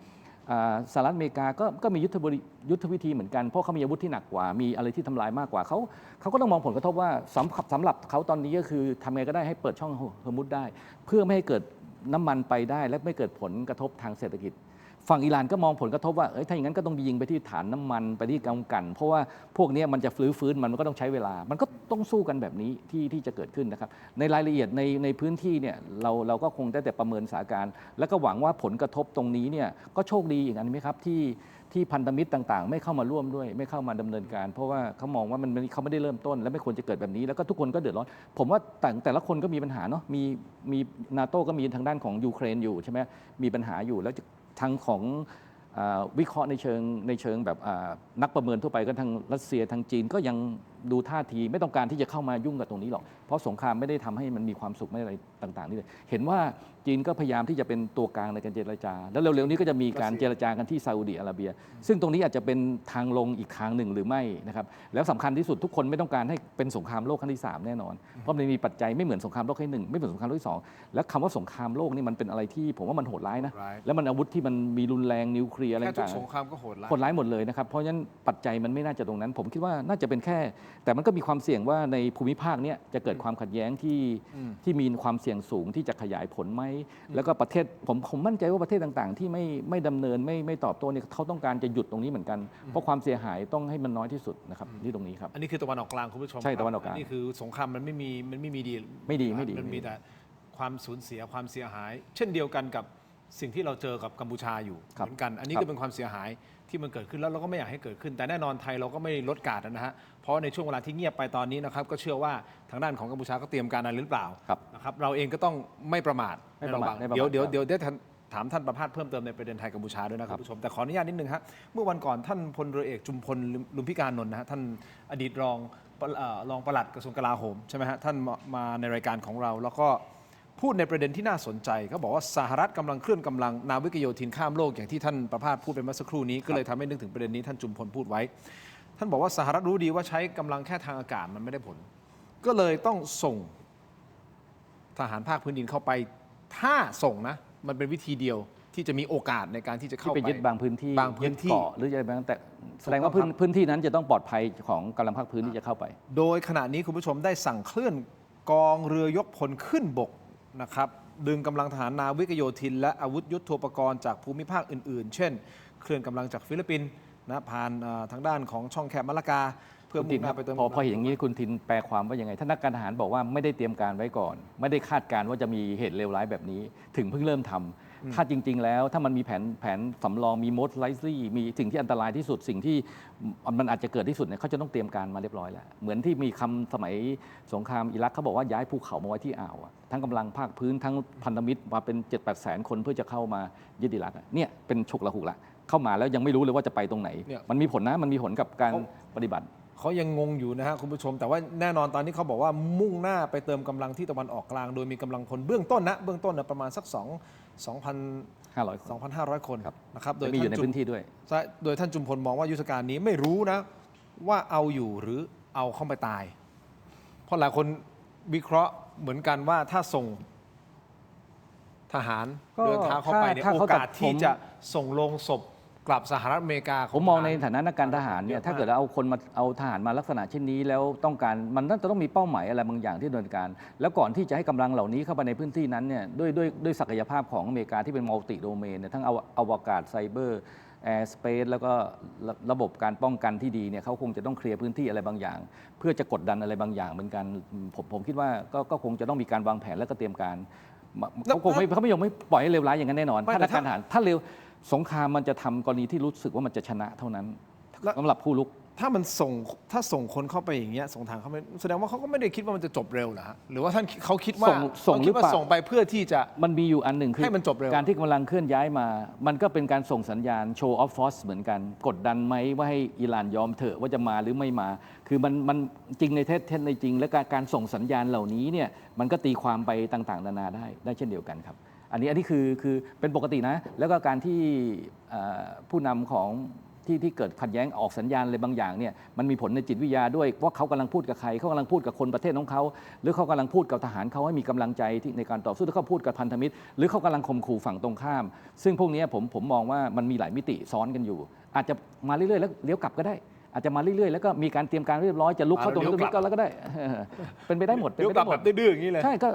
งสหรัฐอเมริกาก็มียุทธวิธีเหมือนกันเพราะเขามีอาวุธที่หนักกว่ามีอะไรที่ทำลายมากกว่าเขาก็ต้องมองผลกระทบว่าสำหรับเขาตอนนี้ก็คือทำไงก็ได้ให้เปิดช่องฮอร์มุซได้ เพื่อไม่ให้เกิดน้ำมันไปได้และไม่เกิดผลกระทบทางเศรษฐกิจ ฝั่งอิหร่านก็มองผลกระทบว่าถ้าอย่างนั้นก็ต้องยิงไปที่ฐานน้ำมันไปที่กำกันเพราะว่าพวกนี้มันจะฟื้นมันก็ต้องใช้เวลา มันก็ต้องสู้กันแบบนี้ที่จะเกิดขึ้นนะครับในรายละเอียดในพื้นที่เนี่ยเราก็คงได้แต่ประเมินสถานการณ์แล้วก็หวังว่าผลกระทบตรงนี้เนี่ยก็โชคดีอีกอันไหมครับที่พันธมิตรต่างๆไม่เข้ามาร่วมด้วยไม่เข้ามาดำเนินการ เพราะว่าเขามองว่าเขาไม่ได้เริ่มต้นและไม่ควรจะเกิดแบบนี้แล้วก็ทุกคนก็เดือดร้อนผมว่าแต่ละคนก็มีปัญหาเนาะมีนาโต้ก็มีทางด้านของยูเครนอยู่ใช่ไหมมีปัญหาอยู่แล้วทางของวิเคราะห์ในเชิงแบบนักประเมินทั่วไปก็ทางรัสเซียทางจีนก็ยังดูท่าทีไม่ต้องการที่จะเข้ามายุ่งกับตรงนี้หรอกเพราะสงครามไม่ได้ทำให้มันมีความสุขไม่อะไรต่างๆนี่เลยเห็นว่าจีนก็พยายามที่จะเป็นตัวกลางในการเจรจาแล้วเร็วๆนี้ก็จะมีการเจรจากันที่ซาอุดิอาระเบียซึ่งตรงนี้อาจจะเป็นทางลงอีกทางหนึ่งหรือไม่นะครับแล้วสำคัญที่สุดทุกคนไม่ต้องการให้เป็นสงครามโลกครั้งที่3แน่นอนเพราะมันมีปัจจัยไม่เหมือนสงครามโลกครั้งที่1ไม่เหมือนสงครามโลกที่2แล้วคำว่าสงครามโลกนี่มันเป็นอะไรที่ผมว่ามันโหดร้ายนะแล้วมันอาวุธที่มันมีรุนแรงนิวเคลียร์อะไรต่างๆ แค่ทุกสงครามก็โหดร้าย คนร้ายหมดเลยนะครับ เพราะฉะนั้นปัจจัยมันไม่น่าจะตรงนั้น ผมคิดว่าน่าจะเป็นแค่ แต่มันก็มีความเสี่ยงว่าในภูมิภาคเนี้ยจะเกิดความขัดแย้งที่มีความเสี่ยงสูงที่จะขยายผลไหม แล้วก็ประเทศผมมั่นใจว่าประเทศต่างๆ ที่ไม่ดำเนินไม่ตอบโต้เนี่ยเขาต้องการจะหยุดตรงนี้เหมือนกัน เพราะความเสียหายต้องให้มันน้อยที่สุดนะครับที่ตรงนี้ครับ อันนี้คือตะวันออกกลางคุณผู้ชม ใช่ตะวันออกกลาง นี่คือสงครามมันไม่มีดี ไม่ดี มันมีแต่ความสูญเสียความเสียหาย เช่นเดียวกันกับสิ่งที่เราเจอกับกัมพูชาอยู่เหมือนกัน อันนี้ก็เป็นความเสียหายที่มันเกิดขึ้นแล้วเราก็ไม่อยากให้เกิดขึ้นแต่แน่นอนไทยเราก็ไม่ลดการนะฮะเพราะในช่วงเวลาที่เงียบไปตอนนี้นะครับก็เชื่อว่าทางด้านของกัมพูชาก็เตรียมการอะไรหรือเปล่านะครับเราเองก็ต้องไม่ประมาทเดี๋ยวได้ถามท่านประภาสเพิ่มเติมในประเด็นไทยกัมพูชาด้วยนะคุณผู้ชมแต่ขออนุญาตนิดนึงฮะเมื่อวันก่อนท่านพลเรือเอกจุมพลลุมพิการนนท์นะฮะท่านอดีตรองปลัดกระทรวงกลาโหมใช่ไหมฮะท่านมาในรายการของเราแล้วก็พูดในประเด็นที่น่าสนใจเขาบอกว่าสหรัฐกำลังเคลื่อนกำลังนาวิกโยธินข้ามโลกอย่างที่ท่านประภาสพูดไปเมื่อสักครู่นี้ก็เลยทำให้นึกถึงประเด็นนี้ท่านจุมพลพูดไว้ท่านบอกว่าสหรัฐรู้ดีว่าใช้กำลังแค่ทางอากาศมันไม่ได้ผลก็เลยต้องส่งทหารภาคพื้นดินเข้าไปถ้าส่งนะมันเป็นวิธีเดียวที่จะมีโอกาสในการที่จะเข้า ที่ ไป ไปยึดบางพื้นที่ยึดเกาะหรืออะไรบางแต่แสดงว่าพื้นที่นั้นจะต้องปลอดภัยของกำลังภาคพื้นที่จะเข้าไป โดยขณะนี้คุณผู้ชมได้สั่งเคลื่อนกองเรือยกพลขึ้นบกนะครับดึงกำลังทหารนาวิกโยธินและอาวุธยุทโธปกรณ์จากภูมิภาคอื่นๆ เช่น เคลื่อนกำลังจากฟิลิปปินส์นะผ่านทางด้านของช่องแคบมะละกาเพื่อมุ่งหน้าไปเติม พอเห็นอย่างนี้คุณทินแปลความว่ายังไงท่านนักการทหารบอกว่าไม่ได้เตรียมการไว้ก่อน ไม่ได้คาดการณ์ว่าจะมีเหตุเลวร้ายแบบนี้ถึงเพิ่งเริ่มทำถ้าจริงๆแล้วถ้ามันมีแผนสำรองมี most likely มีสิ่งที่อันตรายที่สุดสิ่งที่มันอาจจะเกิดที่สุดเนี่ยเขาจะต้องเตรียมการมาเรียบร้อยแล้วเหมือนที่มีคำสมัยสงครามอิรักเขาบอกว่าย้ายภูเขามาไว้ที่อ่าวทั้งกำลังภาคพื้นทั้งพันธมิตรมาเป็น 7-8 แสนคนเพื่อจะเข้ามายึดอิรักเนี่ยเป็นฉุกละหุกละเข้ามาแล้วยังไม่รู้เลยว่าจะไปตรงไหนมันมีผลนะมันมีผลกับการปฏิบัติเขายังงงอยู่นะฮะคุณผู้ชมแต่ว่าแน่นอนตอนนี้เขาบอกว่ามุ่งหน้าไปเติมกำลังที่ตะวันออกกลางโดยมีกำลังพลเบื้องต้นประมาณสัก2,500 คนนะครับโดยมีอยู่ในพื้นที่ด้วยโดยท่านจุมพลมองว่ายุทธการนี้ไม่รู้นะว่าเอาอยู่หรือเอาเข้าไปตายเพราะหลายคนวิเคราะห์เหมือนกันว่าถ้าส่งทหารเดินทางเข้าไปเนี่ยโอกาสที่จะส่งลงศพกลับสหรัฐอเมริกาผมมองในฐานะนักการทหารเนี่ยถ้าเกิดเอาทหารมาลักษณะเช่นนี้แล้วต้องการมันน่าจะต้องมีเป้าหมายอะไรบางอย่างที่ดำเนินการแล้วก่อนที่จะให้กำลังเหล่านี้เข้าไปในพื้นที่นั้นเนี่ยด้วยศักยภาพของอเมริกาที่เป็นมัลติโดเมนเนี่ยทั้งอวกาศไซเบอร์แอร์สเปซแล้วก็ระบบการป้องกันที่ดีเนี่ยเขาคงจะต้องเคลียร์พื้นที่อะไรบางอย่าง เพื่อจะกดดันอะไรบางอย่างเหมือนกันผมคิดว่าก็คงจะต้องมีการวางแผนและก็เตรียมการเขาคงไม่ยอมไม่ปล่อยให้เลวร้ายอย่างนั้นแน่นอนถ้านักการทหารถ้าเร็วสงครามมันจะทำกรณีที่รู้สึกว่ามันจะชนะเท่านั้นสำหรับผู้ลุก ถ้าส่งคนเข้าไปอย่างเงี้ยส่งทางเข้าไปแสดงว่าเขาก็ไม่ได้คิดว่ามันจะจบเร็วเหรอฮะหรือว่าเขาคิดว่า ส่งหรือเปล่า ส่งไปเพื่อที่จะ มันมีอยู่อันหนึ่งคือ ให้มันจบเร็ว การที่กำลังเคลื่อนย้ายมา มันก็เป็นการส่งสัญญาณโชว์ออฟฟอร์สเหมือนกันกดดันไหมว่าให้อิหร่านยอมเถอะว่าจะมาหรือไม่มา คือมันจริงในเท็จในจริง และการส่งสัญญาณเหล่านี้เนี่ยมันก็ตีความไปต่างๆนานาได้เช่นเดียวกันครับอันนี้คือเป็นปกตินะแล้วก็การที่ผู้นำของที่เกิดขัดแย้งออกสัญญาณอะไรบางอย่างเนี่ยมันมีผลในจิตวิทยาด้วยว่าเขากำลังพูดกับใครเขากำลังพูดกับคนประเทศของเขาหรือเขากำลังพูดกับทหารเขาให้มีกำลังใจที่ในการต่อสู้หรือเขาพูดกับพันธมิตรหรือเขากำลังข่มขู่ฝั่งตรงข้าม ซึ่งพวกนี้ผมมองว่ามันมีหลายมิติซ้อนกันอยู่ อาจจะมาเรื่อยๆแล้วเลี้ยวกลับก็ได้ อาจจะมาเรื่อยๆแล้วก็มีการเตรียมการเรียบร้อยจะลุกเข้าตรงนี้ก็แล้วก็ได้เป็นไปได้หมด เลี้ยวกลับแบบดื้อๆอย่างนี้เลย ใช่ก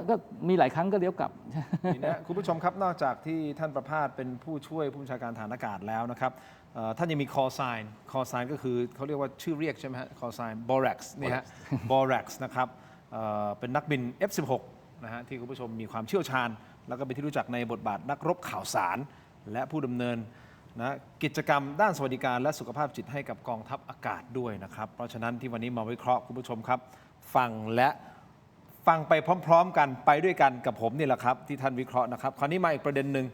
็มีหลายครั้งก็เลี้ยวกลับ นี่นะคุณผู้ชมครับนอกจากที่ท่านประภาสเป็นผู้ช่วยผู้บัญชาการฐานอากาศแล้วนะครับท่านยังมี call sign ก็คือเขาเรียกว่าชื่อเรียกใช่ไหมฮะ call sign Borax นี่ฮะ Borax นะครับเป็นนักบิน F16 นะฮะที่คุณผู้ชมมีความเชี่ยวชาญ แล้วก็เป็นที่รู้จักในบทบาทนักรบข่าวสาร และผู้ดำเนินนะกิจกรรมด้านสวัสดิการและสุขภาพจิตให้กับกองทัพอากาศด้วยนะครับเพราะฉะนั้นที่วันนี้มาวิเคราะห์คุณผู้ชมครับฟังไปพร้อมๆกันไปด้วยกันกับผมนี่แหละครับที่ท่านวิเคราะห์นะครับคราวนี้มาอีกประเด็นหนึ่ง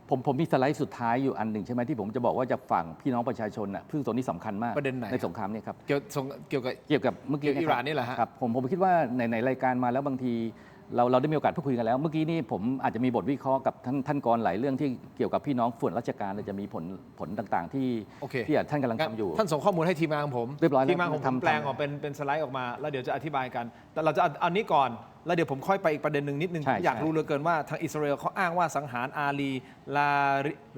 ผมมีสไลด์สุดท้ายอยู่อันหนึ่งใช่ไหมที่ผมจะบอกว่าจะฝั่งพี่น้องประชาชนน่ะซึ่งตัวนี้สำคัญมาก ประเด็นไหน ในสงครามเนี่ยครับ เกี่ยวกับ เมื่อกี้ เกี่ยวกับอิหร่านนี่แหละฮะ ครับผมคิดว่าในรายการมาแล้วบางทีเราได้มีโอกาสพูดคุยกันแล้ว เมื่อกี้นี่ผมอาจจะมีบทวิเคราะห์กับท่านกรหลายเรื่องที่เกี่ยวกับพี่น้องส่วนราชการจะมีผลต่างๆ ที่ โอเค ที่ท่านกำลังทำอยู่ ท่านส่งข้อมูลให้ทีมงานของผม เรียบร้อยแล้ว ทีมงานของผม ทำ แปลงออกเป็นสไลด์ออกมา แล้วเดี๋ยวจะอธิบายกัน แต่เราจะเอานี้ก่อน แล้วเดี๋ยวผมค่อยไปอีกประเด็นหนึ่งนิดนึง ใช่ ผมอยาก ใช่ รู้เหลือเกินว่าทางอิสราเอลเขาอ้างว่าสังหารอาลี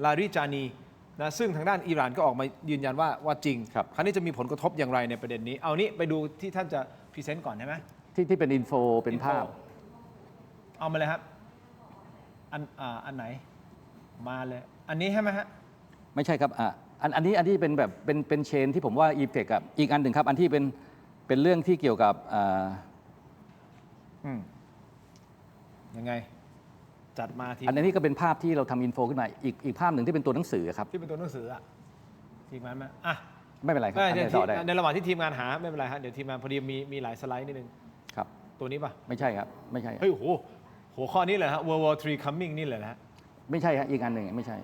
ลาริจานีนะซึ่งทางด้านอิหร่านก็ออกมายืนยันว่าจริง ครับ คราวนี้จะมีผลกระทบอย่างไรในประเด็นนี้ เอานี้ไปดูที่ท่านจะพรีเซนต์ก่อนได้ไหม ที่เป็นอินโฟเป็นภาพ เอามาเลยครับอันไหนมาเลย อันนี้ใช่ไหมฮะ ไม่ใช่ครับอันนี้เป็นแบบเป็นเชนที่ผมว่าอีเฟกกับอีกอันหนึ่งครับ อันที่เป็นเรื่องที่เกี่ยวกับ ยังไง จัดมาที อันนี้ก็เป็นภาพที่เราทำอินโฟขึ้นมาอีกภาพหนึ่งที่เป็นตัวหนังสือครับ ที่เป็นตัวหนังสืออะทีมงานไหมอ่ะ ไม่เป็นไรครับ ไม่ อัน ใน นี้ต่อได้ ในระหว่างที่ทีมงานหาไม่เป็นไรฮะเดี๋ยวทีมงานพอดีมีหลายสไลด์นิดนึง ครับ ตัวนี้ป่ะ ไม่ใช่ครับไม่ใช่ เฮ้ยโหหัวข้อนี้เลยฮะ World War III Coming นี่เลยนะฮะ ไม่ใช่ฮะอีกอันหนึ่งไม่ใช่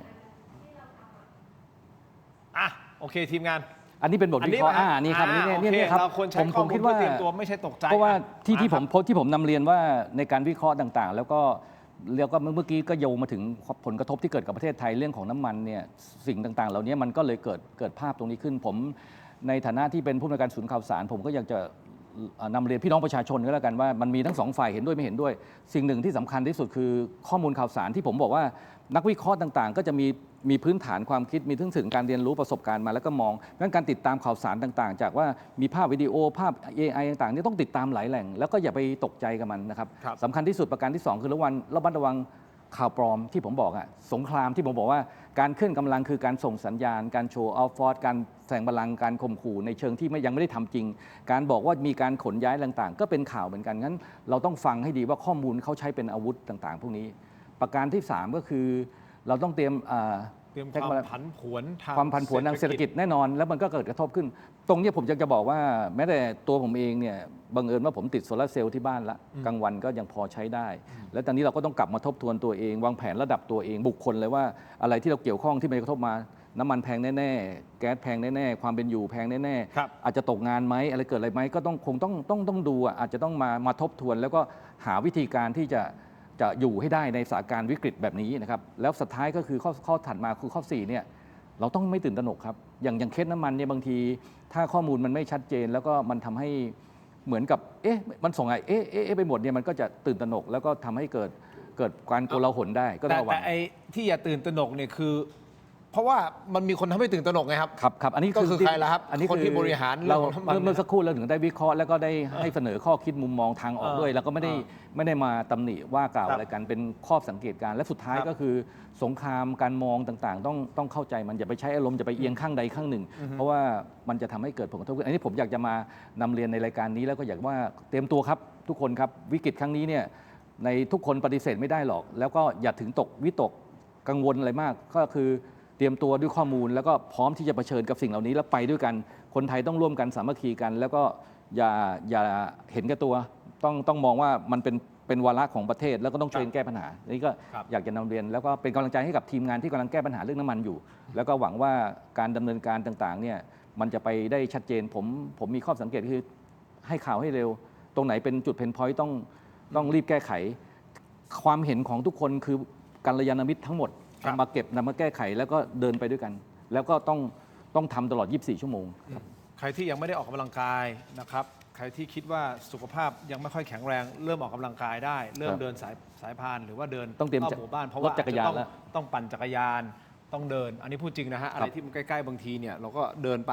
อ่ะโอเคทีมงาน อันนี้เป็นบทวิเคราะห์นี่ครับอันนี้ โอเค เนี่ยครับ เราควรใช้ข้อมูล คิด เพื่ ว่า อเตรียมตัวไม่ใช่ตกใจ เพราะว่าที่ผม ครับ ที่ผมนำเรียนว่าในการวิเคราะห์ต่างๆ แล้วก็เมื่อกี้ก็โยงมาถึงผลกระทบที่เกิดกับประเทศไทยเรื่องของน้ำมันเนี่ยสิ่งต่างๆ เหล่านี้มันก็เลยเกิดภาพตรงนี้ขึ้น ผมในฐานะที่เป็นผู้อำนวยการศูนย์ข่าวสาร ผมก็อยากจะนำเรียนพี่น้องประชาชนก็แล้วกันว่ามันมีทั้งสองฝ่ายเห็นด้วยไม่เห็นด้วย สิ่งหนึ่งที่สำคัญที่สุดคือข้อมูลข่าวสารที่ผมบอกว่านักวิเคราะห์ต่างๆ ก็จะมีพื้นฐานความคิดมีถึงการเรียนรู้ประสบการณ์มาแล้วก็มองงั้นการติดตามข่าวสารต่างๆ จากว่ามีภาพวิดีโอภาพ AI ต่างๆนี่ต้องติดตามหลายแหล่ง แล้วก็อย่าไปตกใจกับมันนะครับ ครับ สำคัญที่สุดประการที่ 2 คือระมัดระวังข่าวปลอมที่ผมบอกอะสงครามที่ผมบอกว่าการเคลื่อนกำลังคือการส่งสัญญาณการโชว์อัลฟอร์ดการแสดงพลังการข่มขู่ในเชิงที่ยังไม่ได้ทำจริง การบอกว่ามีการขนย้ายต่างๆ ก็เป็นข่าวเหมือนกันงั้นเราต้องฟังให้ดีว่าข้อมูลเขาใช้เป็นอาวุธต่างๆ พวกนี้ ประการที่ 3 ก็คือเราต้องเตรียม ความผันผวนทาง ความผันผวนทางเศรษฐกิจแน่นอนแล้วมันก็เกิดกระทบขึ้น ตรงนี้ผมจะบอกว่าแม้แต่ตัวผมเองเนี่ยบังเอิญว่าผมติดโซลาร์เซลล์ที่บ้านละกลางวันก็ยังพอใช้ได้ แล้วตอนนี้เราก็ต้องกลับมาทบทวนตัวเองวางแผนระดับตัวเองบุคคลเลยว่าอะไรที่เราเกี่ยวข้องที่มันกระทบมาน้ำมันแพงแน่ๆแก๊สแพงแน่ๆความเป็นอยู่แพงแน่ ครับ ๆอาจจะตกงานไหมอะไรเกิดอะไรไหมก็คงต้องดูอาจจะต้องมาทบทวนแล้วก็หาวิธีการที่จะอยู่ให้ได้ในสถานการณ์วิกฤตแบบนี้นะครับแล้วสุดท้ายก็คือข้อถัดมาคือข้อ4เนี่ยเราต้องไม่ตื่นตระหนกครับอย่างเคสน้ำมันเนี่ยบางทีถ้าข้อมูลมันไม่ชัดเจน แล้วก็มันทำให้เหมือนกับมันส่งไปหมดเนี่ยมันก็จะตื่นตระหนกแล้วก็ทำให้เกิดการโกลาหลได้ก็ต้องระวั แต่ ง ไอ้ที่อย่าตื่นตระหนกเนี่ยคือ เพราะว่ามันมีคนทำให้ตื่นตระหนกไงครับ ครับอันนี้ ก็คือใครล่ะครับ อันนี้ คนที่บริหาร เรา เรื่องของน้ำมัน เมื่อสักครู่เราถึงได้วิเคราะห์แล้วก็ได้ให้เสนอข้อคิดมุมมองทางออกด้วย แล้วก็ไม่ได้มาตำหนิว่ากล่าว ครับ อะไรกันเป็นข้อสังเกตการณ์และสุดท้าย ครับ ก็คือสงครามการมองต่างๆ ต้องเข้าใจมันอย่าไปใช้อารมณ์จะไปเอียงข้างใดข้างหนึ่ง เพราะว่ามันจะทำให้เกิดผลกระทบขึ้นอันนี้ผมอยากจะมานำเรียนในรายการนี้แล้วก็อยากว่าเตรียมตัวครับทุกคนครับวิกฤตครั้งนี้เนี่ยในทุกคนปฏิเสธไม่ได้หรอก แล้วก็อย่าถึงตกวิตกกังวลอะไรมากก็คือเตรียมตัวด้วยข้อมูลแล้วก็พร้อมที่จะเผชิญกับสิ่งเหล่านี้แล้วไปด้วยกัน คนไทยต้องร่วมกันสามัคคีกัน แล้วก็อย่าเห็นแก่ตัวต้องมองว่ามันเป็นวาระของประเทศแล้วก็ต้องช่วยกันแก้ปัญหานี่ก็ ครับ อยากจะนำเรียนแล้วก็เป็นกำลังใจให้กับทีมงานที่กำลังแก้ปัญหาเรื่องน้ำมันอยู่ แล้วก็หวังว่าการดำเนินการต่างๆเนี่ยมันจะไปได้ชัดเจนผมมีข้อสังเกตคือให้ข่าวให้เร็ว ตรงไหนเป็นจุดเพนพอยต์ต้องรีบแก้ไข ความเห็นของทุกคนคือกัลยาณมิตรทั้งหมด ครับ นำมาเก็บนำมาแก้ไขแล้วก็เดินไปด้วยกัน แล้วก็ต้องทำตลอด 24 ชั่วโมง ใครที่ยังไม่ได้ออกกำลังกายนะครับ ใครที่คิดว่าสุขภาพยังไม่ค่อยแข็งแรง เริ่มออกกำลังกายได้ เริ่ม ครับ เดินสายพานหรือว่าเดิน ต้องเตรียม รอบหมู่บ้านเพราะว่าร ถจักรยาน อาจจะ แล้ว ต้องปั่นจักรยานต้องเดิน อันนี้พูดจริงนะฮะอะไรที่มันใกล้ๆบางทีเนี่ยเราก็เดินไป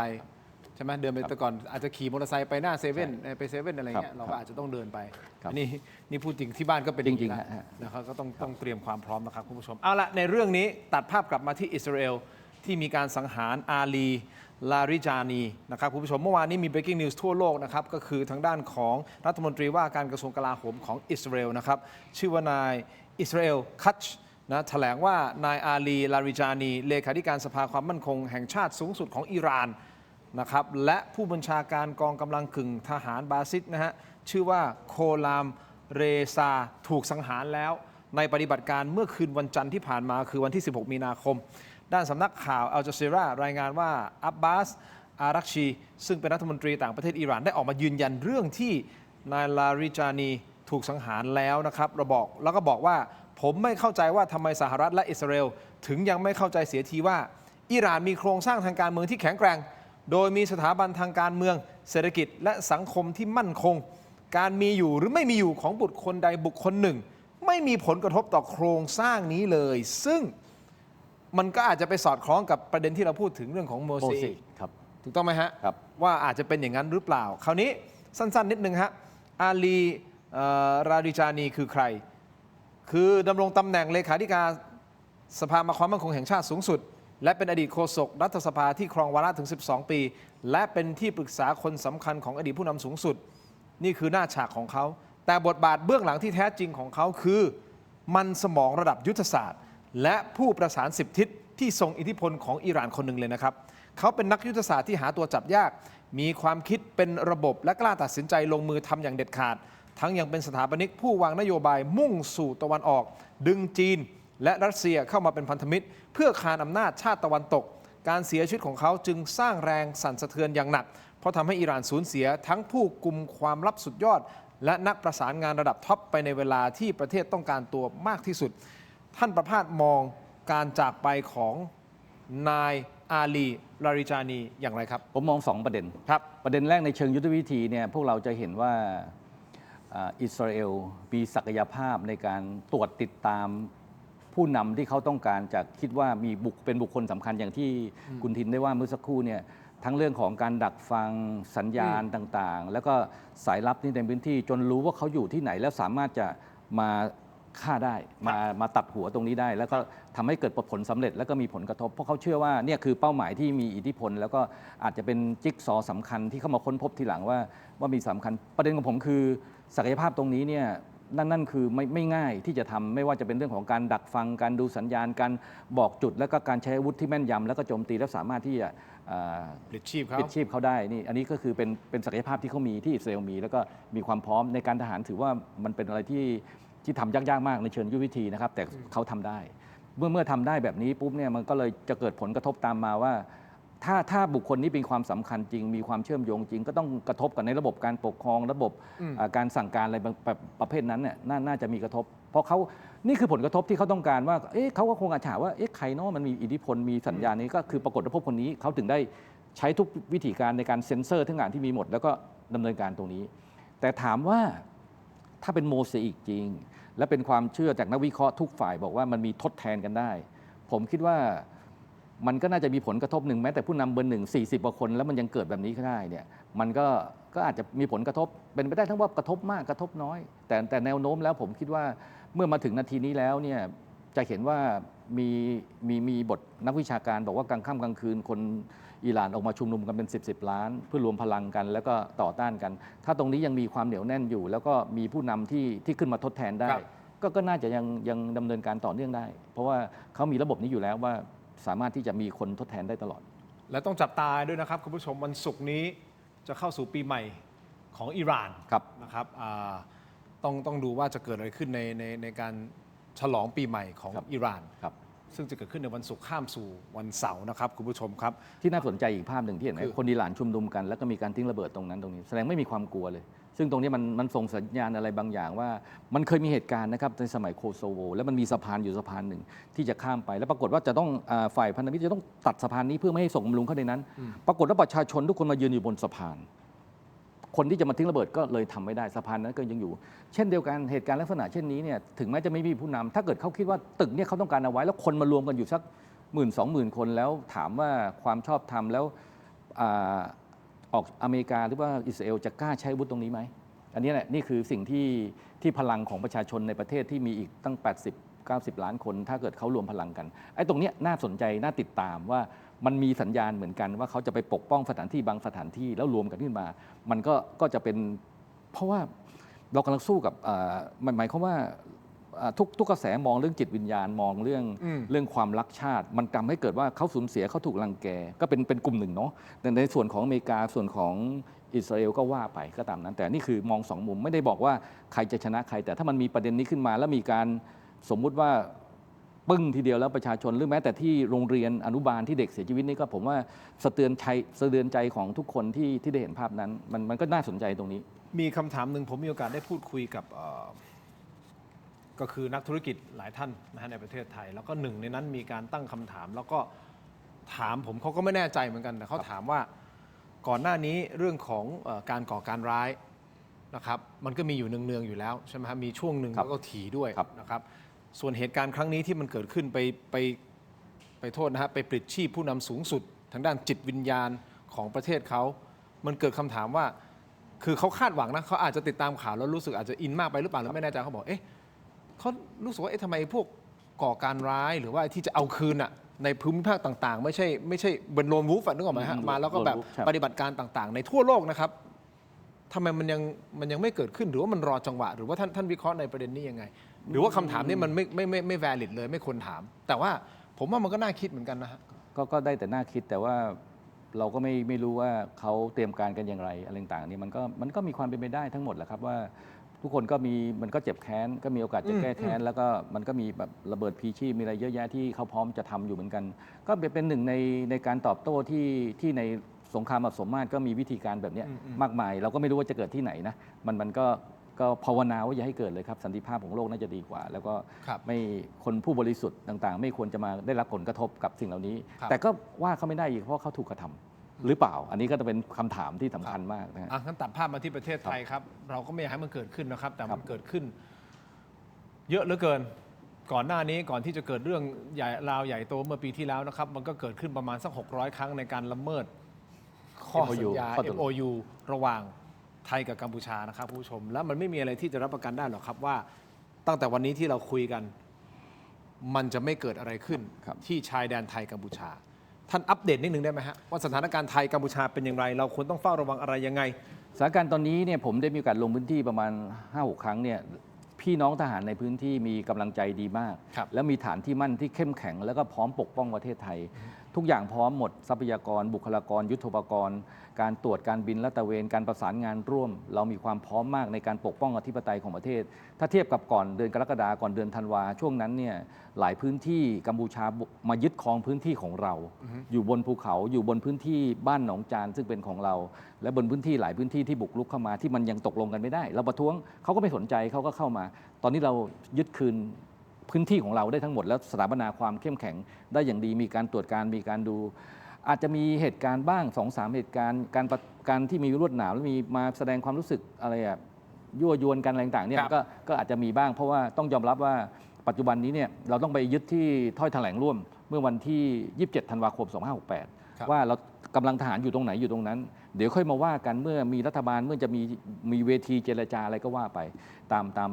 ใช่ไหมเดินไปแต่ก่อนอาจจะขี่มอเตอร์ไซค์ไปหน้าเซเว่นไปเซเว่นอะไรเงี้ยเราก็อาจจะต้องเดินไป ครับ อันนี่พูดจริงที่บ้านก็เป็น จริงๆ อย่า ฮะ นั้นนะครับก็ต้องเตรียมความพร้อมนะครับคุณผู้ชมเอาละในเรื่องนี้ตัดภาพกลับมาที่อิสราเอลที่มีการสังหารอาลีลาริจานีนะครับคุณผู้ชมเมื่อวานนี้มี breaking news ทั่วโลกนะครับก็คือทางด้านของรัฐมนตรีว่าการกระทรวงกลาโหมของอิสราเอลนะครับชื่อว่านายอิสราเอลคัชนะแถลงว่านายอาลีลาริจานีเลขาธิการสภาความมั่นคงแห่งชาติสูงสุดของอิหร่านนะครับและผู้บัญชาการกองกำลังกึ่งทหารบาซิสนะฮะชื่อว่าโคลามเรซาถูกสังหารแล้วในปฏิบัติการเมื่อคืนวันจันทร์ที่ผ่านมาคือวันที่ 16 มีนาคม ด้านสำนักข่าวอัลจาซีรารายงานว่าอับบาสอารักชีซึ่งเป็นรัฐมนตรีต่างประเทศอิหร่านได้ออกมายืนยันเรื่องที่นายลาริจานีถูกสังหารแล้วนะครับแล้วก็บอกว่าผมไม่เข้าใจว่าทำไมสหรัฐและอิสราเอลถึงยังไม่เข้าใจเสียทีว่าอิหร่านมีโครงสร้างทางการเมืองที่แข็งแกร่งโดยมีสถาบันทางการเมืองเศรษฐกิจและสังคมที่มั่นคงการมีอยู่หรือไม่มีอยู่ของบุคคลใดบุคคลหนึ่งไม่มีผลกระทบต่อโครงสร้างนี้เลยซึ่งมันก็อาจจะไปสอดคล้องกับประเด็นที่เราพูดถึงเรื่องของโมเสก ครับ ถูกต้องไหมฮะ ครับ ว่าอาจจะเป็นอย่างนั้นหรือเปล่า คราวนี้สั้นๆนิดนึงฮะอาลีราดิจานีคือใคร คือดำรงตำแหน่งเลขาธิการสภาความมั่นคงแห่งชาติสูงสุด และเป็นอดีตโฆษกรัฐสภาที่ครองวาระถึง 12 ปี และเป็นที่ปรึกษาคนสำคัญของอดีตผู้นำสูงสุด นี่คือหน้าฉากของเขา แต่บทบาทเบื้องหลังที่แท้จริงของเขาคือมันสมองระดับยุทธศาสตร์ และผู้ประสาน10 ทิศที่ทรงอิทธิพลของอิหร่านคนหนึ่งเลยนะครับเขาเป็นนักยุทธศาสตร์ที่หาตัวจับยาก มีความคิดเป็นระบบและกล้าตัดสินใจลงมือทำอย่างเด็ดขาด ทั้งยังเป็นสถาปนิกผู้วางนโยบายมุ่งสู่ตะวันออก ดึงจีน และรัสเซียเข้ามาเป็นพันธมิตร เพื่อคานอำนาจชาติตะวันตก การเสียชีวิตของเขาจึงสร้างแรงสั่นสะเทือนอย่างหนัก เพราะทำให้อิหร่านสูญเสียทั้งผู้กุมความลับสุดยอด และนักประสานงานระดับท็อปไปในเวลาที่ประเทศต้องการตัวมากที่สุด ท่านประภาสมองการจากไปของนายอาลีลาริจานีอย่างไรครับ ผมมอง 2 ประเด็น ครับ ประเด็นแรกในเชิงยุทธวิธีเนี่ยพวกเราจะเห็นว่าอิสราเอลมีศักยภาพในการตรวจติดตามผู้นำที่เขาต้องการจะคิดว่าเป็นบุคคลสำคัญอย่างที่คุณทินได้ว่าเมื่อสักครู่เนี่ยทั้งเรื่องของการดักฟังสัญญาณต่างๆ แล้วก็สายลับนี่ในพื้นที่จนรู้ว่าเขาอยู่ที่ไหนแล้วสามารถจะมาฆ่าได้มาตัดหัวตรงนี้ได้ แล้วก็ทำให้เกิดผลสำเร็จแล้วก็มีผลกระทบ เพราะเขาเชื่อว่าเนี่ยคือเป้าหมายที่มีอิทธิพล แล้วก็อาจจะเป็นจิ๊กซอว์สำคัญที่เข้ามาค้นพบทีหลังว่ามีสำคัญประเด็นของผมคือศักยภาพตรงนี้เนี่ยนั่นคือไม่ง่ายที่จะทำไม่ว่าจะเป็นเรื่องของการดักฟังการดูสัญญาณการบอกจุด แล้วก็การใช้อาวุธที่แม่นยำแล้วก็โจมตีแล้วสามารถที่จะปลิดชีพเขา ปิดชีพเขาได้นี่อันนี้ก็คือเป็นศักยภาพที่เขามีที่อิสราเอลมีแล้วก็มีความพร้อมในการทหารถือว่ามันเป็นอะไรที่ทำยากๆมากในเชิงยุทธวิธีนะครับแต่เขาทำได้เมื่อทำได้แบบนี้ปุ๊บเนี่ยมันก็เลยจะเกิดผลกระทบตามมาว่าถ้าบุคคลนี้มีความสำคัญจริงมีความเชื่อมโยงจริงก็ต้องกระทบกับในระบบการปกครองระบบการสั่งการอะไรประเภทนั้นเนี่ยน่าจะมีกระทบ เพราะเขานี่คือผลกระทบที่เขาต้องการว่าเขาก็คงอาจจะหาว่าใครเนาะมันมีอิทธิพลมีสัญญาณนี้ก็คือปรากฏว่าพวกคนนี้เขาถึงได้ใช้ทุกวิธีการในการเซ็นเซอร์ทั้งงานที่มีหมดแล้วก็ดำเนินการตรงนี้แต่ถามว่าถ้าเป็นโมเสกจริงและเป็นความเชื่อจากนักวิเคราะห์ทุกฝ่ายบอกว่ามันมีทดแทนกันได้ ผมคิดว่ามันก็น่าจะมีผลกระทบหนึ่งแม้แต่ผู้นำเบอร์1 40 กว่าคนแล้วมันยังเกิดแบบนี้ก็ได้เนี่ยมันก็อาจจะมีผลกระทบเป็นไปได้ทั้งว่ากระทบมากกระทบน้อยแต่แนวโน้มแล้วผมคิดว่าเมื่อมาถึงนาทีนี้แล้วเนี่ยจะเห็นว่ามีบทนักวิชาการบอกว่ากลางค่ำกลางคืนคนอิหร่านออกมาชุมนุมกันเป็น10 ล้านเพื่อรวมพลังกันแล้วก็ต่อต้านกัน ถ้าตรงนี้ยังมีความเหนียวแน่นอยู่ แล้วก็มีผู้นำที่ขึ้นมาทดแทนได้ก็น่าจะยังดำเนินการต่อเนื่องได้ เพราะว่าเขามีระบบนี้อยู่แล้วว่าสามารถที่จะมีคนทดแทนได้ตลอด และต้องจับตาด้วยนะครับคุณผู้ชมวันศุกร์นี้จะเข้าสู่ปีใหม่ของอิหร่าน ครับ นะครับต้องดูว่าจะเกิดอะไรขึ้นในการฉลองปีใหม่ของอิหร่าน ครับ ซึ่งจะเกิดขึ้นในวันศุกร์ข้ามสู่วันเสาร์นะครับคุณผู้ชมครับ ที่น่าสนใจอีกภาพหนึ่งที่เห็นไหม คือ คนอิหร่านชุมนุมกันแล้วก็มีการทิ้งระเบิดตรงนั้นตรงนี้แสดงไม่มีความกลัวเลย ซึ่งตรงนี้มันส่งสัญญาณอะไรบางอย่างว่ามันเคยมีเหตุการณ์นะครับในสมัยโคโซโวแล้วมันมีสะพานอยู่สะพานหนึ่งที่จะข้ามไปแล้วปรากฏว่าจะต้องฝ่ายพันธมิตรจะต้องตัดสะพานนี้เพื่อไม่ให้ส่งบำรุงเข้าในนั้น ปรากฏว่าประชาชนทุกคนมายืนอยู่บนสะพาน คนที่จะมาทิ้งระเบิดก็เลยทำไม่ได้สะพานนั้นก็ยังอยู่ เช่นเดียวกันเหตุการณ์ลักษณะเช่นนี้เนี่ยถึงแม้จะไม่มีผู้นำถ้าเกิดเขาคิดว่าตึกเนี่ยเขาต้องการเอาไว้แล้วคนมารวมกันอยู่สัก10,000-20,000 คนแล้วถามว่าความชอบธรรมแล้วออกอเมริกาหรือว่าอิสราเอลจะกล้าใช้อาวุธตรงนี้ไหมอันนี้แหละนี่คือสิ่งที่พลังของประชาชนในประเทศที่มีอีกตั้ง80-90 ล้านคน ถ้าเกิดเขารวมพลังกันไอ้ตรงเนี้ยน่าสนใจน่าติดตามว่ามันมีสัญญาณเหมือนกันว่าเขาจะไปปกป้องสถานที่บางสถานที่แล้วรวมกันขึ้นมา มันก็จะเป็นเพราะว่าเรากำลังสู้กับหมายความว่าทุกกระแสมองเรื่องจิตวิญญาณมองเรื่องความรักชาติ มันทำให้เกิดว่าเขาสูญเสียเขาถูกรังแกก็เป็นกลุ่มหนึ่งเนาะแต่ในส่วนของอเมริกาส่วนของอิสราเอลก็ว่าไปก็ตามนั้นแต่นี่คือมองสองมุมไม่ได้บอกว่าใครจะชนะใครแต่ถ้ามันมีประเด็นนี้ขึ้นมาแล้วมีการสมมุติว่าปึ้งทีเดียวแล้วประชาชนหรือแม้แต่ที่โรงเรียนอนุบาลที่เด็กเสียชีวิตนี่ก็ผมว่าสะเทือนใจของทุกคนที่ได้เห็นภาพนั้นมันก็น่าสนใจตรงนี้ มีคำถามหนึ่งผมมีโอกาสได้พูดคุยกับก็คือนักธุรกิจหลายท่านนะฮะในประเทศไทย แล้วก็หนึ่งในนั้นมีการตั้งคำถาม แล้วก็ถามผมเขาก็ไม่แน่ใจเหมือนกันแต่เขาถามว่าก่อนหน้านี้เรื่องของการก่อการร้ายนะครับมันก็มีอยู่เนืองๆอยู่แล้วใช่ไหมครับมีช่วงหนึ่งแล้วก็ถี่ด้วยนะครับส่วนเหตุการณ์ครั้งนี้ที่มันเกิดขึ้นไปโทษนะฮะไปปลิดชีพผู้นำสูงสุดทางด้านจิตวิญญาณของประเทศเขามันเกิดคำถามว่าคือเขาคาดหวังนะเขาอาจจะติดตามข่าวแล้วรู้สึกอาจจะอินมากไปหรือเปล่าหรือไม่แน่ใจเขาบอกเขารู้สึกว่าทำไมพวกก่อการร้ายหรือว่าที่จะเอาคืนอะในภูมิภาคต่างๆไม่ใช่เป็นโลนวูฟนึกออกไหมฮะมาแล้วก็แบบปฏิบัติการต่างๆในทั่วโลกนะครับทำไมมันยังไม่เกิดขึ้นหรือว่ามันรอจังหวะหรือว่าท่านวิเคราะห์ในประเด็นนี้ยังไงหรือว่าคำถามนี้มันไม่ valid เลยไม่ควรถาม แต่ว่าผมว่ามันก็น่าคิดเหมือนกันนะฮะก็ได้แต่น่าคิดแต่ว่าเราก็ไม่รู้ว่าเขาเตรียมการกันอย่างไรอะไรต่างๆนี่มันก็มีความเป็นไปได้ทั้งหมดแหละครับว่าทุกคนมันก็เจ็บแค้นก็มีโอกาสจะแก้แค้นแล้วก็มันก็มีแบบระเบิดพีชีพมีอะไรเยอะแยะที่เขาพร้อมจะทำอยู่เหมือนกัน ก็เป็นหนึ่งในการตอบโต้ที่ในสงครามแบบสมมาตรก็มีวิธีการแบบนี้มากมายเราก็ไม่รู้ว่าจะเกิดที่ไหนนะมันก็ภาวนาว่าอย่าให้เกิดเลยครับสันติภาพของโลกน่าจะดีกว่า แล้วก็ไม่คนผู้บริสุทธิ์ต่างๆ ไม่ควรจะมาได้รับผลกระทบกับสิ่งเหล่านี้แต่ก็ว่าเขาไม่ได้อีกเพราะเขาถูกกระทำหรือเปล่าอันนี้ก็จะเป็นคำถามที่สำคัญมากนะงั้นตัดภาพมาที่ประเทศไทยครับเราก็ไม่อยากให้มันเกิดขึ้นนะครับแต่มันเกิดขึ้นเยอะเหลือเกินก่อนหน้านี้ก่อนที่จะเกิดเรื่องใหญ่ราวใหญ่โตเมื่อปีที่แล้วนะครับมันก็เกิดขึ้นประมาณสัก600 ครั้งในการละเมิดข้อสัญญา MOU ระหว่างไทยกับกัมพูชานะครับผู้ชมและมันไม่มีอะไรที่จะรับประกันได้หรอกครับว่าตั้งแต่วันนี้ที่เราคุยกันมันจะไม่เกิดอะไรขึ้นที่ชายแดนไทยกัมพูชาท่านอัปเดตนิดนึงได้ไหมฮะว่าสถานการณ์ไทยกัมพูชาเป็นอย่างไรเราควรต้องเฝ้าระวังอะไรยังไงสถานการณ์ตอนนี้เนี่ยผมได้มีโอกาสลงพื้นที่ประมาณ 5-6 ครั้งเนี่ยพี่น้องทหารในพื้นที่มีกำลังใจดีมากแล้วมีฐานที่มั่นที่เข้มแข็งแล้วก็พร้อมปกป้องประเทศไทยทุกอย่างพร้อมหมดทรัพยากรบุคลากรยุทโธปกรณ์การตรวจการบินและตระเวนการประสานงานร่วมเรามีความพร้อมมากในการปกป้องอธิปไตยของประเทศถ้าเทียบกับก่อนเดือนกรกฎาคมก่อนเดือนธันวาช่วงนั้นเนี่ยหลายพื้นที่กัมพูชามายึดครองพื้นที่ของเราอยู่บนภูเขาอยู่บนพื้นที่บ้านหนองจานซึ่งเป็นของเราและบนพื้นที่หลายพื้นที่ที่บุกรุกเข้ามาที่มันยังตกลงกันไม่ได้เราประท้วงเขาก็ไม่สนใจเขาก็เข้ามาตอนนี้เรายึดคืนพื้นที่ของเราได้ทั้งหมดแล้วสถาปนาความเข้มแข็งได้อย่างดีมีการตรวจการมีการดูอาจจะมีเหตุการณ์บ้าง 2-3 เหตุการณ์การที่มีลวดหนามแล้วมีมาแสดงความรู้สึกอะไรยั่วยวนกันอะไรต่างๆเนี่ยก็อาจจะมีบ้างเพราะว่าต้องยอมรับว่าปัจจุบันนี้เนี่ยเราต้องไปยึดที่ถ้อยแถลงร่วมเมื่อวันที่27 ธันวาคม 2568ว่าเรากำลังทหารอยู่ตรงไหนอยู่ตรงนั้นเดี๋ยวค่อยมาว่ากันเมื่อมีรัฐบาลเมื่อจะมีเวทีเจรจาอะไรก็ว่าไปตาม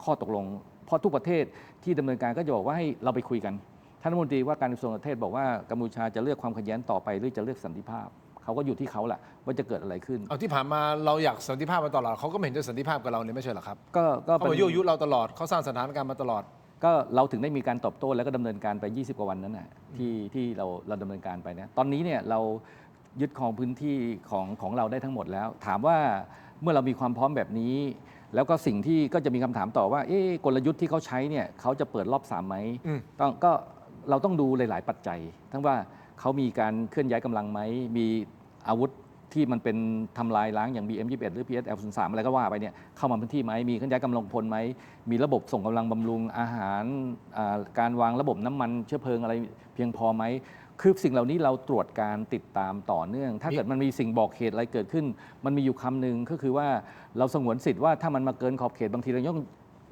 ข้อตกลงเพราะทุกประเทศที่ดำเนินการก็จะบอกว่าให้เราไปคุยกันท่านรัฐมนตรีว่าการกระทรวงต่างประเทศบอกว่ากัมพูชาจะเลือกความขัดแย้งต่อไปหรือจะเลือกสันติภาพเขาก็อยู่ที่เขาแหละว่าจะเกิดอะไรขึ้นเอาที่ผ่านมาเราอยากสันติภาพมาตลอดเขาก็ไม่เห็นจะสันติภาพกับเราเนี่ยไม่ใช่หรอครับก็เขายั่วยุเราตลอดเขาสร้างสถานการณ์มาตลอด ก็เราถึงได้มีการตอบโต้แล้วก็ดำเนินการไป 20 กว่าวันนั้นนะที่เราดำเนินการไปนะตอนนี้เนี่ยเรายึดครองพื้นที่ของเราได้ทั้งหมดแล้ว ถามว่าเมื่อเรามีความพร้อมแบบนี้ แล้วก็สิ่งที่ก็จะมีคำถามต่อว่ากลยุทธ์ที่เขาใช้เนี่ยเขาจะเปิดรอบ 3ไหมก็เราต้องดูหลาย ๆ ปัจจัย ทั้งว่าเขามีการเคลื่อนย้ายกำลังไหมมีอาวุธที่มันเป็นทำลายล้างอย่าง BM21 หรือ PSL03 อะไรก็ว่าไปเนี่ยเข้ามาพื้นที่ไหมมีเคลื่อนย้ายกำลังพลไหมมีระบบส่งกำลังบำรุงอาหารการวางระบบน้ำมันเชื้อเพลิงอะไรเพียงพอไหมคือสิ่งเหล่านี้เราตรวจการติดตามต่อเนื่อง ถ้าเกิดมันมีสิ่งบอกเหตุอะไรเกิดขึ้น มันมีอยู่คำหนึ่งก็คือว่าเราสงวนสิทธิ์ว่าถ้ามันมาเกินขอบเขตบางทีเราต้อง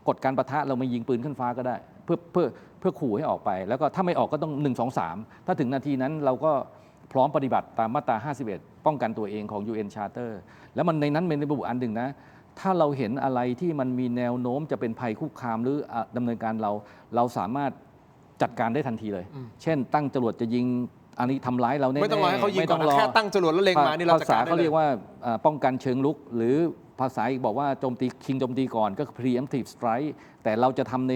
กดการปะทะเรามายิงปืนขึ้นฟ้าก็ได้เพื่อขู่ให้ออกไป แล้วก็ถ้าไม่ออกก็ต้อง1 2 3ถ้าถึงนาทีนั้นเราก็พร้อมปฏิบัติตามมาตรา51ป้องกันตัวเองของ UN Charter แล้วมันในนั้นเป็นระบุอันหนึ่งนะถ้าเราเห็นอะไรที่มันมีแนวโน้มจะเป็นภัยคุกคามหรือดำเนินการเราสามารถจัดการได้ทันทีเลย เช่นตั้งจรวดจะยิงอันนี้ทำร้ายเราแน่ๆไม่ต้องรอให้เขายิงก่อนนะแค่ตั้งจรวดแล้วเล็งมานี่เรา ภา จัด ษา การได้ เขา เล เรี ย ยกว่าป้องกันเชิงลุกหรือภาษาอีกบอกว่าโจมตีก่อนก็คือ preemptive strike แต่เราจะทำ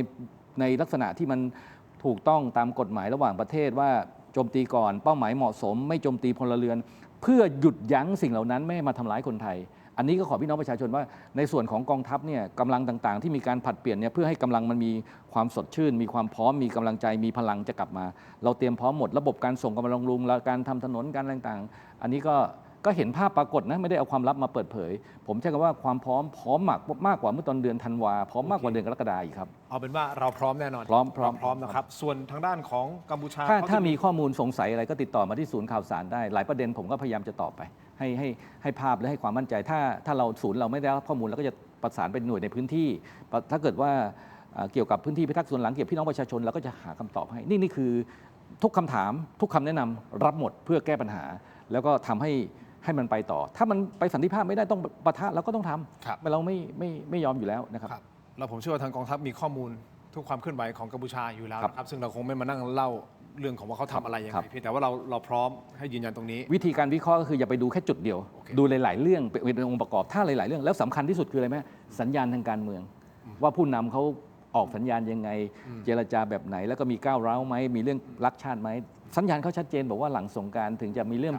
ในลักษณะที่มันถูกต้องตามกฎหมายระหว่างประเทศว่าโจมตีก่อนเป้าหมายเหมาะสมไม่โจมตีพลเรือน เพื่อหยุดยั้งสิ่งเหล่านั้นไม่ให้มาทำร้ายคนไทย อันนี้ก็ขอพี่น้องประชาชนว่าในส่วนของกองทัพเนี่ยกำลังต่างๆที่มีการผลัดเปลี่ยนเนี่ยเพื่อให้กำลังมันมีความสดชื่น มีความพร้อมมีกำลังใจมีพลังจะกลับมา เราเตรียมพร้อมหมดระบบการส่งกำลังบำรุงและการทำถนนการอะไรต่างๆอันนี้ก็เห็นภาพปรากฏนะไม่ได้เอาความลับมาเปิดเผย ผมใช้คำว่าความพร้อมมากกว่าเมื่อตอนเดือนธันวาพร้อมมากกว่าเดือนกรกฎาคมอีกครับ เอาเป็นว่าเราพร้อมแน่นอน พร้อม เราพร้อมนะครับส่วนทางด้านของกัมพูชา ถ้ามีข้อมูลสงสัยอะไรก็ติดต่อมาที่ศูนย์ข่าวสารได้หลายประเด็นผมก็พยายามจะตอบไปให้ภาพและให้ความมั่นใจถ้าเราศูนย์เราไม่ได้รับข้อมูลเราก็จะประสานไปหน่วยในพื้นที่ถ้าเกิดว่าเกี่ยวกับพื้นที่พิทักษ์ส่วนหลังเกี่ยวกับพี่น้องประชาชนเราก็จะหาคำตอบให้นี่คือทุกคำถามทุกคำแนะนำรับหมดเพื่อแก้ปัญหา แล้วก็ทำให้มันไปต่อ ถ้ามันไปสันติภาพไม่ได้ต้องปะทะเราก็ต้องทำเราไม่ยอมอยู่แล้วนะครับ แล้วผมเชื่อว่าทางกองทัพมีข้อมูลทุกความเคลื่อนไหวของกัมพูชาอยู่แล้วนะครับซึ่งเราคงไม่มานั่งเล่าเรื่องของว่าเขาทำอะไรยังไงเพียงแต่ว่าเราพร้อมให้ยืนยันตรงนี้ วิธีการวิเคราะห์ก็คืออย่าไปดูแค่จุดเดียว ดูหลายๆเรื่องเป็นองค์ประกอบถ้าหลายๆเรื่องแล้วสำคัญที่สุดคืออะไรไหมสัญญาณทางการเมือง ว่าผู้นำเขาออกสัญญาณยังไง เจรจาแบบไหนแล้วก็มีก้าวร้าวไหมมีเรื่องรักชาติไหมสัญญาณเขาชัดเจนบอกว่าหลังสงกรานต์ถึงจะมีเรื่อง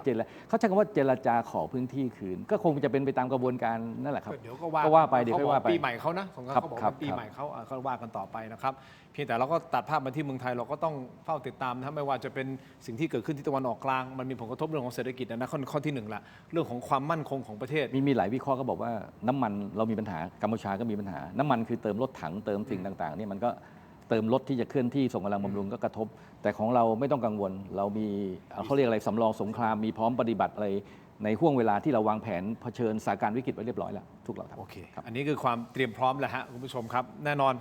เขาใช้คำว่าเจรจาขอพื้นที่คืนก็คงจะเป็นไปตามกระบวนการนั่นแหละครับ เดี๋ยวก็ ว่าไปเดี๋ยว เขา ค่อย บอก ว่าไป ปีใหม่เขานะสงกรานต์เขาบอก ครั ว่า บ ปีใหม่เขาว่ากันต่อไปนะครับเพียงแต่เราก็ตัดภาพมาที่เมืองไทยเราก็ต้องเฝ้าติดตามนะไม่ว่าจะเป็นสิ่งที่เกิดขึ้นที่ตะวันออกกลางมันมีผลกระทบเรื่องของเศรษฐกิจนะข้อที่หนึ่งละเรื่องของความมั่นคงของประเทศ มีหลายวิเคราะห์ก็บอกว่าน้ำมันเรามีปัญหากัมพูชาก็มีปัญหา น้ำมันคือเติมรถถังเติมสิ่งต่างๆเนี่ยมันก็เติมรถที่จะเคลื่อนที่ส่งกำลังบำรุงก็กระทบ แต่ของเราไม่ต้องกังวลเรามีเขาเรียกอะไรสำรองสงครามมีพร้อมปฏิบัติอะไรในห่วงเวลาที่เราวางแผนเผชิญสถานการณ์วิกฤตไว้เรียบร้อยแล้วทุกเราทำ โอเคอันนี้คือความเตรียมพร้อมแหละฮะคุณผู้ชมครับแน่นอน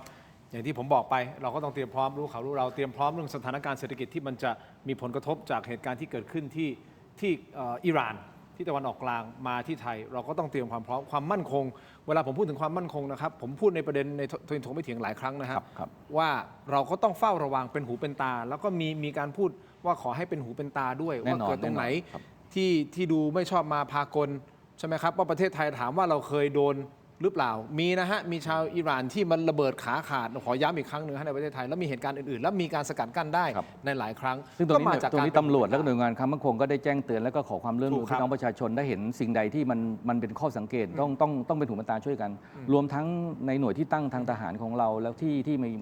อย่างที่ผมบอกไปเราก็ต้องเตรียมพร้อมรู้เขารู้เราเตรียมพร้อมเรื่องสถานการณ์เศรษฐกิจที่มันจะมีผลกระทบจากเหตุการณ์ที่เกิดขึ้นที่อิหร่านที่ตะวันออกกลางมาที่ไทยเราก็ต้องเตรียมความพร้อมความมั่นคงเวลาผมพูดถึงความมั่นคงนะครับผมพูดในประเด็นในทนถกไม่เถียงหลายครั้งนะครับว่าเราก็ต้องเฝ้าระวังเป็นหูเป็นตา แล้วก็มีการพูดว่าขอให้เป็นหูเป็นตาด้วยว่าเกิดตรงไหนที่ดูไม่ชอบมาพากลใช่ไหมครับว่าประเทศไทยถามว่าเราเคยโดนหรือเปล่ามีนะฮะมีชาวอิหร่านที่มันระเบิดขาขาดขอย้ำอีกครั้งหนึ่งในประเทศไทยแล้วมีเหตุการณ์อื่นๆแล้วมีการสกัดกั้นได้ในหลายครั้ง ซึ่งตรงนี้ตำรวจและหน่วยงานความมั่นคงก็ได้แจ้งเตือนและก็ขอความร่วมมือพี่น้องประชาชนได้เห็นสิ่งใดที่มันเป็นข้อสังเกตต้องเป็นหูเป็นตาช่วยกัน รวมทั้งในหน่วยที่ตั้งทางทหารของเราแล้วที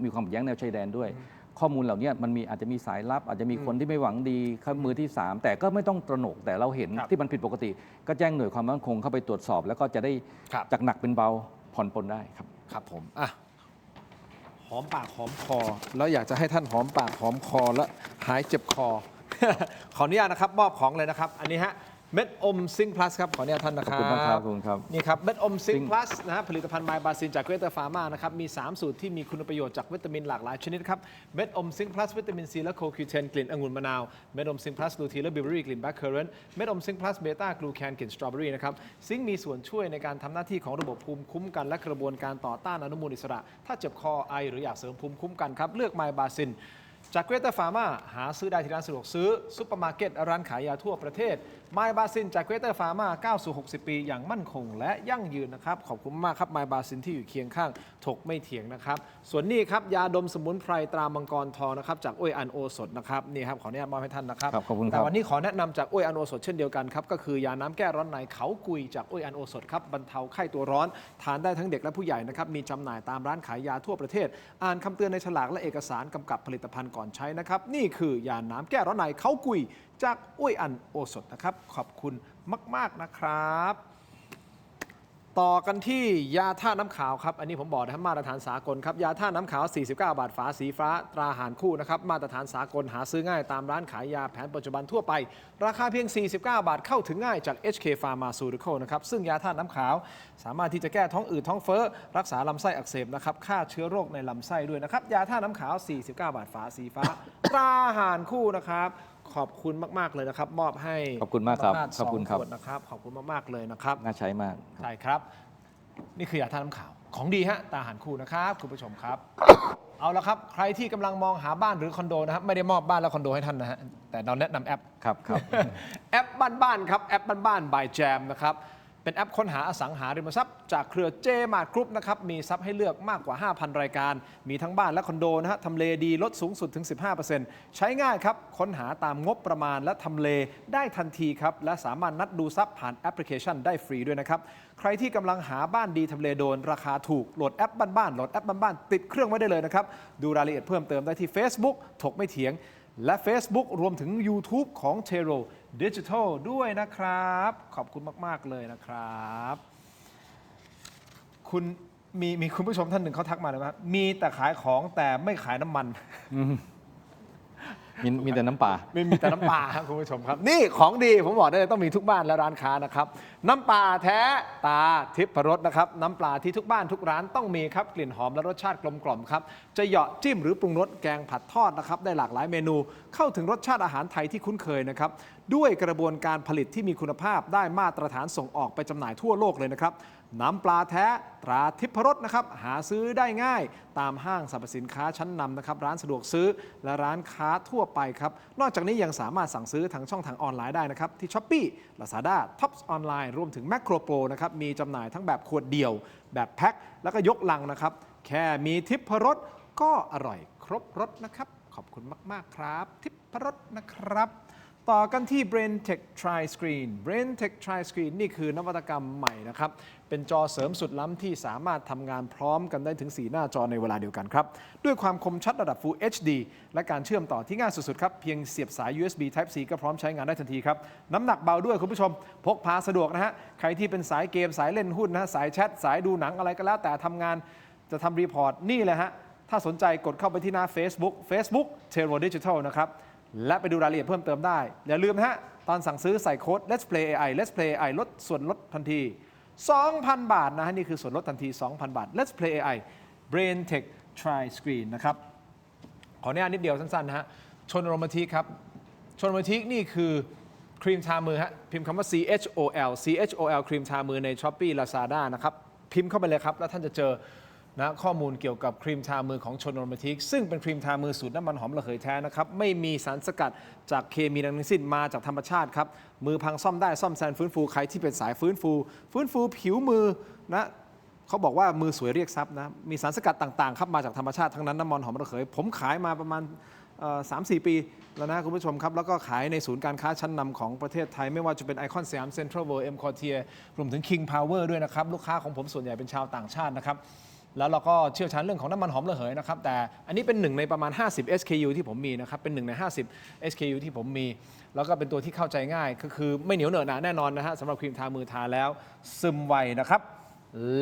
่มีความขัดแย้งแนวชายแดนด้วยข้อมูลเหล่านี้มันอาจจะมีสายลับอาจจะมีคนที่ไม่หวังดีข้ามือที่3แต่ก็ไม่ต้องตระหนกแต่เราเห็นที่มันผิดปกติ ก็แจ้งหน่วยความมั่นคงเข้าไปตรวจสอบแล้วก็จะได้จากหนักเป็นเบาผ่อนปลนได้ครับครับผมอ่ะหอมปากหอมคอแล้วอยากจะให้ท่านหอมปากหอมคอและหายเจ็บคอ ขออนุญาตนะครับมอบของเลยนะครับอันนี้ฮะเม็ดอมซิงค์พลัสครับขออนุญาตท่านนะครับ ขอบคุณมากครับขอบคุณครับ นี่ครับเม็ดอมซิงค์พลัสนะฮะผลิตภัณฑ์ไมบาซินจากเกรเตอร์ฟาร์มานะครับมี3สูตรที่มีคุณประโยชน์จากวิตามินหลากหลายชนิดครับเม็ดอมซิงค์พลัสวิตามินซีและโคคิวเทนกลิ่นองุ่นมะนาวเม็ดอมซิงค์พลัสลูทีและบิวเบอรี่กลิ่นแบล็คเคอร์เรนต์เม็ดอมซิงค์พลัสเบต้ากลูแคนกลิ่นสตรอเบอรี่นะครับซิงค์มีส่วนช่วยในการทำหน้าที่ของระบบภูมิคุ้มกันและกระบวนการต่อต้านอนุมูลอิสระถ้าเจ็บคอไอหรืออยากเสริมภูมิคุ้มกันครับเลือกไมบาซิน จากเกรเตอร์ฟาร์มาหาซื้อได้ที่ร้านสะดวกซื้อซุปเปอร์มาร์เก็ตร้านขายยาทั่วประเทศไมบาซินจากเกรเตอร์ฟาร์มาก้าวสู่60 ปีอย่างมั่นคงและยั่งยืนนะครับขอบคุณมากครับไมบาซินที่อยู่เคียงข้างถกไม่เถียงนะครับส่วนนี้ครับยาดมสมุนไพรตรามังกรทองนะครับจากอ้วยอันโอสถนะครับนี่ครับขออนุญาตมอบให้ท่านนะครับ ครับขอบคุณครับ แต่วันนี้ขอแนะนำจากอ้วยอันโอสถเช่นเดียวกันครับก็คือยาน้ำแก้ร้อนในเขากุยจากอ้วยอันโอสถครับบรรเทาไข้ตัวร้อนทานได้ทั้งเด็กและผู้ใหญ่นะครับมีจำหน่ายตามร้านขายยาทั่วประเทศอ่านคำเตือนในฉลากและเอกสารกำกับผลิตภัณฑ์ก่อนใช้นะครับนี่คือยาน้ำแก้ร้อนในเขากุยจากอ้วยอันโอสถนะครับขอบคุณมากๆนะครับต่อกันที่ยาท่าน้ำขาวครับอันนี้ผมบอกนะครับมาตรฐานสากลครับยาท่าน้ำขาว49 บาทฝาสีฟ้าตราหารคู่นะครับมาตรฐานสากลหาซื้อง่ายตามร้านขายยาแผนปัจจุบันทั่วไปราคาเพียง49 บาทเข้าถึงง่ายจาก HK Pharmaceutical นะครับซึ่งยาท่าน้ำขาวสามารถที่จะแก้ท้องอืดท้องเฟ้อรักษาลำไส้อักเสบนะครับฆ่าเชื้อโรคในลำไส้ด้วยนะครับยาท่าน้ำขาว49 บาทฝาสีฟ้าตราหารคู่นะครับขอบคุณมากๆเลยนะครับมอบให้ ขอบคุณมากครับ น้ำ ขอบคุณครับ 2 ขวดนะครับขอบคุณมากๆเลยนะครับ น่าใช้มาก ใช่ครับ นี่คือยาท่าน้ำขาวของดีฮะตาหันคู่นะครับคุณผู้ชมครับ เอาละครับ ใครที่กำลังมองหาบ้านหรือคอนโดนะครับไม่ได้มอบบ้านและคอนโดให้ท่านนะฮะแต่เราแนะนำแอป ครับครับ แอปบ้านๆครับแอปบ้านๆ by Jam นะครับเป็นแอปค้นหาอสังหาริมทรัพย์จากเครือ J-Mart Group นะครับมีทรัพย์ให้เลือกมากกว่า 5,000 รายการมีทั้งบ้านและคอนโดนะฮะทำเลดีลดสูงสุดถึง 15% ใช้ง่ายครับค้นหาตามงบประมาณและทำเลได้ทันทีครับและสามารถนัดดูทรัพย์ผ่านแอปพลิเคชันได้ฟรีด้วยนะครับใครที่กำลังหาบ้านดีทำเลโดนราคาถูกโหลดแอปบ้านๆโหลดแอปบ้านๆติดเครื่องไว้ได้เลยนะครับดูรายละเอียดเพิ่มเติมได้ที่ Facebook ถกไม่เถียงและ Facebook รวมถึง YouTube ของ Tero Digital ด้วยนะครับขอบคุณมากๆเลยนะครับคุณมีคุณผู้ชมท่านหนึ่งเขาทักมาเลยว่ามีแต่ขายของแต่ไม่ขายน้ำมัน มีแต่น้ำปลา ไม่มีแต่น้ำปลาครับคุณผู้ชมครับ นี่ของดีผมบอกได้เลยต้องมีทุกบ้านและร้านค้านะครับน้ำปลาแท้ตาทิพรสนะครับน้ำปลาที่ทุกบ้านทุกร้านต้องมีครับกลิ่นหอมและรสชาติกลมกล่อมครับจะเหยาะจิ้มหรือปรุงรสแกงผัดทอดนะครับได้หลากหลายเมนูเข้าถึงรสชาติอาหารไทยที่คุ้นเคยนะครับด้วยกระบวนการผลิตที่มีคุณภาพได้มาตรฐานส่งออกไปจำหน่ายทั่วโลกเลยนะครับน้ำปลาแท้ตราทิพรสนะครับหาซื้อได้ง่ายตามห้างสรรพสินค้าชั้นนำนะครับร้านสะดวกซื้อและร้านค้าทั่วไปครับนอกจากนี้ยังสามารถสั่งซื้อทางช่องทางออนไลน์ได้นะครับที่ Shopee Lazada Tops Online รวมถึง Macro Pro นะครับมีจำหน่ายทั้งแบบขวดเดียวแบบแพ็คแล้วก็ยกลังนะครับแค่มีทิพรสก็อร่อยครบรสนะครับขอบคุณมากๆครับทิพรสนะครับต่อกันที่ Brain Tech Tri Screen Brain Tech Tri Screen นี่คือนวัตกรรมใหม่นะครับเป็นจอเสริมสุดล้ำที่สามารถทำงานพร้อมกันได้ถึง 4 หน้าจอในเวลาเดียวกันครับด้วยความคมชัดระดับ Full HD และการเชื่อมต่อที่ง่ายสุดๆครับเพียงเสียบสาย USB Type C ก็พร้อมใช้งานได้ทันทีครับน้ำหนักเบาด้วยคุณผู้ชมพกพาสะดวกนะฮะใครที่เป็นสายเกมสายเล่นหุ้นนะฮะสายแชทสายดูหนังอะไรก็แล้วแต่ทำงานจะทำรีพอร์ตนี่เลยฮะถ้าสนใจกดเข้าไปที่หน้า Facebook Tero Digital นะครับและไปดูรายละเอียดเพิ่มเติมได้อย่าลืมนะฮะตอนสั่งซื้อใส่โค้ด Let's Play AI Let's Play AI ลดส่วนลดทันที 2,000 บาทนะฮะนี่คือส่วนลดทันที 2,000 บาท Let's Play AI Brain Tech Tri Screen นะครับขออนุญาตนิดเดียวสั้นๆนะฮะชนโรมาทิกครับชนโรมาทิกนี่คือครีมทามือฮะพิมพ์คำว่า CHOL ครีมทามือใน Shopee Lazada นะครับพิมพ์เข้าไปเลยครับแล้วท่านจะเจอนะข้อมูลเกี่ยวกับครีมทามือของชนโรมาทิกซึ่งเป็นครีมทามือสูตรน้ำมันหอมระเหยแท้นะครับไม่มีสารสกัดจากเคมีทั้งสิ้นมาจากธรรมชาติครับมือพังซ่อมได้ซ่อมแซมฟื้นฟูใครที่เป็นสายฟื้นฟูผิวมือนะเขาบอกว่ามือสวยเรียกทรัพย์นะมีสารสกัดต่างๆครับมาจากธรรมชาติทั้งนั้นน้ำมันหอมระเหยผมขายมาประมาณ3-4 ปีแล้วนะคุณผู้ชมครับแล้วก็ขายในศูนย์การค้าชั้นนำของประเทศไทยไม่ว่าจะเป็นไอคอนสยามเซ็นทรัลเวิลด์เอ็มคอเทียรวมถึง King Power ด้วยนะครับลูกค้าของผมส่วนใหญ่เป็นชาวต่างชาตินะครับแล้วเราก็เชี่ยวชาญเรื่องของน้ำมันหอมระเหยนะครับแต่อันนี้เป็นหนึ่งในประมาณ50 SKU ที่ผมมีนะครับเป็นหนึ่งใน50 SKU ที่ผมมีแล้วก็เป็นตัวที่เข้าใจง่ายก็คือไม่เหนียวเหนอะหนะแน่นอนนะฮะสำหรับครีมทามือทาแล้วซึมไวนะครับ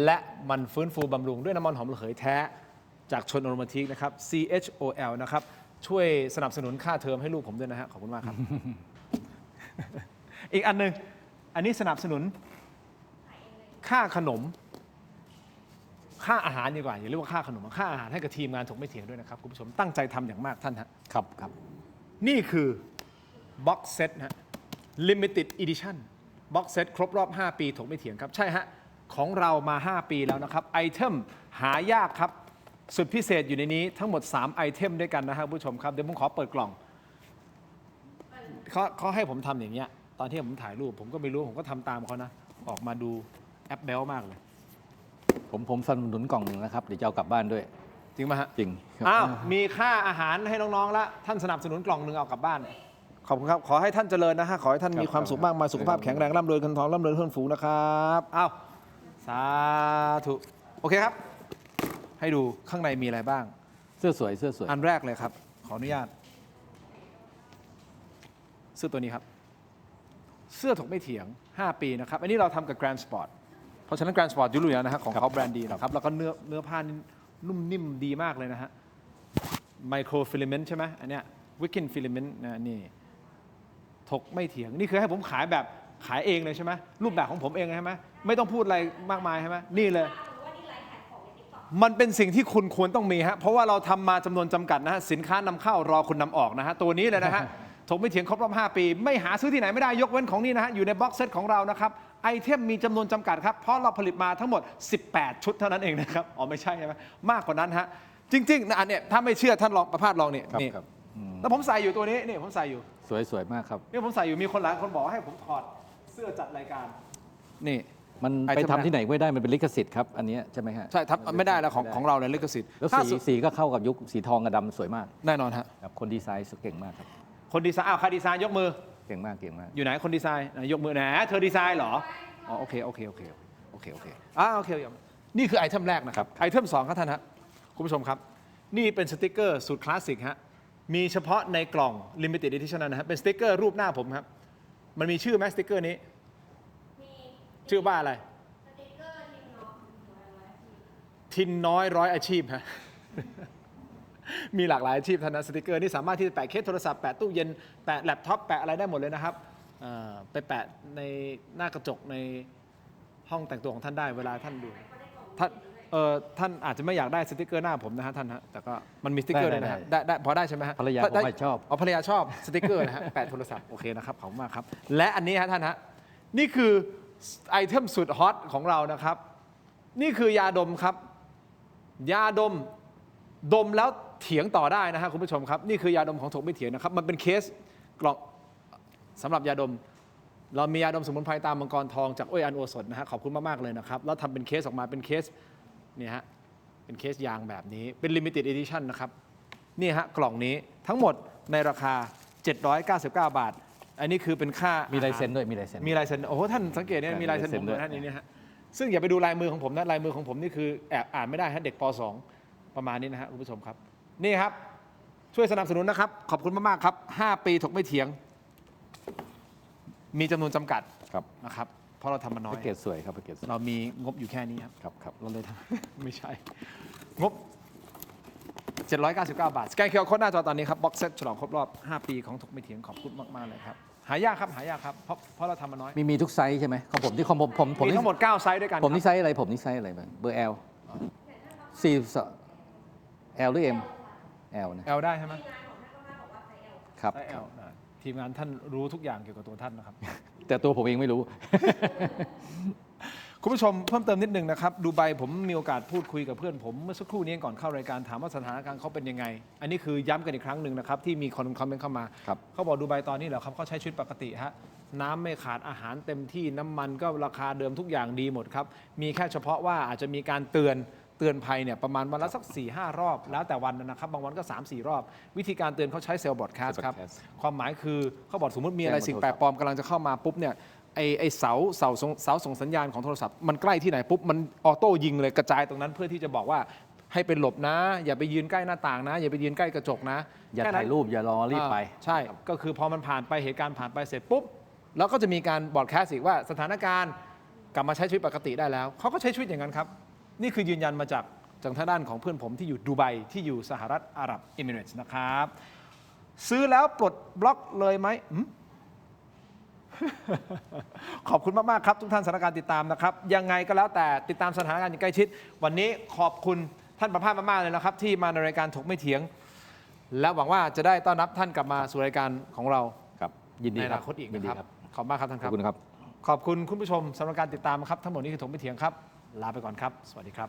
และมันฟื้นฟูบำรุงด้วยน้ำมันหอมระเหยแท้จากชนโรมาทิกนะครับ CHOL นะครับช่วยสนับสนุนค่าเทอมให้ลูกผมด้วยนะฮะขอบคุณมากครับ อีกอันหนึ่งอันนี้สนับสนุนค่าขนมค่าอาหารดีกว่าอย่าเรียกว่าค่าขนมค่าอาหารให้กับทีมงานถกไม่เถียงด้วยนะครับคุณผู้ชมตั้งใจทำอย่างมากท่านฮะ ครับ นี่คือบ็อกเซตฮะ Limited Edition บ็อกเซตครบรอบ 5 ปีถกไม่เถียงครับใช่ฮะของเรามา 5 ปีแล้วนะครับไอเทมหายากครับ สุดพิเศษอยู่ในนี้ทั้งหมด 3 ไอเทมด้วยกันนะครับผู้ชมครับ เดี๋ยวผมขอเปิดกล่องเขาให้ผมทำอย่างเงี้ยตอนที่ผมถ่ายรูปผมก็ไม่รู้ผมก็ทำตามเขานะออกมาดูแอปเบลมากเลย ผมสนับสนุนกล่องหนึ่งนะครับ เดี๋ยวจะเอากลับบ้านด้วย จริงไหมฮะ จริงครับ อ้าวมีค่าอาหารให้น้องๆละท่านสนับสนุนกล่องหนึ่งเอากลับบ้านขอบคุณครับขอให้ท่านเจริญนะฮะขอให้ท่านมีความสุขมากมายสุขภาพแข็งแรงร่ำรวยเงินทองร่ำรวยเพื่อนฝูงนะครับอ้าวสาธุโอเคครับ ให้ดูข้างในมีอะไรบ้าง เสื้อสวยเสื้อสวย อันแรกเลยครับ ขออนุญาตเสื้อตัวนี้ครับ เสื้อถกไม่เถียง 5 ปีนะครับ อันนี้เราทำกับ Grand Sport เพราะฉะนั้น Grand Sport อยู่แล้วนะฮะของเขาแบรนด์ดีนะครับ แล้วก็เนื้อผ้านี่นุ่มนิ่มดีมากเลยนะฮะไมโครฟิลาเมนต์ใช่ไหมอันเนี้ยวิกกินฟิลาเมนต์นะนี่ถกไม่เถียง นี่คือให้ผมขายแบบขายเองเลยใช่ไหมรูปแบบของผมเองใช่ไหมไม่ต้องพูดอะไรมากมายใช่ไหมนี่เลย มันเป็นสิ่งที่คุณควรต้องมีฮะเพราะว่าเราทำมาจำนวนจำกัดนะฮะสินค้านำเข้ารอคุณนำออกนะฮะตัวนี้เลยนะฮะ ถกไม่เถียงครบรอบ 5 ปี ไม่หาซื้อที่ไหนไม่ได้ยกเว้นของนี่นะฮะอยู่ในบ็อกเซตของเรานะครับไอเทมมีจำนวนจำกัดครับเพราะเราผลิตมาทั้งหมด 18 ชุดเท่านั้นเองนะครับอ๋อไม่ใช่ใช่ไหมมากกว่านั้นฮะจริงๆนะอันเนี้ยถ้าไม่เชื่อท่านลองประพาสลองนี่ ครับ นี่ ครับอืม แล้วผมใส่อยู่ตัวนี้นี่ผมใส่อยู่ สวยมากครับ นี่ผมใส่อยู่มีคนหลายคนบอกให้ผมถอดเสื้อจัดรายการนี่ มัน ไอ ไป เทม ทำ แรก ที่ไหนไม่ได้มันเป็นลิขสิทธิ์ครับอันเนี้ยใช่ไหมฮะ ใช่ทับไม่ได้แล้วของเราเนี่ยลิขสิทธิ์ แล้ว ถ้า สีก็เข้ากับยุคสีทองกับดำสวยมาก แน่นอนฮะ ครับคนดีไซน์เก่งมากครับ คนดีไซน์อ้าวใครดีไซน์ยกมือ เก่งมากเก่งมาก อยู่ไหนคนดีไซน์ไหนยกมือไหนเธอดีไซน์เหรออ๋อโอเคโอเคโอเคนี่คือไอเทมแรกนะครับไอเทม2ครับท่านฮะคุณผู้ชมครับนี่เป็นสติกเกอร์สุดคลาสสิกฮะมีเฉพาะในกล่อง Limited Edition นะฮะเป็นสติกเกอร์รูปหน้าผมครับมันมีชื่อไหมสติกเกอร์นี้ชื่อว่าอะไรทินน้อยร้อยอาชีพฮะ มีหลากหลายอาชีพท่านนะสติกเกอร์นี่สามารถที่จะแปะเคสโทรศัพท์แปะตู้เย็นแปะแล็ปท็อปแปะอะไรได้หมดเลยนะครับไปแปะในหน้ากระจกในห้องแต่งตัวของท่านได้เวลาท่านดูท่านอาจจะไม่อยากได้สติกเกอร์หน้าผมนะฮะท่านฮะแต่ก็มันมีสติกเกอร์เลยนะฮะได้พอได้ใช่ไหมฮะ ภรรยาผมไม่ชอบ ภรรยาชอบสติกเกอร์นะฮะแปะโทรศัพท์โอเคนะครับขอบคุณมากครับและอันนี้ฮะท่านฮะนี่คือไอเทมสุดฮอตของเรานะครับนี่คือยาดมครับยาดมแล้วเถียงต่อได้นะฮะคุณผู้ชมครับนี่คือยาดมของถกไม่เถียงนะครับมันเป็นเคสกล่องสำหรับยาดมเรามียาดมสมุนไพรตามมังกรทองจากอ้อยอันโอสถนะฮะขอบคุณมากๆเลยนะครับแล้วทำเป็นเคสออกมาเป็นเคสนี่ฮะเป็นเคสยางแบบนี้เป็น Limited Edition นะครับนี่ฮะกล่องนี้ทั้งหมดในราคา 799 บาทอันนี้คือเป็นค่ามี ลายเซ็นด้วยมีลายเซ็น มีลายเซ็นโอ้โหท่านสังเกตเนี่ยมีลายเซ็นผมด้วยท่านนี้ฮะซึ่งอย่าไปดูลายมือของผมนะลายมือของผมนี่คือแอบอ่านไม่ได้ฮะเด็กป .2 ประมาณนี้นะฮะคุณผู้ชมครับนี่ครับช่วยสนับสนุนนะครับขอบคุณมากๆครับ5 ปีถกไม่เถียงมีจำนวนจำกัด ครับ นะครับเพราะเราทำมาน้อ แพ็ ย กเกจสวยครับแพ็กเกจสวย เรามีงบอยู่แค่นี้ครับ ครับ เราเลยทำ ไม่ใช่ งบ 799 บาท สแกนเคอร์โค้ดหน้าจอตอนนี้ครับบ็อกเซตฉลองครบรอบ 5 ปีของถกไม่เถียงขอบคุณมาก ๆ เลยครับ หายากครับเพราะเราทำมาน้อย มีทุกไซส์ใช่ไหมของผมที่ของผม มี นี่ ทั้งหมด 9 ไซส์ด้วยกัน ผมนี่ ครับ ไซส์อะไรผมนี่ไซส์อะไรบ้างเบอร์ L 42 L หรือ M L นะ L ได้ใช่ไหม ครับ ได้ L นะทีมงานท่านรู้ทุกอย่างเกี่ยวกับตัวท่านนะครับ แต่ตัวผมเองไม่รู้ คุณผู้ชมเพิ่มเติมนิดนึงนะครับดูไบผมมีโอกาสพูดคุยกับเพื่อนผมเมื่อสักครู่นี้ก่อนเข้ารายการถามว่าสถานการณ์เขาเป็นยังไง อันนี้คือย้ำกันอีกครั้งหนึ่งนะครับที่มีคนคอมเมนต์เข้ามา ครับ เขาบอกดูไบตอนนี้เหรอครับเขาใช้ชีวิตปกติฮะน้ำไม่ขาดอาหารเต็มที่น้ำมันก็ราคาเดิมทุกอย่างดีหมดครับมีแค่เฉพาะว่าอาจจะมีการเตือนภัยเนี่ยประมาณวันละสัก 4-5 รอบ แล้วแต่วันนะครับบางวันก็ 3-4 รอบ วิธีการเตือนเขาใช้เซลล์บอดแคสต์ครับความหมายคือเขาบอกสมมติมีอะไรสิ่งแปลกปลอมกำลังจะเข้ามาปุ๊บเนี่ยไอเสาส่งสัญญาณของโทรศัพท์มันใกล้ที่ไหนปุ๊บมันออโต้ยิงเลยกระจายตรงนั้นเพื่อที่จะบอกว่าให้เป็นหลบนะ อย่าไปยืนใกล้หน้าต่างนะ อย่าไปยืนใกล้กระจกนะ อย่า แค่นั้น ถ่ายรูปอย่ารอรีบไป ใช่ก็คือพอมันผ่านไปเหตุการณ์ผ่านไปเสร็จปุ๊บแล้วก็จะมีการบอดแคสต์อีกว่าสถานการณ์กลับมาใช้ชีวิตปกติได้แล้วเขาก็ใช้ชีวิตอย่างนั้นครับนี่คือยืนยันมาจากทางด้านของเพื่อนผมที่อยู่ดูไบที่อยู่สหรัฐอาหรับเอมิเรตส์นะครับซื้อแล้วปลดบล็อกเลยไหม ขอบคุณมาก ๆ ครับทุกท่านสถานการณ์ติดตามนะครับยังไงก็แล้วแต่ติดตามสถานการณ์อย่างใกล้ชิดวันนี้ขอบคุณท่านประภาสมาก ๆ เลยนะครับที่มาในรายการถกไม่เถียง และหวังว่าจะได้ต้อนรับท่านกลับมาสู่รายการของเรา ครับยินดี ในอ ครับ นาคตอีก ยิน นะ ดี ครับ ครับ ขอบคุณมากครับท่าน ข ค อ รั บบ คุณครับ ขอบคุณคุณผู้ชมสำหรับการติดตามครับทั้งหมดนี้คือถกไม่เถียงครับลาไปก่อนครับสวัสดีครับ